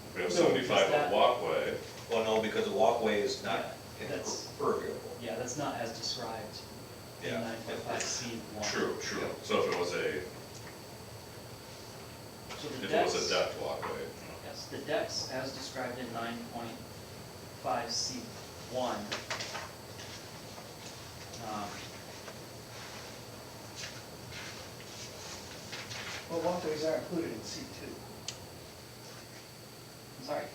If we have No, 75 because of that- walkway, Well, no, because the walkway is not Yeah, that's- imperviable. Yeah, that's not as described in Yeah. 9.5C1. true, true. So if it was a, So the if it was decks- a decked walkway, Yes, the decks as described in 9.5C1. Well, walkways are included in C2. I'm sorry,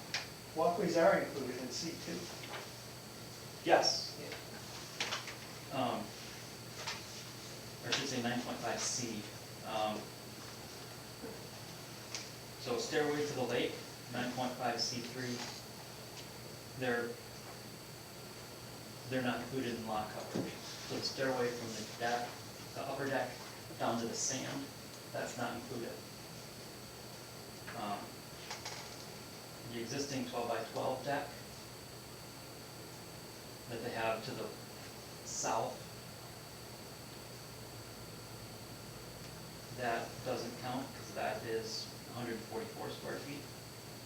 Walkways are included in C2. yes. Or I should say 9.5C. So stairway to the lake, 9.5C3, they're not included in lot coverage. So the stairway from the deck, the upper deck, down to the sand, that's not included. The existing 12 by 12 deck that they have to the south, that doesn't count because that is 144 square feet.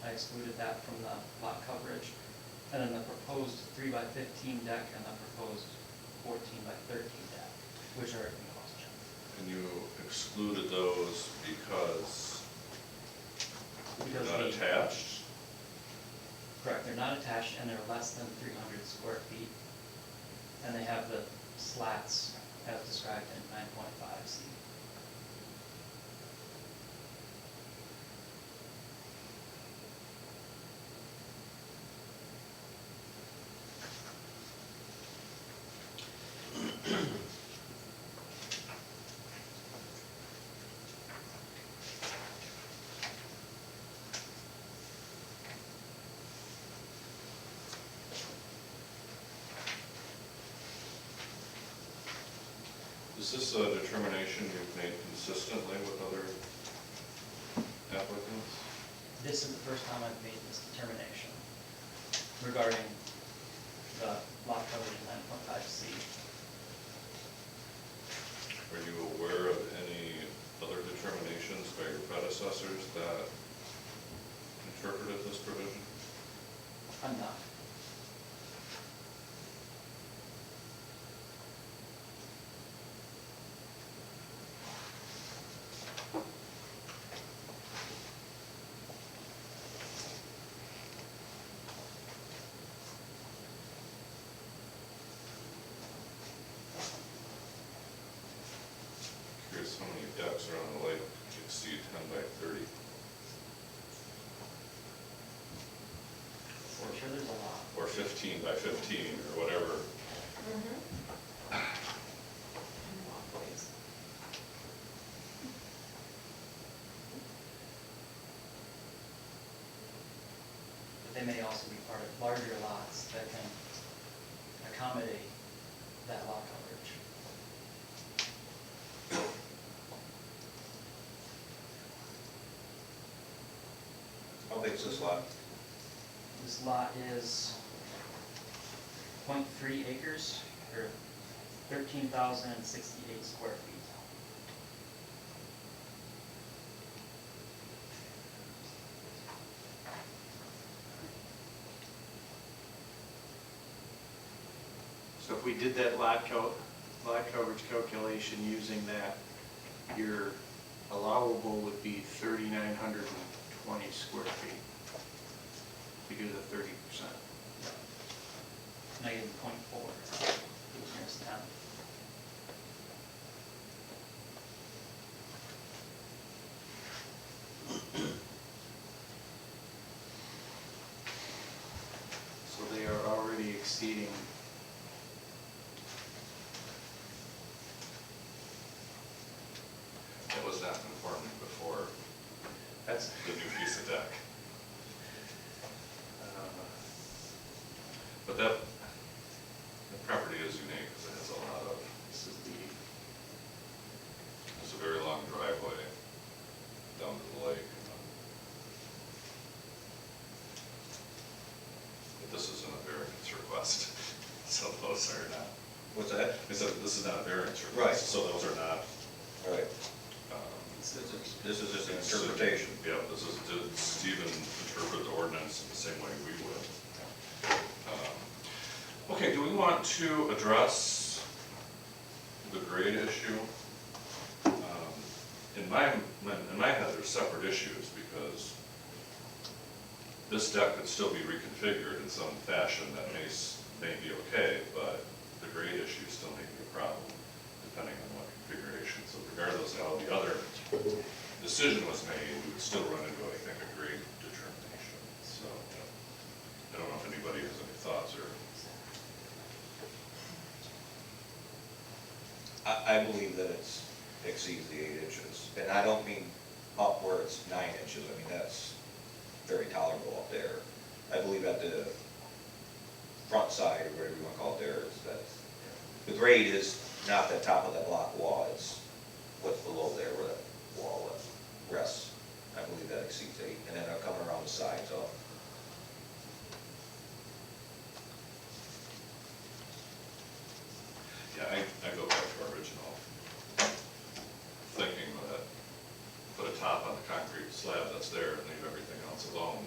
I excluded that from the lot coverage. And then the proposed 3 by 15 deck and the proposed 14 by 13 deck, which are in question. and you excluded those because they're Because not the- attached? Correct, they're not attached and they're less than 300 square feet. And they have the slats as described in 9.5C. Is this a determination you've made consistently with other applicants? This is the first time I've made this determination regarding the lot coverage in 9.5C. Are you aware of any other determinations by your predecessors that interpreted this provision? I'm not. Curious how many decks are on the lake exceed 10 by 30? I'm sure there's a lot. Or 15 by 15, or whatever. Walkways. But they may also be part of larger lots that can accommodate that lot coverage. How big is this lot? This lot is 0.3 acres, or 13,068 square feet. So if we did that lot coverage calculation using that, your allowable would be 3,920 square feet. We do the 30%. Negative 0.4, here's 10. So they are already exceeding. That was not conforming before That's, the new piece of deck. But that property is unique because it has a lot of, this is the, it's a very long driveway down to the lake. But this isn't a variance request, so those are not. What's that? I said, this is not a variance request. Right. So those are not, Right. um, This is just an interpretation. yeah, this is to Stephen interpret the ordinance in the same way we would. Okay, do we want to address the grade issue? In my head, they're separate issues because this deck could still be reconfigured in some fashion that may be okay, but the grade issue still may be a problem depending on what configuration. So regardless of how the other decision was made, we would still run into, I think, a grade determination. So I don't know if anybody has any thoughts or. I believe that it's exceeds the 8 inches, and I don't mean up where it's 9 inches, I mean, that's very tolerable up there. I believe at the front side, or whatever you want to call it there, is that the grade is not the top of that block wall, it's what's below there where that wall rests. I believe that exceeds 8, and then I'll come around the sides up. Yeah, I go back to our original thinking that put a top on the concrete slab that's there and leave everything else alone.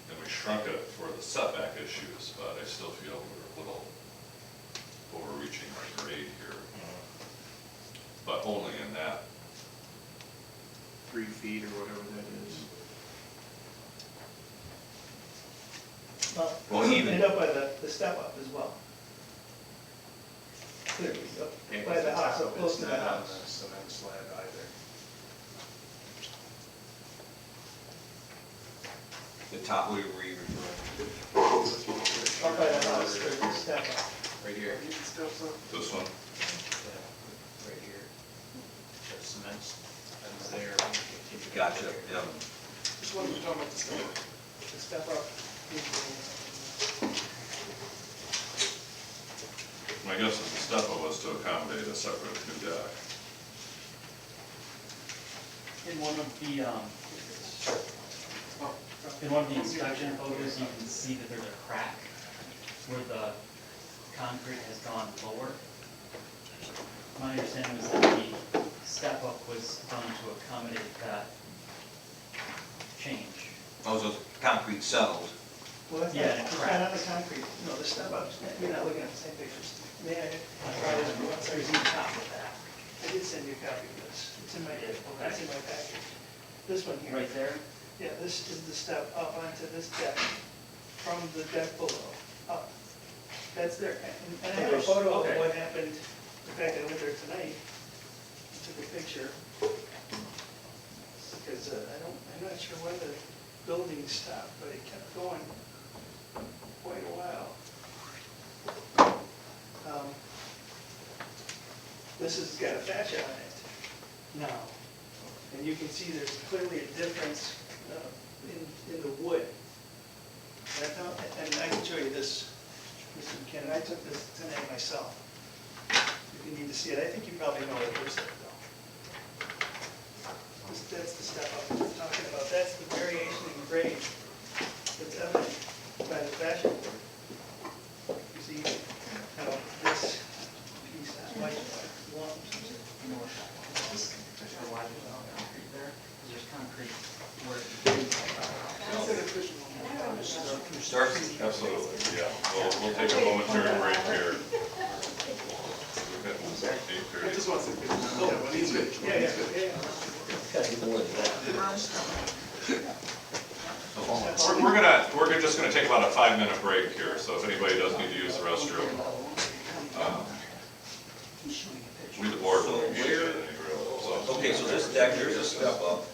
And we shrunk it for the setback issues, but I still feel we're a little overreaching our grade here. But only in that. 3 feet or whatever that is. Well, Well, even- and up by the step up as well. Clearly, And up by the house, top up of close it's to the not on house. the cement slab either. The top, we were referring to. Up by the house, there's the step up. Right here. This one? Yeah, right here. There's cement, that's there. Gotcha, yeah. Which one are you talking about, the step? The step up. My guess is the step up was to accommodate a separate new deck. In one of the, in one of the inspection photos, you can see that there's a crack where the concrete has gone lower. My understanding was that the step up was done to accommodate that change. Those are concrete settled. Well, it's Yeah, not, it's correct. not on the concrete, no, the step up, you're not looking at the same pictures. May I, rather than what's on top of that? I did send you a copy of this, it's in my package. This one here. Right there? Yeah, this is the step up onto this deck, from the deck below, up. That's there, and I have a photo of Okay. what happened, in fact, I went there tonight, took a picture. Because I'm not sure why the building stopped, but it kept going quite a while. This has got a fascia on it now, and you can see there's clearly a difference in the wood. And I can show you this, Mr. McKinnon, I took this tonight myself. If you need to see it, I think you probably know what it looks like though. That's the step up we're talking about, that's the variation in grade that's evident by the fascia board. You see how this piece is white lumps. You know what that is? Or why there's no concrete there? Because there's concrete where it Absolutely, yeah. We'll take a momentary break here. I just want to say, oh, he's good. Yeah, yeah. We're just gonna take about a 5-minute break here, so if anybody does need to use the restroom, we the board will be in any room. So- Okay, so this deck, there's a step up.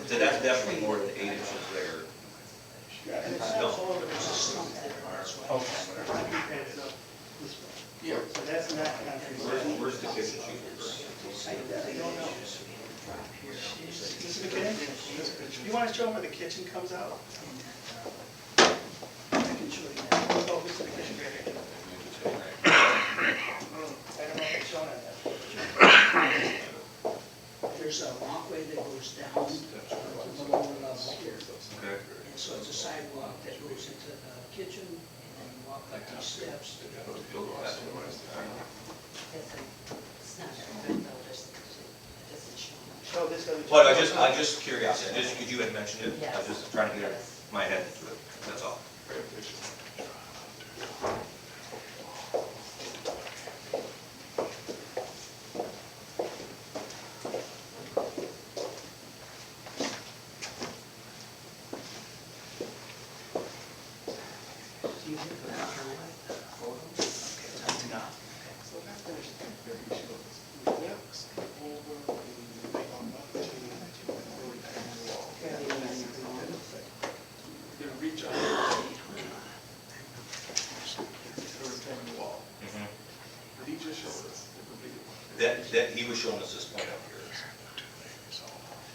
So that's definitely more than 8 inches there. And it's not all of it, it's a stump there. Okay. Yeah. So that's not concrete. Where's the kitchen sheet? I don't know. Mr. McKinnon, you want to show them where the kitchen comes out? I can show you that. Oh, this is the kitchen right here. I don't know if it's shown on that. There's a walkway that goes down to the lower level here. Okay. And so it's a sidewalk that goes into the kitchen, and then you walk up to steps. You'll go out and watch the final. It's not very good though, just, it doesn't show much. So this goes. But I just curiosity, just because you had mentioned it, I was just trying to get my head into it, that's all. Great picture. Reach out. But he just showed us the completed one. That he was showing us this point up here.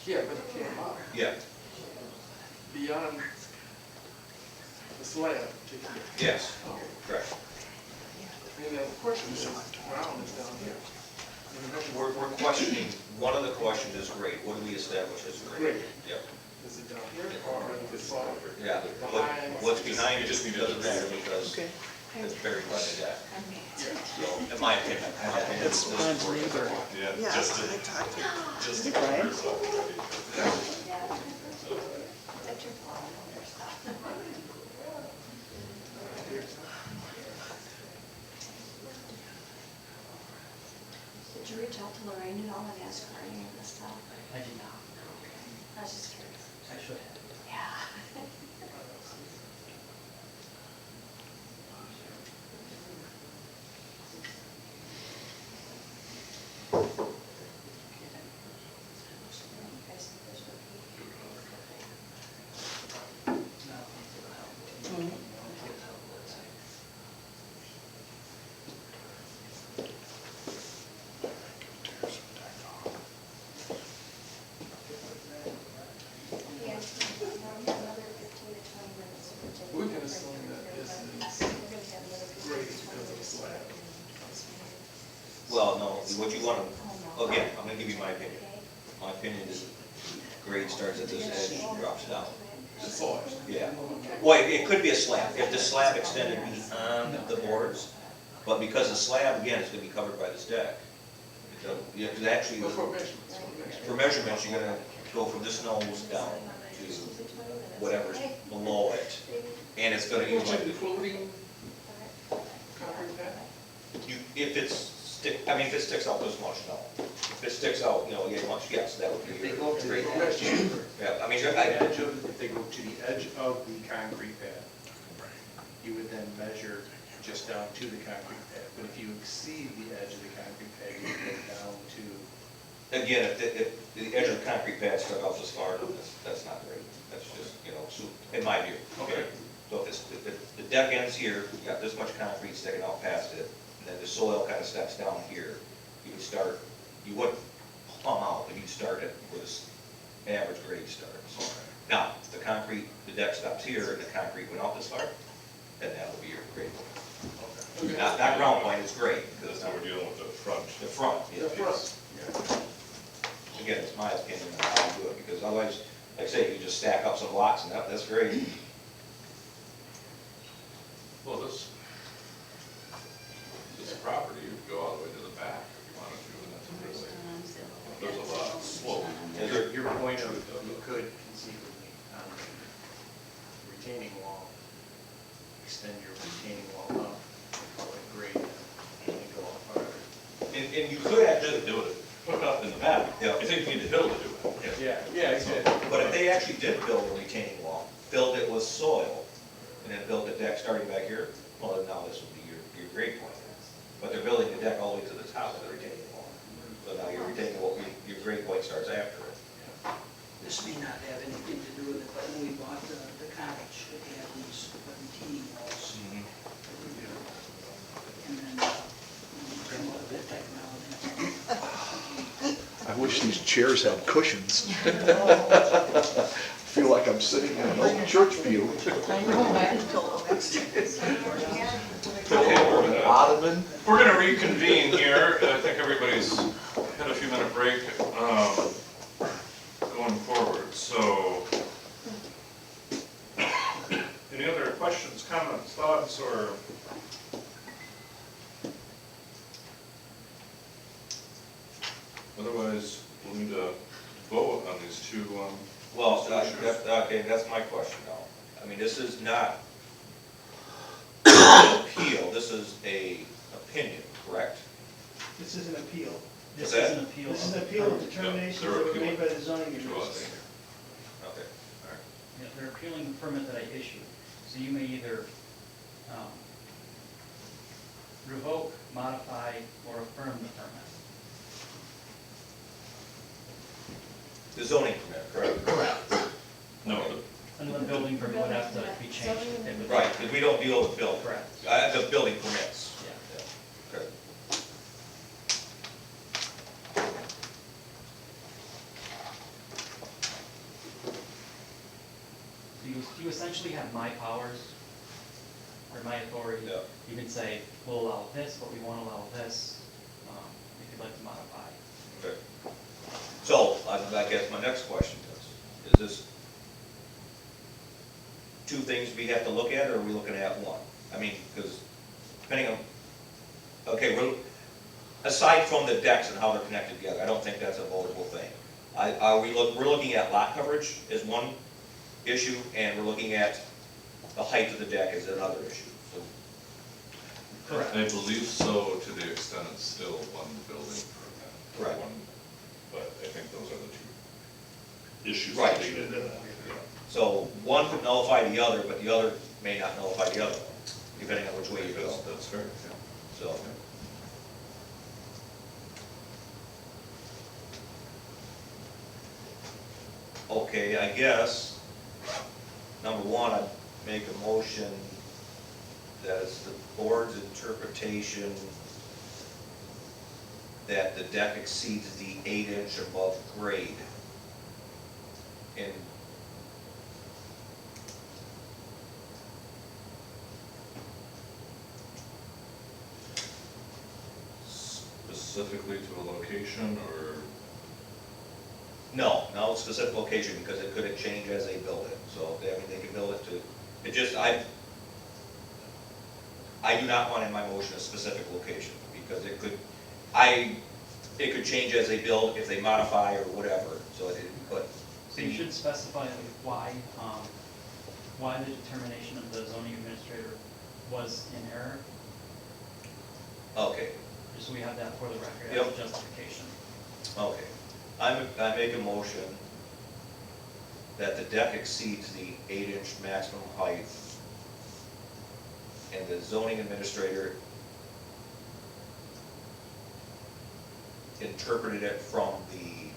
Yeah, but it came out Yeah, beyond the slab to here. yes, Okay. correct. And the question is, ground is down here. We're questioning, one of the questions is grade, what do we establish as grade? Grade. Yep, Is it down here or is it all over? yeah, what's behind it just doesn't matter because Okay. it's buried by the deck. So, in my opinion, It's this is Ron's worth it. neighbor. Yeah, just to, just to Brian? clear yourself already. That's your fault. Did you reach out to Lorraine at all and ask her any of this stuff? I did not. I was just curious. I should have. Yeah. We can assume that this is great because of the slab. Well, no, what you want to, again, I'm gonna give you my opinion. My opinion is grade starts at this edge and drops down. The soil. Yeah. Well, it could be a slab, if the slab extended beyond the boards, but because the slab, again, is gonna be covered by this deck. You have to actually, But for measurements, for measurements, you're gonna go from this nose down to whatever's below it. And it's gonna be Which like, including concrete pad? if it sticks out this much, no. If it sticks out, yay much, yes, that would be. If they go to the your- edge, Yeah, I mean, if they go to the edge of the concrete pad, you would then measure just down to the concrete pad. But if you exceed the edge of the concrete pad, you would go down to, again, if the edge of the concrete pad stuck out this far, that's not great. That's just, in my view. Okay. So if the deck ends here, you got this much concrete sticking out past it, and then the soil kind of steps down here, you wouldn't plumb out, but you'd start at where this average grade starts. Now, if the deck stops here and the concrete went out this far, then that would be your grade point. Not ground point, it's grade, because That's how we're dealing with the front. the front. The front. Again, it's my opinion on how to do it, because otherwise, like I say, you just stack up some blocks and that's great. Well, this property, you could go all the way to the back if you wanted to, and that's really, there's a lot of slope. your point of, you could conceivably, on the retaining wall, extend your retaining wall up, call it grade, and go up farther. And you could actually Do it, hook up in the back. Yeah. I think you need the hill to do it. Yeah, exactly. But if they actually did build a retaining wall, filled it with soil, and then built a deck starting back here, well, then now this would be your grade point. But they're building the deck all the way to the top of the retaining wall. So now your retaining wall, your grade point starts after it. This may not have anything to do with it, but when we bought the cottage, it had these retaining walls. And then, when we came up with that technology. I wish these chairs had cushions. Feel like I'm sitting in an old church pew. Ottoman. We're gonna reconvene here. I think everybody's had a few minute break, going forward, so. Any other questions, comments, thoughts, or Okay, that's my question now. I mean, this is not an appeal, this is a opinion, correct? This is an appeal. This What's is that? an appeal. This is of an the appeal of permit. determinations they're that were made appealing by the zoning to us. administrator. Okay. Yeah, they're appealing the permit that I issued. So you may either revoke, modify, or affirm the permit. The zoning permit, correct? No, And the building permit would have to be changed. It would- Right, because we don't deal with building. Correct. The building permits. Yeah. Okay. So you essentially have my powers, or my authority. Yeah. You can say, we'll allow this, but we won't allow this, if you'd like to modify. Okay. So, I guess my next question is this two things we have to look at, or are we looking at one? I mean, because depending on, okay, aside from the decks and how they're connected together, I don't think that's a votable thing. We're looking at lot coverage as one issue, and we're looking at the height of the deck as another issue. So, Correct. I believe so, to the extent it's still one building permit. Right. One- But I think those are the two issues. Right. that they did. So one could nullify the other, but the other may not nullify the other, depending on which way you go. That's fair, yeah. So, okay, I guess, number one, I'd make a motion that it's the board's interpretation that the deck exceeds the 8-inch above grade. And specifically to a location or? no specific location, because it couldn't change as they build it. So, I mean, they can build it to, it just, I do not want in my motion a specific location, because it could change as they build, if they modify or whatever, so it could. So you should specify why the determination of the zoning administrator was in error, Okay, just so we have that for the record as Yep. a justification. okay. I make a motion that the deck exceeds the 8-inch maximum height, and the zoning administrator interpreted it from the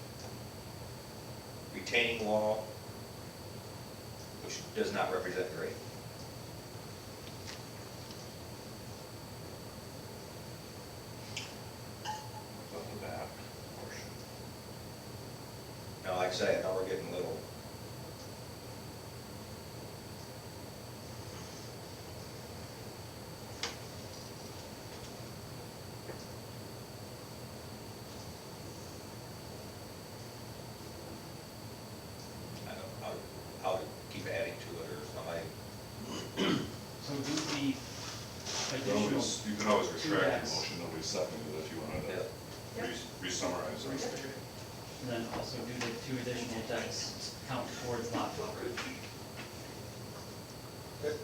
retaining wall, which does not represent grade. Of the back portion. Now, like I say, now we're getting a little. I don't know how to keep adding to it, or somebody. So do the You additional, could always two retract decks. your motion, nobody seconded it if you wanted to re-summarize it. and then also do the 2 additional decks count towards lot coverage.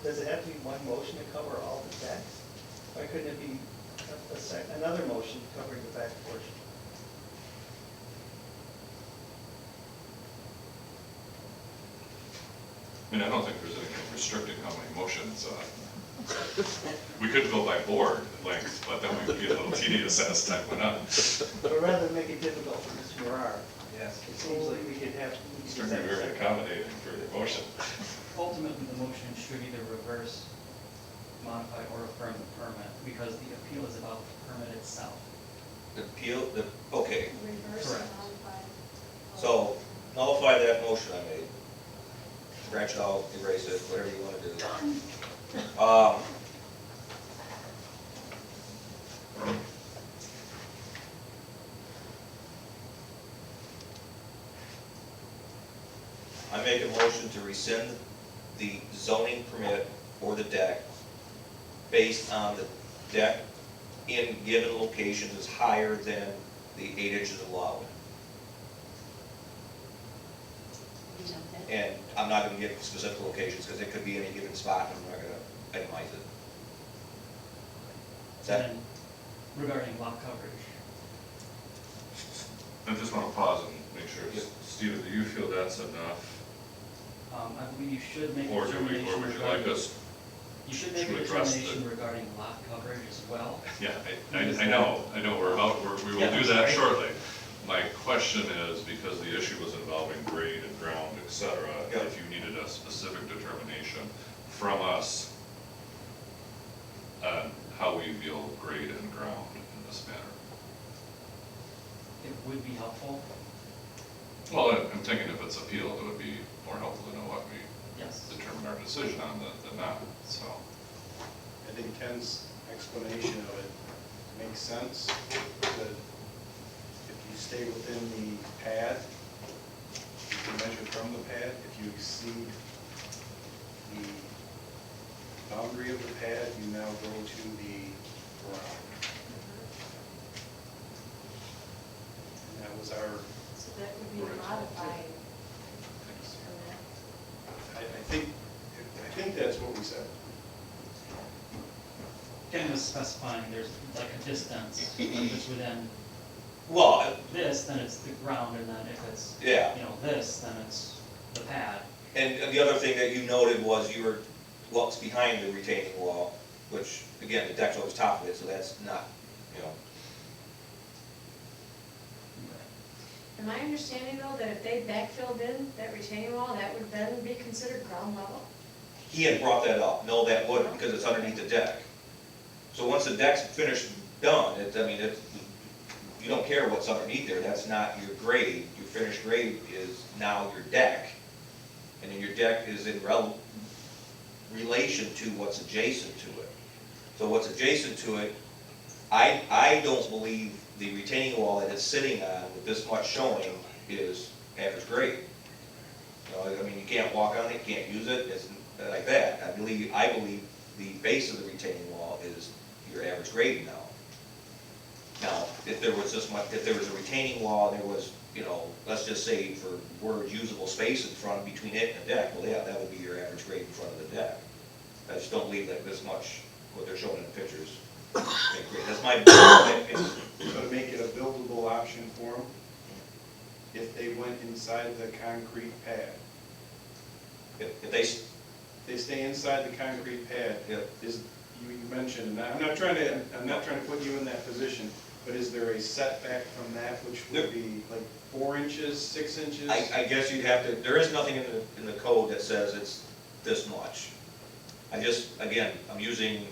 Does it have to be one motion to cover all the decks? Why couldn't it be another motion covering the back portion? I mean, I don't think there's anything restricting how many motions, we could go by board length, but then we'd be a little tedious as time went on. But rather than make it difficult for Mr. Morar, Yes. it seems like we could have. It's going to be very accommodating for your motion. Ultimately, the motion should either reverse, modify, or affirm the permit, because the appeal is about the permit itself. The appeal, okay, Reverse Correct. and modify. so nullify that motion I made. Scratch it out, erase it, whatever you want to do. I make a motion to rescind the zoning permit for the deck based on the deck in given locations is higher than the 8 inches allowed. And I'm not gonna give specific locations, because it could be any given spot, and I'm not gonna itemize it. Is that, And regarding lot coverage, I just want to pause and make sure, Steven, do you feel that's enough? I believe you should make a Or determination would you like regarding, us you should make to a address determination regarding lot coverage as well. Yeah, I know, we will Yeah, do that sorry. shortly. My question is, because the issue was involving grade and ground, et cetera, Yeah. if you needed a specific determination from us on how we view grade and ground in this matter. It would be helpful, Well, I'm thinking if it's appealed, it would be more helpful to know what we yes. determine our decision on than not, so. I think Ken's explanation of it makes sense, that if you stay within the pad, you can measure from the pad. If you exceed the boundary of the pad, you now go to the ground. And that was our, So that would be modified from that. I think that's what we said. Ken was specifying there's like a distance, if it's within well, this, then it's the ground, and then if it's, yeah. you know, this, then it's the pad. And the other thing that you noted was you were, what's behind the retaining wall, which, again, the deck's over top of it, so that's not, you know. Am I understanding though that if they backfilled in that retaining wall, that would then be considered ground level? He had brought that up. No, that wouldn't, because it's underneath the deck. So once the deck's finished, done, you don't care what's underneath there, that's not your grade. Your finished grade is now your deck. And then your deck is in relation to what's adjacent to it. So what's adjacent to it, I don't believe the retaining wall that it's sitting on with this much showing is average grade. You know, I mean, you can't walk on it, you can't use it, it's like that. I believe the base of the retaining wall is your average grade now. Now, if there was a retaining wall, there was, you know, let's just say for word usable space in front, between it and the deck, well, yeah, that would be your average grade in front of the deck. I just don't believe that this much, what they're showing in the pictures. That's my opinion. So to make it a buildable option for them, if they went inside the concrete pad, If they stay inside the concrete pad, Yep. is, you mentioned, and I'm not trying to put you in that position, but is there a setback from that, which would be like 4 inches, 6 inches? I guess you'd have to, there is nothing in the code that says it's this much. Again, I'm using,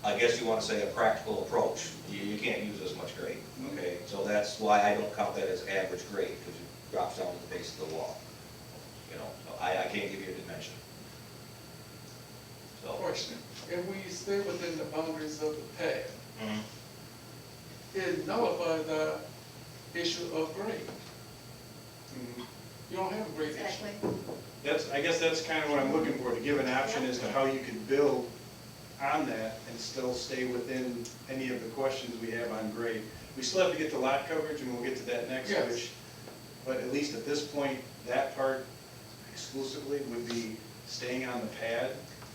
I guess you want to say a practical approach. You can't use this much grade, okay? So that's why I don't count that as average grade, because it drops down to the base of the wall. You know, I can't give you a dimension. So. Question, if we stay within the boundaries of the pad, Mhm. it nullifies the issue of grade. Mhm. You don't have a grade issue. Exactly. I guess that's kind of what I'm looking for, to give an option as to how you could build on that and still stay within any of the questions we have on grade. We still have to get to lot coverage, and we'll get to that next, Yes. which, but at least at this point, that part exclusively would be staying on the pad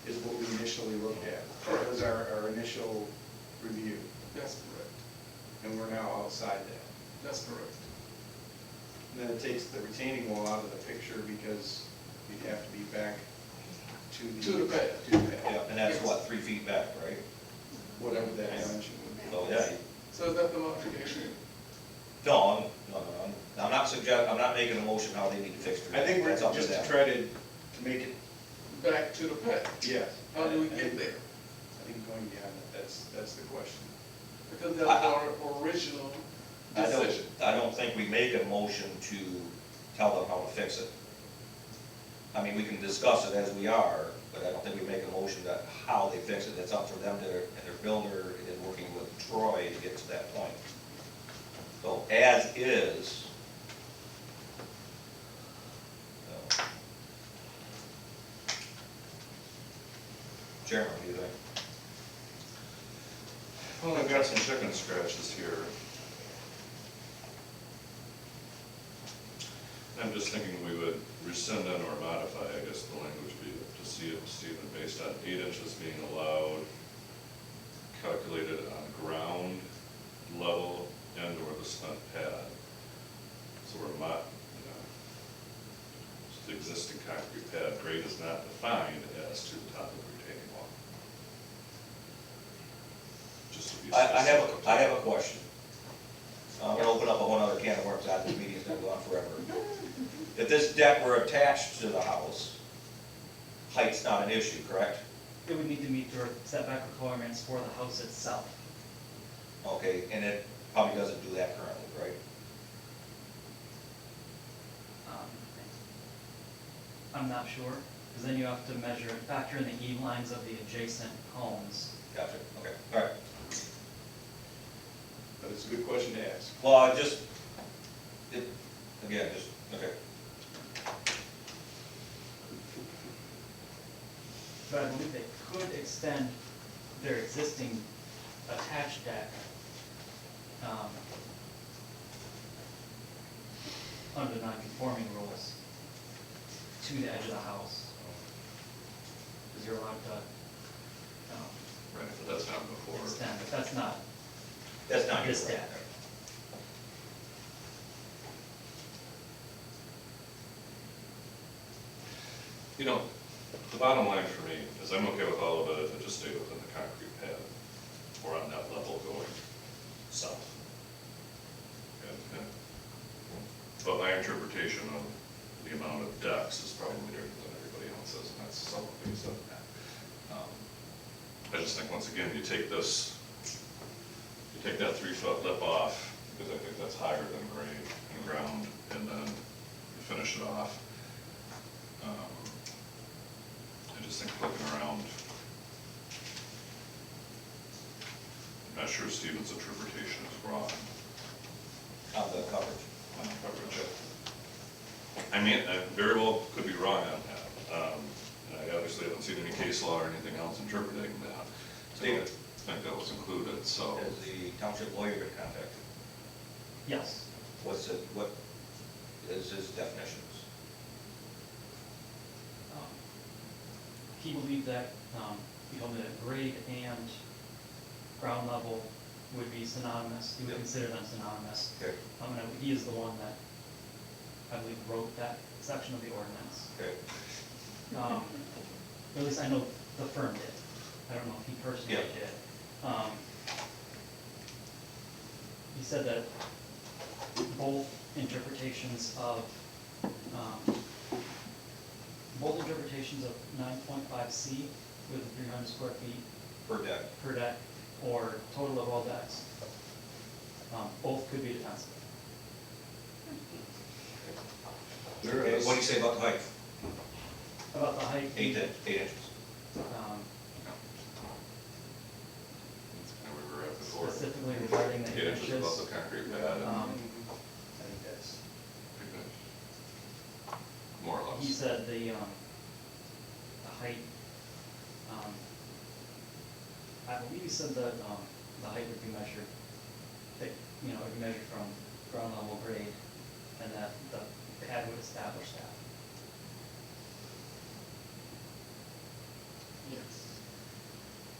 is what we initially looked at. That was our initial review, That's correct. and we're now outside that. That's correct. And then it takes the retaining wall out of the picture because you'd have to be back to the pad. To the pad, Yeah, and that's what, 3 feet back, right? whatever that dimension would be. So, yeah. So is that the modification? No, I'm not making a motion how they need to fix it. I think we're That's up just to them. try to make it, Back to the pad. yes. How do we I get think- there? I think going beyond that, that's the question. Because that's our original decision. I don't think we make a motion to tell them how to fix it. I mean, we can discuss it as we are, but I don't think we make a motion that how they fix it. It's up for them and their builder and working with Troy to get to that point. So as is. So. Chairman, what do you think? Well, I've got some chicken scratches here. I'm just thinking we would rescind and or modify, I guess, the language be to see it, Stephen, based on 8 inches being allowed, calculated on ground level and or the cement pad. So we're the existing concrete pad grade is not defined as to the top of the retaining wall. Just to be I specific. have a question. I'm gonna open up a whole other can of worms, this meeting's gonna go on forever. If this deck were attached to the house, height's not an issue, correct? It would need to meet your setback requirements for the house itself. Okay, and it probably doesn't do that currently, right? I'm not sure, because then you have to measure, factor in the eve lines of the adjacent homes. Gotcha, okay, all right. But it's a good question to ask. Well, okay. But I believe they could extend their existing attached deck under non-conforming rules to the edge of the house. Because you're allowed to Right, but that's not before. extend, but that's not That's not this your deck. You know, the bottom line for me is I'm okay with all of it if it just stayed within the concrete pad or on that level going south. But my interpretation of the amount of decks is probably different than everybody else's, and that's some of the things that. I just think, once again, you take that 3-foot lip off, because I think that's higher than grade and ground, and then you finish it off. I just think looking around, I'm not sure Stephen's interpretation is wrong. On the coverage. On the coverage. I mean, I very well could be wrong on that. And I obviously haven't seen any case law or anything else interpreting that. I don't think that was included, so. Has the township lawyer been contacted? Yes. What is his definitions? He believed that, he told me that grade and ground level would be synonymous. He would Yep. consider them synonymous. Okay. And he is the one that, I believe, wrote that section of the ordinance. Okay. Or at least I know the firm did. I don't know if he personally Yeah. did. He said that both interpretations of 9.5C with 300 square feet Per deck. per deck, or total of all decks, both could be defensive. Okay, what do you say about the height? About the height. 8 inches. And we were at before. Specifically regarding the 8 inches above the concrete pad. I think that's, More or less. He said the height, I believe he said that the height would be measured, it would be measured from ground level grade, and that the pad would establish that. Yes.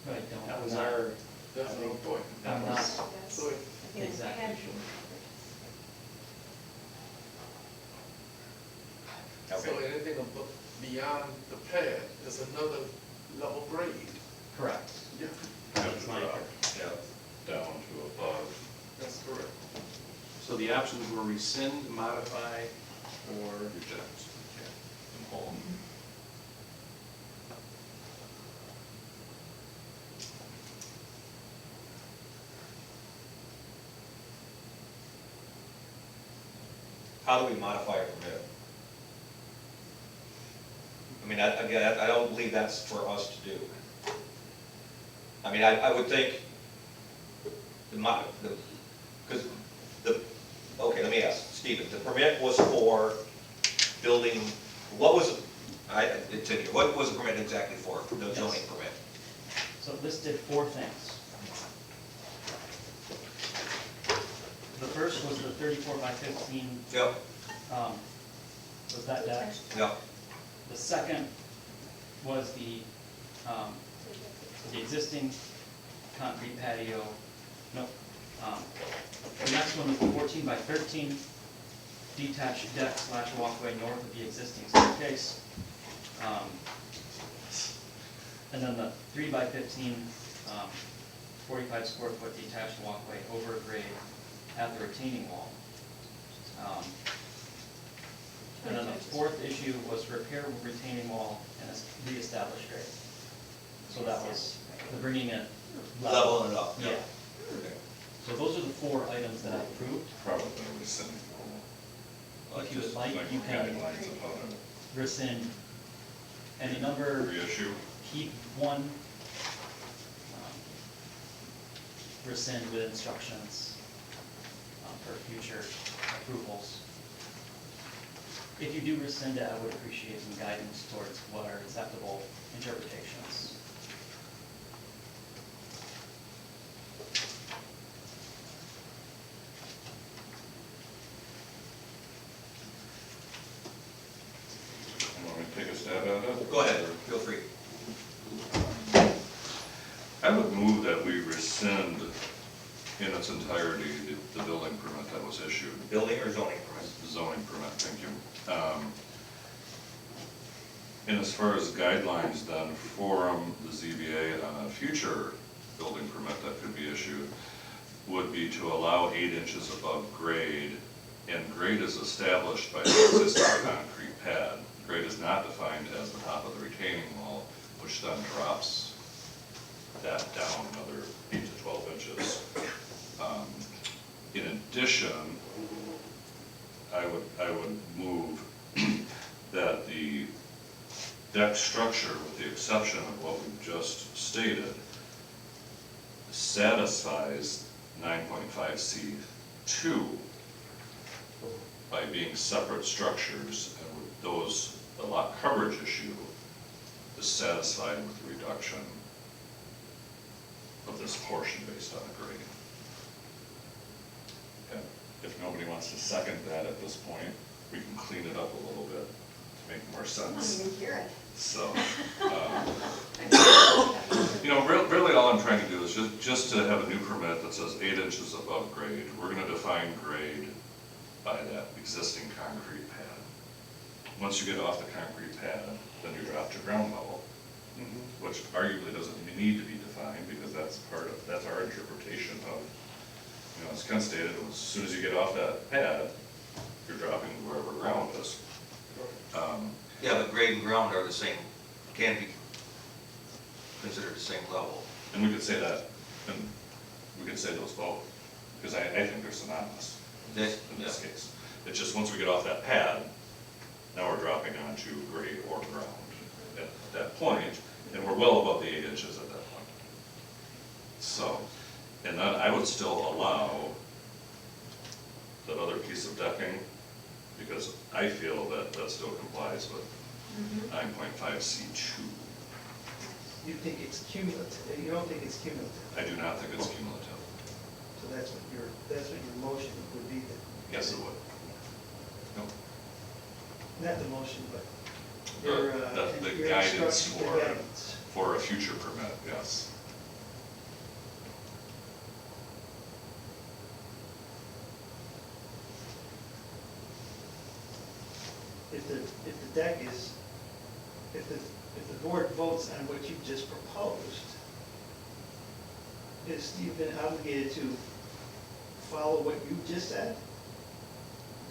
But I don't. That was our, that's our point. I'm not So it- exactly sure. So anything beyond the pad is another level grade. Correct. Yeah, That's my Yeah, down to above. that's correct. So the options were rescind, modify, or Reject. And hold. How do we modify a permit? I mean, again, I don't believe that's for us to do. I mean, I would think, okay, let me ask, Stephen, the permit was for building, what was the permit exactly for, the zoning permit? So this did 4 things. The first was the 34 by 15 Yep. was that deck. Yeah. The second was the existing concrete patio, no, the next one was the 14 by 13 detached deck / walkway north of the existing staircase. And then the 3 by 15, 45 square foot detached walkway over grade at the retaining wall. And then the fourth issue was repair retaining wall and reestablish grade. So that was the bringing it Level it up. Yeah. Okay. So those are the 4 items that I approved. Probably rescind. If you would like, you can Guidelines of how to rescind any number, reissue. keep one, rescind with instructions for future approvals. If you do rescind it, I would appreciate some guidance towards what are acceptable interpretations. You want me to take a stab at it? Go ahead, feel free. I would move that we rescind in its entirety the building permit that was issued. Building or zoning permit? Zoning permit, thank you. And as far as guidelines then, forum the ZBA on a future building permit that could be issued would be to allow 8 inches above grade, and grade is established by the existing concrete pad. Grade is not defined as the top of the retaining wall, which then drops that down another 8 to 12 inches. In addition, I would move that the deck structure, with the exception of what we've just stated, satisfies 9.5C2 by being separate structures, and with those, the lot coverage issue is satisfied with the reduction of this portion based on the grading. And if nobody wants to second that at this point, we can clean it up a little bit to make more I don't sense. even hear it. So, you know, really all I'm trying to do is just to have a new permit that says 8 inches above grade. We're gonna define grade by that existing concrete pad. Once you get off the concrete pad, then you drop to ground level, which arguably doesn't even need to be defined, because that's our interpretation of, you know, as Ken stated, as soon as you get off that pad, you're dropping wherever ground is. Yeah, but grade and ground are the same, can be considered the same level. And we could say that, and we could say those both, because I think they're synonymous in this case. It's just once we get off that pad, now we're dropping onto grade or ground at that point, and we're well above the 8 inches at that point. So, and then I would still allow that other piece of decking, because I feel that that still complies with 9.5C2. You think it's cumulative, you don't think it's cumulative, I do not think it's cumulative. so that's what your motion would be then. Yes, it would. No. Not the motion, but The your guidance instruction, your guidance. for a future permit, yes. If the deck is, if the board votes on what you just proposed, is Steve been obligated to follow what you just said?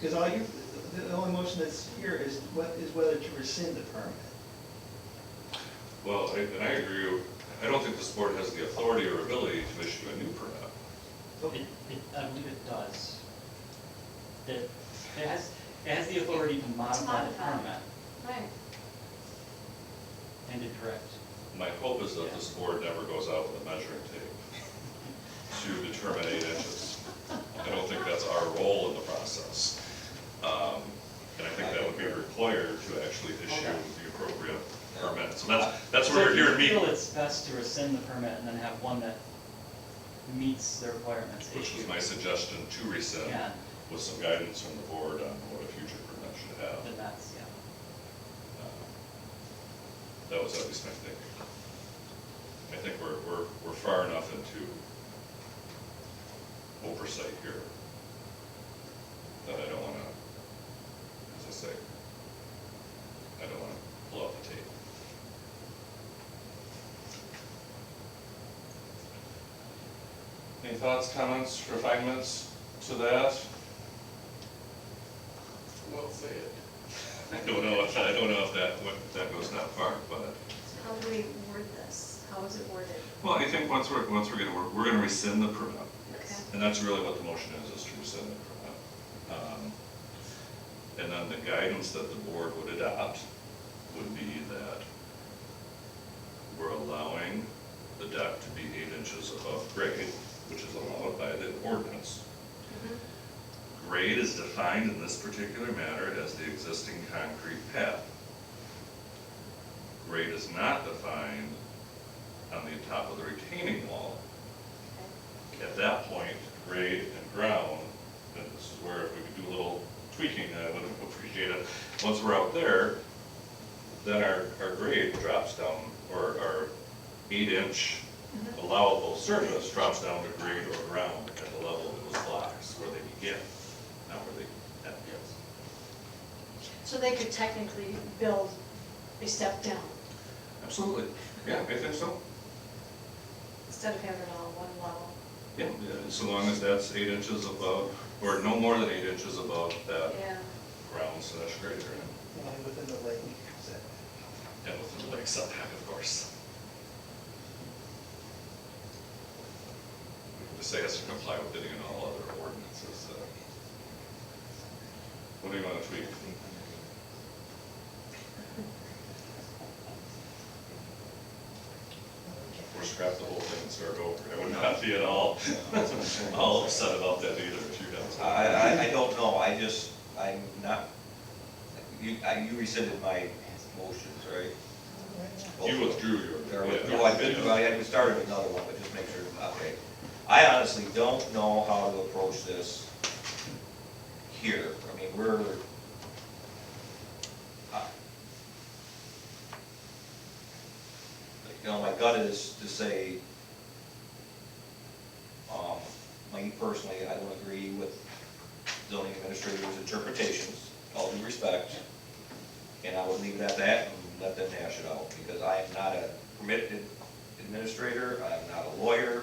Because the only motion that's here is whether to rescind the permit. Well, and I agree, I don't think this board has the authority or ability to issue a new permit. I believe it does. It has the authority to modify the permit Right. and to correct. My hope is that this board never goes out with a measuring tape to determine 8 inches. I don't think that's our role in the process. And I think that would be required to actually issue the appropriate permit. So that's where you're hearing So if you feel me, it's best to rescind the permit and then have one that meets the requirements which was issued, my suggestion to rescind, Yeah. with some guidance from the board on what a future permit should have. then that's, yeah. That was at least my thinking. I think we're far enough into oversight here that I don't wanna, as I say, I don't wanna blow up the tape. Any thoughts, comments, refinements to that? Well said. I don't know if that goes that far, but. How do we word this? How is it worded? Well, I think once we're gonna rescind the permit, Okay. and that's really what the motion is to rescind the permit. And then the guidance that the board would adopt would be that we're allowing the deck to be 8 inches above grade, which is allowed by the ordinance. Grade is defined in this particular matter as the existing concrete pad. Grade is not defined on the top of the retaining wall. At that point, grade and ground, and this is where if we could do a little tweaking, I would appreciate it. Once we're out there, then our grade drops down, or our 8-inch allowable surface drops down to grade or ground at the level of those blocks where they begin, not where they end. So they could technically build a step down Absolutely. Yeah, I think so. instead of having it all one level. Yeah, so long as that's 8 inches above, or no more than 8 inches above that Yeah. ground slash grade area. And within the lake setback. And within the lake setback, of course. We can just say it has to comply with any and all other ordinances. What do you want to tweak? Or scrap the whole thing and start over. I would not be at all upset about that either if you guys. I don't know, I'm not, you rescinded my motions, right? You withdrew your. I started another one, but just make sure, okay. I honestly don't know how to approach this here. I mean, my gut is to say, me personally, I don't agree with zoning administrator's interpretations, all due respect. And I would leave it at that and let them hash it out, because I am not a permitted administrator, I'm not a lawyer.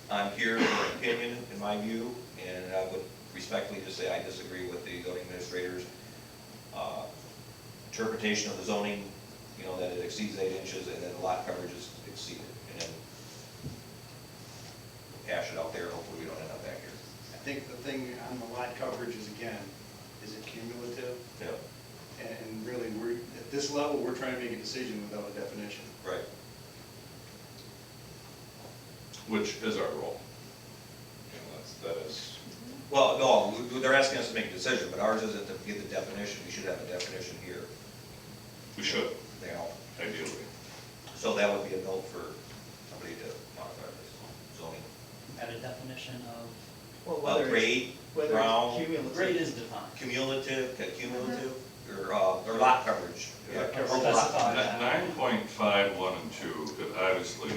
I'm here for an opinion, in my view, and I would respectfully just say I disagree with the zoning administrator's interpretation of the zoning, that it exceeds 8 inches and then the lot coverage is exceeded. And then hash it out there, hopefully we don't end up back here. I think the thing on the lot coverage is, again, is it cumulative? Yeah. And really, at this level, we're trying to make a decision without a definition. Right. Which is our role. That is. Well, no, they're asking us to make a decision, but ours isn't to give the definition. We should have a definition here. We should. Ideally. So that would be a note for somebody to modify this zoning. Add a definition of, Well, Grade, whether ground, it's cumulative. grade is defined. cumulative, or lot coverage. Or Or lot. specify. 9.51 and 2 could obviously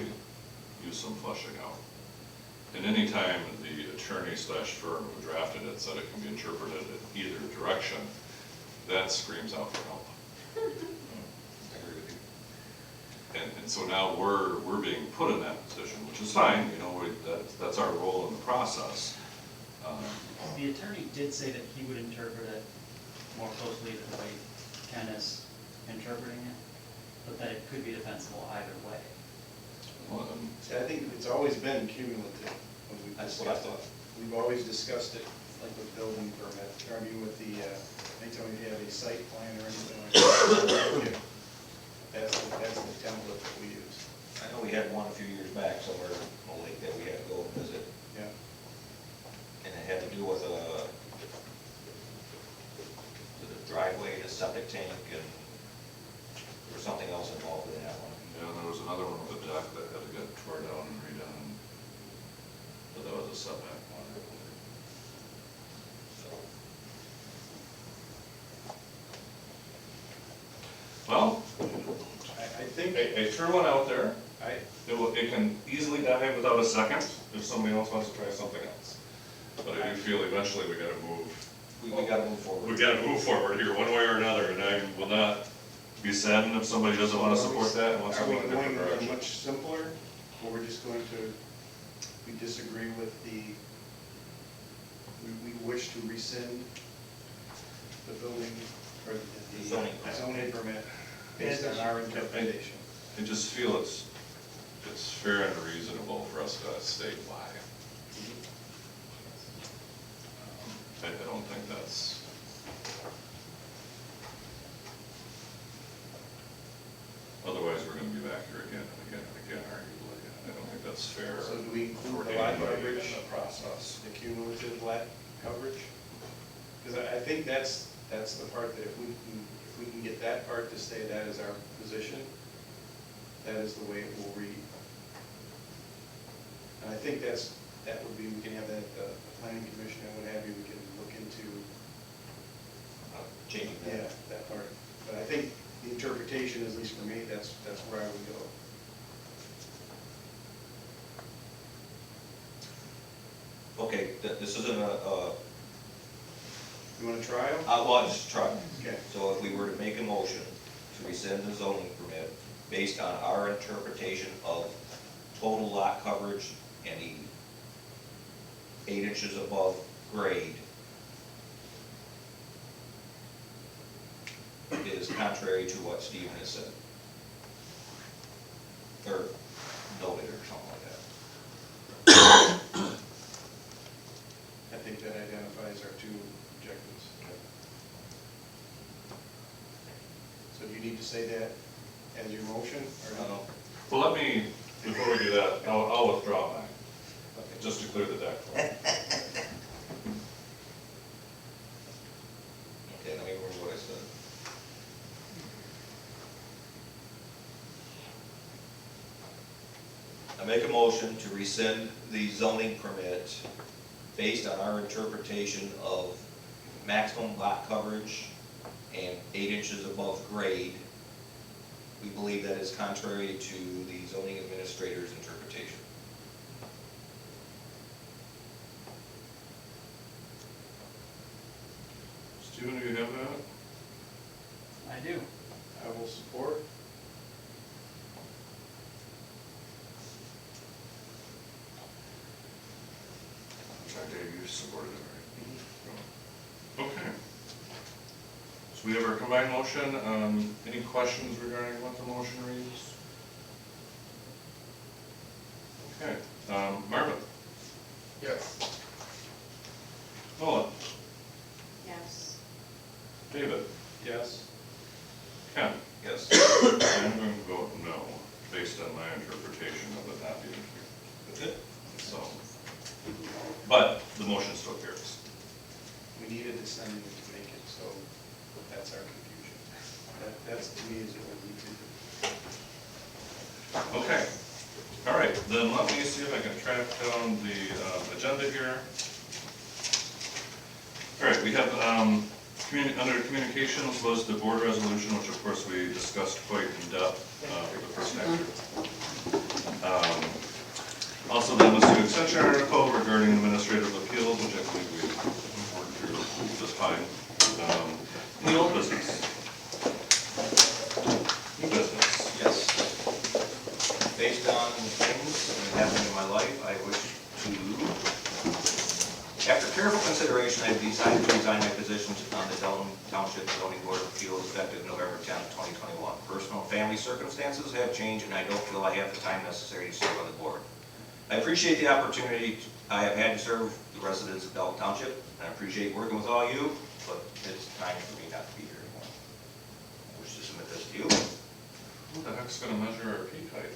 use some fleshing out. And any time the attorney slash firm who drafted it said it can be interpreted in either direction, that screams out for help. I agree with you. And so now we're being put in that position, which is fine, that's our role in the process. The attorney did say that he would interpret it more closely to the way Ken is interpreting it, but that it could be defensible either way. Well, See, I think it's always been cumulative when we've That's what I discussed it. We've always discussed it, like with building permit, or I mean with the, anytime you have a site plan or anything like that. That's the template that we use. I know we had one a few years back somewhere in the lake that we had to go and visit, Yeah. and it had to do with the driveway, the septic tank, and there was something else involved in that one. yeah, there was another one with a deck that had to get tore down and redone, but that was a setback one, I believe. So. I threw one out there. I, It can easily die without a second if somebody else wants to try something else. But I do feel eventually we gotta move. We gotta move forward. We gotta move forward here, one way or another, and I will not be saddened if somebody doesn't wanna support that and wants to Are we go in a different going direction. much simpler, or we're just going to, we disagree with we wish to rescind the building, or the zoning permit based on our interpretation? I just feel it's fair and reasonable for us to state why. I don't think that's. Otherwise, we're gonna be back here again and again and again, arguably. I don't think that's fair. So do we include for the lot anybody coverage in the process. the cumulative lot coverage? Because I think that's the part that if we can get that part to stay that is our position, that is the way it will read. And I think that would be, we can have that, the planning commission and what have you, we can look into, Changing yeah, that. that part. But I think the interpretation, at least for me, that's where I would go. Okay, this isn't You want to try them? well, I'll just try. Okay. So if we were to make a motion to rescind the zoning permit based on our interpretation of total lot coverage and the 8 inches above grade, it is contrary to what Stephen has said. Or noted or something like that. I think that identifies our two objectives. So do you need to say that as your motion, or no? Well, let me, before we do that, I'll withdraw mine, just to clear the deck. Okay, let me remember what I said. I make a motion to rescind the zoning permit based on our interpretation of maximum lot coverage and 8 inches above grade. We believe that is contrary to the zoning administrator's interpretation. Stephen, do you have that? I do. I will support. Sorry, Dave, you supported it, right? Okay. So we have our combined motion. Any questions regarding what the motion reads? Okay, Marvin? Yes. Nolan? Yes. David? Yes. Ken? Yes. I'm going to vote no, based on my interpretation of it not being here. Good. So, but the motion still carries. We needed to send it to make it, so that's our confusion. That's to me is what we need to do. Okay, all right, then let me see if I can track down the agenda here. All right, we have, under communications was the board resolution, which of course we discussed quite in depth for the first time. Also then was the extension article regarding administrative appeals, which I believe we worked through just fine. The old business. New business. Yes. Based on things that happened in my life, I wish to, after careful consideration, I decided to resign my position on the Dalton Township Zoning Board of Appeals effective November 10th, 2021. Personal and family circumstances have changed, and I don't feel I have the time necessary to serve on the board. I appreciate the opportunity I have had to serve the residents of Dalton Township, and I appreciate working with all you, but it's time for me not to be here anymore. I wish to submit this to you. Who the heck's gonna measure our peak height?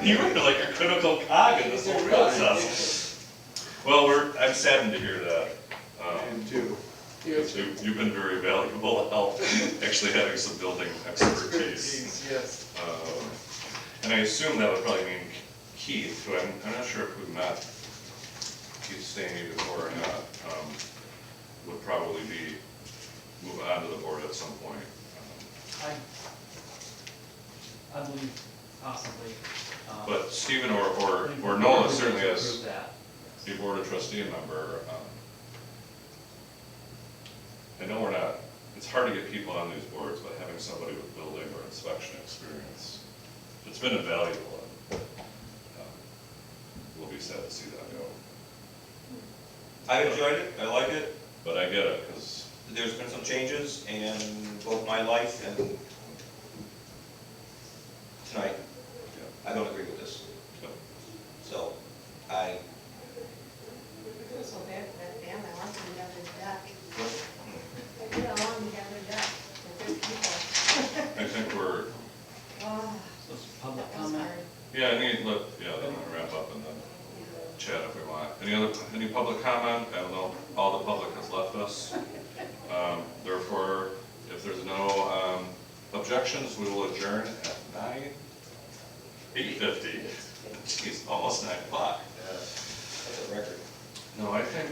You were like a critical cog in this whole process. Well, I'm saddened to hear that. And two. You've been very valuable help, actually having some building expertise. Yes. And I assume that would probably mean Keith, who I'm not sure if we've met Keith Staney before or not, would probably move on to the board at some point. I believe possibly. But Stephen or Nola certainly to as approve that. a board of trustee member, I know we're not, it's hard to get people on these boards, but having somebody with building or inspection experience, it's been invaluable. And, we'll be sad to see that go. I've enjoyed it, I like it. But I get it, because There's been some changes in both my life and tonight. I don't agree with this. So, I, So that family wants to have their deck. They get along to have their deck. They're good people. I think we're, Oh, So it's public that was comment. hard. yeah, then we'll wrap up and then chat if we want. Any public comment? I don't know, all the public has left us. Therefore, if there's no objections, we will adjourn at 8:50. Jeez, almost 9 o'clock. that's a record. No, I think,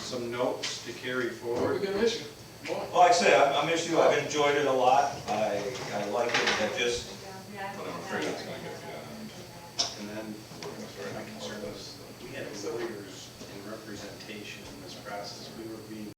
Some notes to carry We're forward. gonna miss you. Boy. Well, like I say, I miss you, I've enjoyed it a lot, I like it, I just, Yeah. but I'm afraid it's gonna get beyond. And then We're gonna start my concern was, we had lawyers in representation in this process. We were being